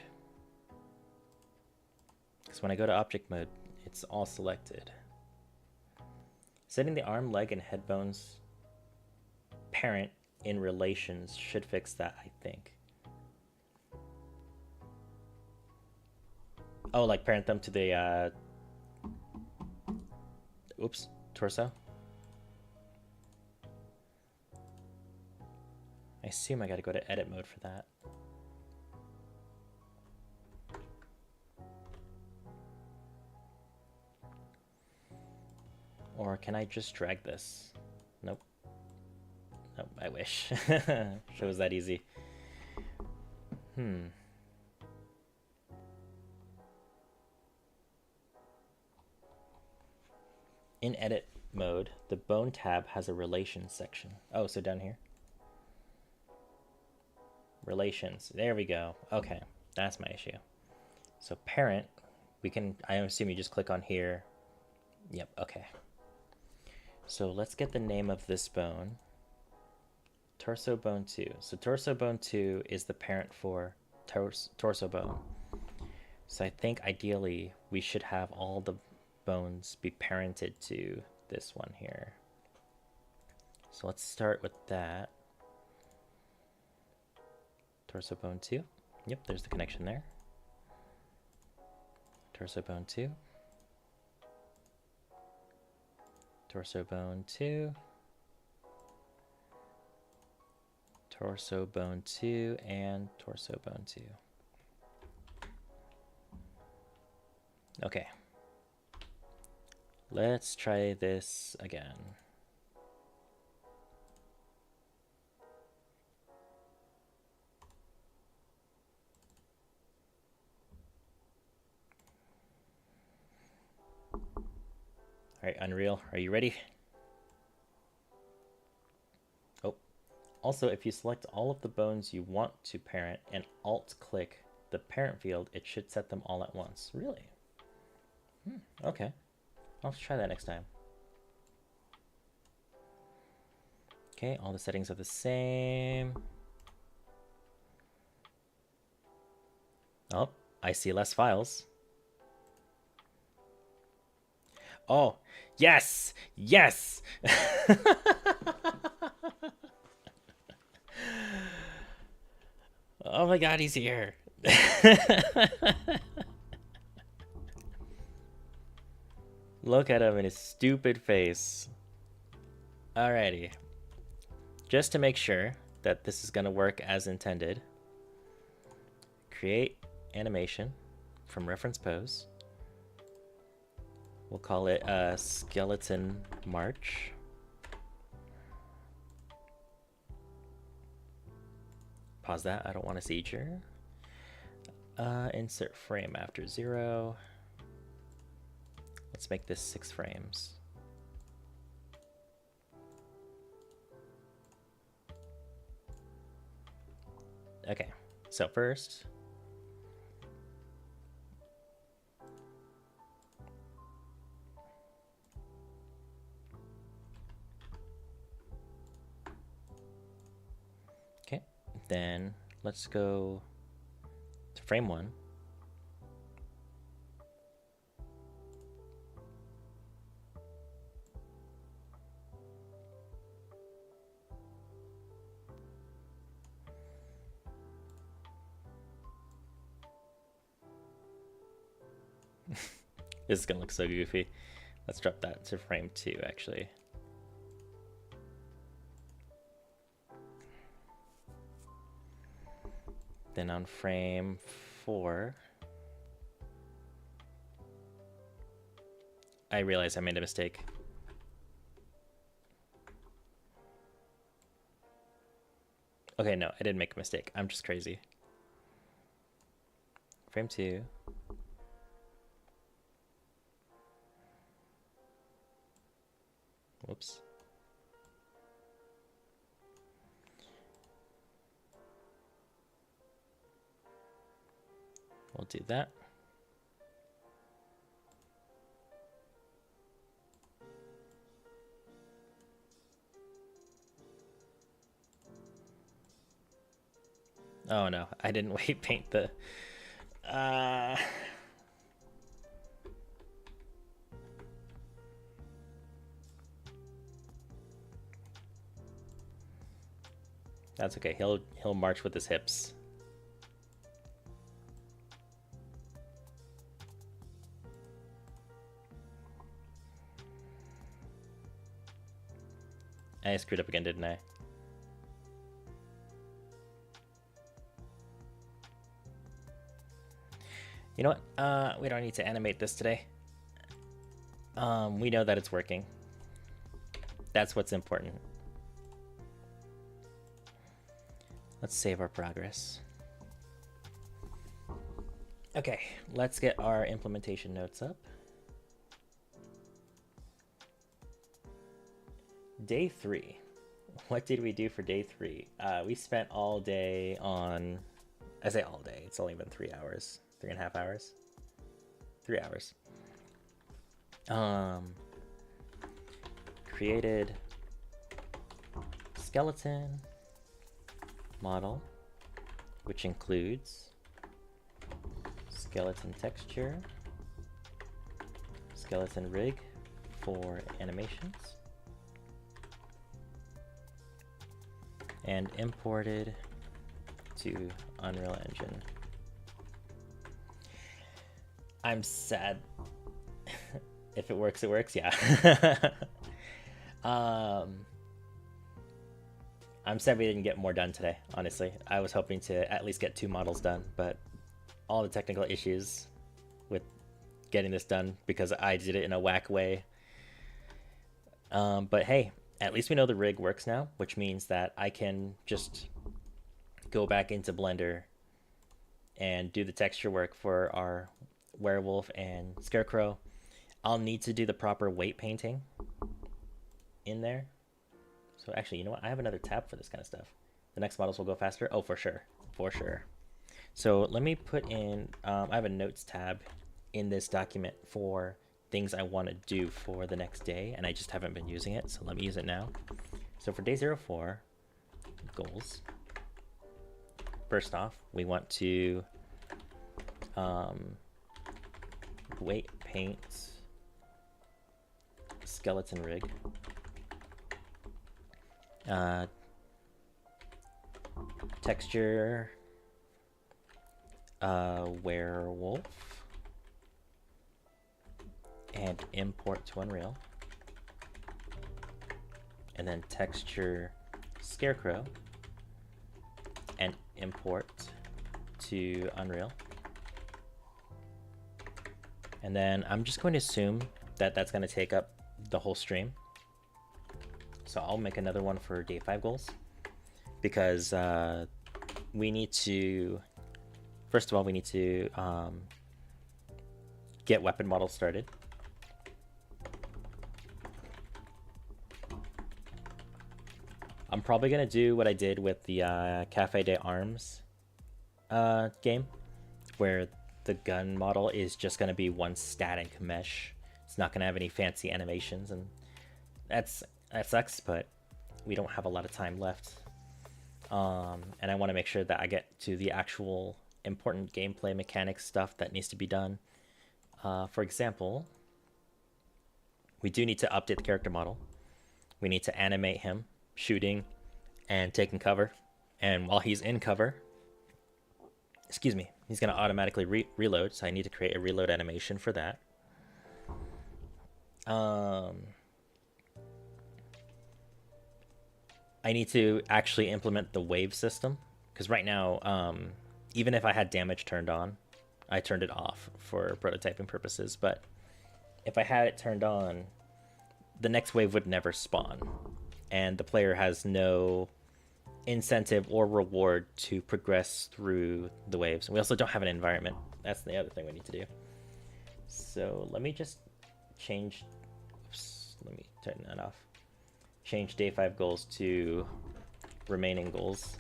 Because when I go to object mode, it's all selected. Setting the arm, leg, and head bones parent in relations should fix that, I think. Oh, like parent them to the oops, torso. I assume I gotta go to edit mode for that. Or can I just drag this? Nope. Nope, I wish. If it was that easy. In edit mode, the bone tab has a relations section. Oh, so down here. Relations, there we go. Okay, that's my issue. So parent, we can, I assume you just click on here. Yep, okay. So let's get the name of this bone. Torso bone 2. So torso bone 2 is the parent for torso bone. So I think ideally we should have all the bones be parented to this one here. So let's start with that. Torso bone 2. Yep, there's the connection there. Torso bone 2. Torso bone 2. Torso bone 2 and torso bone 2. Okay. Let's try this again. All right, Unreal, are you ready? Oh, also, if you select all of the bones you want to parent and alt-click the parent field, it should set them all at once. Really? Okay. I'll try that next time. Okay, all the settings are the same. Oh, I see less files. Oh, yes! Yes! Oh my god, he's here. Look at him in his stupid face. Alrighty. Just to make sure that this is going to work as intended, create animation from reference pose. We'll call it a skeleton march. Pause that, I don't want a seizure. Insert frame after 0. Let's make this 6 frames. Okay, so first, okay, then let's go to frame 1. This is gonna look so goofy. Let's drop that to frame 2, actually. Then on frame 4, I realized I made a mistake. Okay, no, I didn't make a mistake. I'm just crazy. Frame 2. Whoops. We'll do that. Oh no, I didn't weight paint the... That's okay. He'll march with his hips. I screwed up again, didn't I? You know what? We don't need to animate this today. We know that it's working. That's what's important. Let's save our progress. Okay, let's get our implementation notes up. Day 3. What did we do for day 3? We spent all day on... I say all day. It's only been 3 hours. 3.5 hours. 3 hours. Created skeleton model, which includes skeleton texture, skeleton rig for animations, and imported to Unreal Engine. I'm sad. If it works, it works, yeah. I'm sad we didn't get more done today, honestly. I was hoping to at least get 2 models done, but all the technical issues with getting this done because I did it in a whack way. But hey, at least we know the rig works now, which means that I can just go back into Blender and do the texture work for our werewolf and scarecrow. I'll need to do the proper weight painting in there. So actually, you know what? I have another tab for this kind of stuff. The next models will go faster. Oh, for sure. For sure. So let me put in, I have a notes tab in this document for things I want to do for the next day, and I just haven't been using it. So let me use it now. So for day 04, goals. First off, we want to weight paint skeleton rig. Texture werewolf, and import to Unreal, and then texture scarecrow and import to Unreal. And then I'm just going to assume that that's going to take up the whole stream. So I'll make another one for day 5 goals, because we need to, first of all, we need to get weapon models started. I'm probably going to do what I did with the Cafe des Armes game, where the gun model is just going to be one static mesh. It's not going to have any fancy animations, and that sucks, but we don't have a lot of time left. And I want to make sure that I get to the actual important gameplay mechanics stuff that needs to be done. For example, we do need to update the character model. We need to animate him shooting and taking cover. And while he's in cover, excuse me, he's going to automatically reload. So I need to create a reload animation for that. I need to actually implement the wave system, because right now, even if I had damage turned on, I turned it off for prototyping purposes, but if I had it turned on, the next wave would never spawn, and the player has no incentive or reward to progress through the waves. And we also don't have an environment. That's the other thing we need to do. So let me just change, oops, let me turn that off. Change day 5 goals to remaining goals.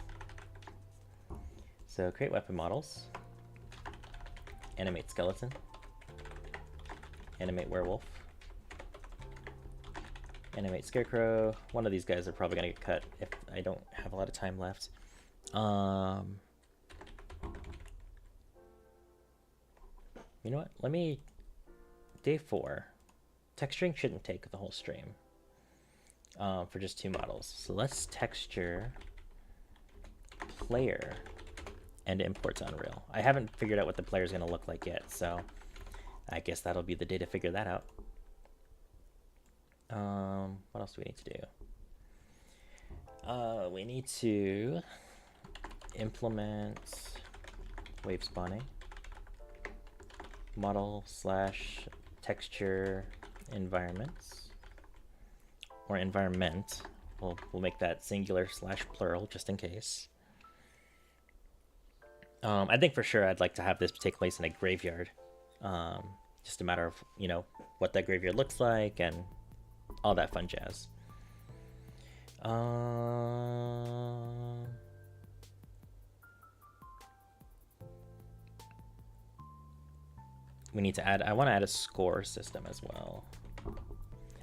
So create weapon models, animate skeleton, animate werewolf, animate scarecrow. One of these guys are probably gonna get cut if I don't have a lot of time left. You know what? Let me, day 4. Texturing shouldn't take the whole stream. For just 2 models. So let's texture player and import to Unreal. I haven't figured out what the player is going to look like yet, so I guess that'll be the day to figure that out. What else do we need to do? We need to implement wave spawning, model / texture environments. Or environment. We'll make that singular / plural just in case. I think for sure I'd like to have this take place in a graveyard. Just a matter of, you know, what that graveyard looks like and all that fun jazz. We need to add, I want to add a score system as well.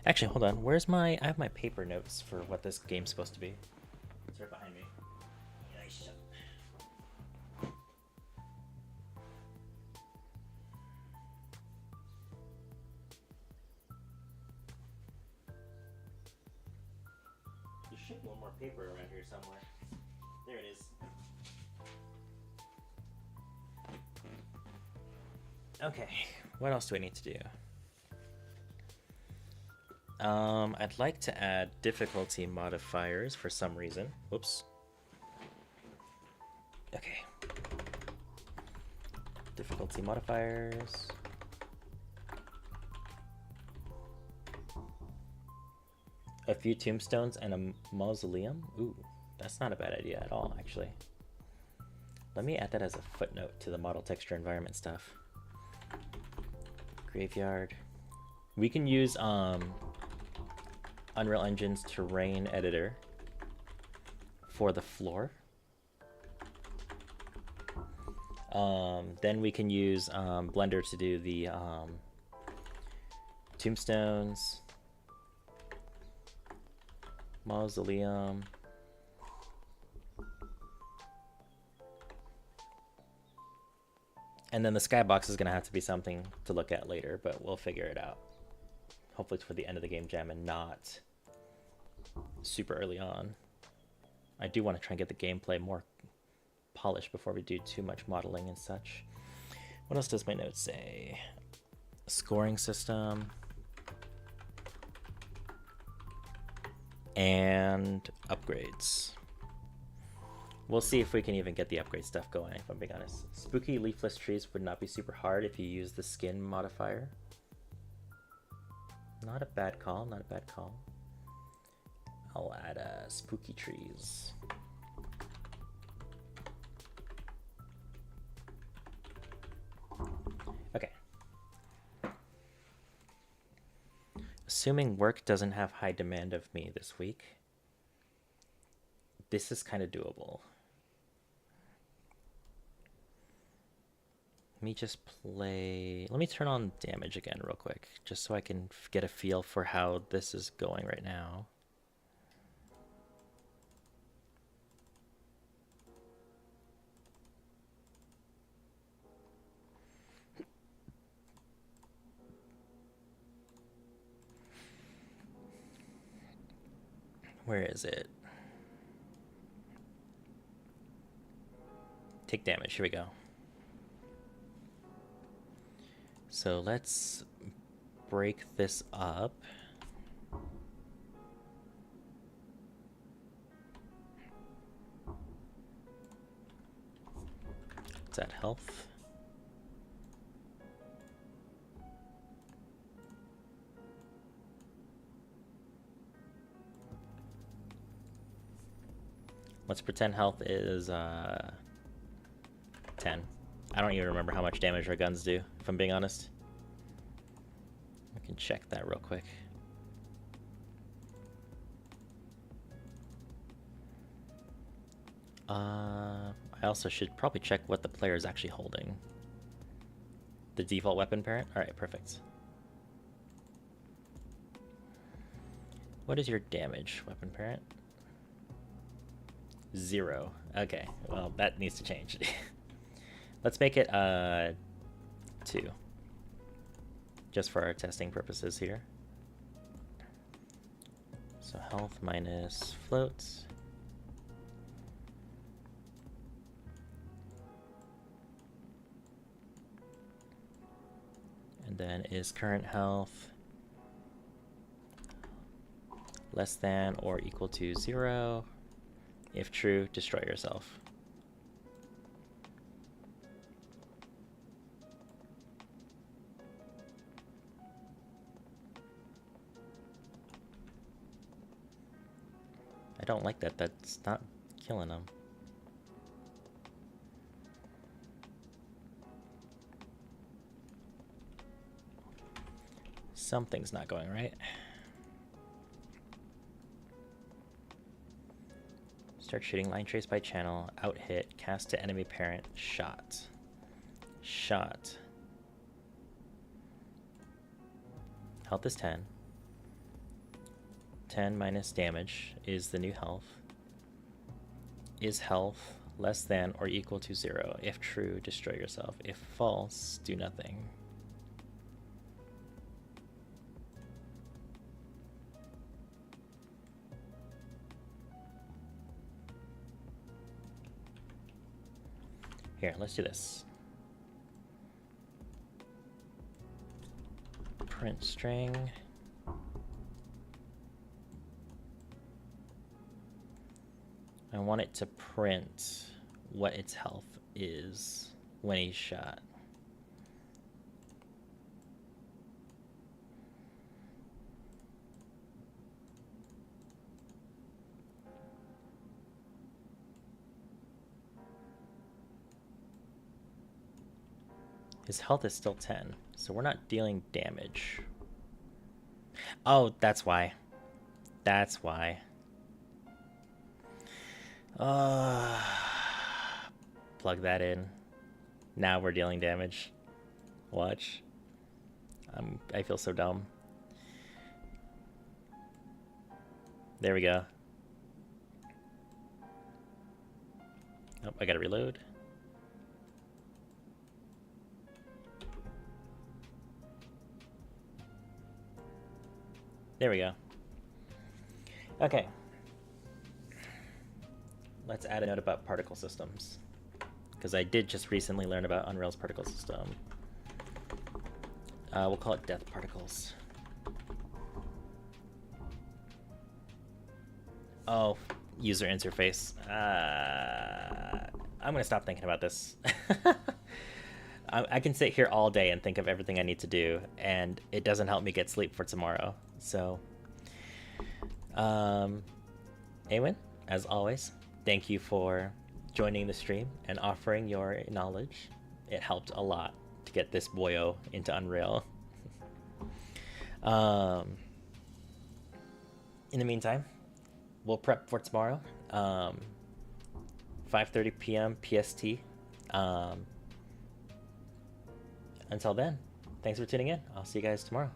Actually, hold on. Where's my... I have my paper notes for what this game's supposed to be. It's right behind me. Nice. There should be one more paper around here somewhere. There it is. Okay. What else do I need to do? I'd like to add difficulty modifiers for some reason. Whoops. Okay. Difficulty modifiers. A few tombstones and a mausoleum. Ooh, that's not a bad idea at all, actually. Let me add that as a footnote to the model texture environment stuff. Graveyard. We can use Unreal Engine's terrain editor for the floor. Then we can use Blender to do the tombstones, mausoleum, and then the skybox is going to have to be something to look at later, but we'll figure it out. Hopefully it's for the end of the game jam and not super early on. I do want to try and get the gameplay more polish before we do too much modeling and such. What else does my note say? Scoring system. And upgrades. We'll see if we can even get the upgrade stuff going, if I'm being honest. Spooky leafless trees would not be super hard if you use the skin modifier. Not a bad call, not a bad call. I'll add spooky trees. Okay. Assuming work doesn't have high demand of me this week, this is kind of doable. Let me just play, let me turn on damage again real quick, just so I can get a feel for how this is going right now. Where is it? Take damage, here we go. So let's break this up. Let's add health. Let's pretend health is 10. I don't even remember how much damage our guns do, if I'm being honest. I can check that real quick. I also should probably check what the player is actually holding. The default weapon parent? Alright, perfect. What is your damage, weapon parent? 0. Okay, well, that needs to change. Let's make it 2. Just for our testing purposes here. So health minus floats. And then is current health less than or equal to 0? If true, destroy yourself. I don't like that. That's not killing them. Something's not going right. Start shooting, line trace by channel, out hit, cast to enemy parent, shot. Shot. Health is 10. 10 minus damage is the new health. Is health less than or equal to 0? If true, destroy yourself. If false, do nothing. Here, let's do this. Print string. I want it to print what its health is when he's shot. His health is still 10, so we're not dealing damage. Oh, that's why. That's why. Plug that in. Now we're dealing damage. Watch. I feel so dumb. There we go. Oh, I gotta reload. There we go. Okay. Let's add a note about particle systems. because I did just recently learn about Unreal's particle system. We'll call it death particles. Oh, user interface. I'm gonna stop thinking about this. I can sit here all day and think of everything I need to do, and it doesn't help me get sleep for tomorrow. So, Awen, as always, thank you for joining the stream and offering your knowledge. It helped a lot to get this boyo into Unreal. In the meantime, we'll prep for tomorrow. 5:30 p.m. PST. Until then, thanks for tuning in. I'll see you guys tomorrow.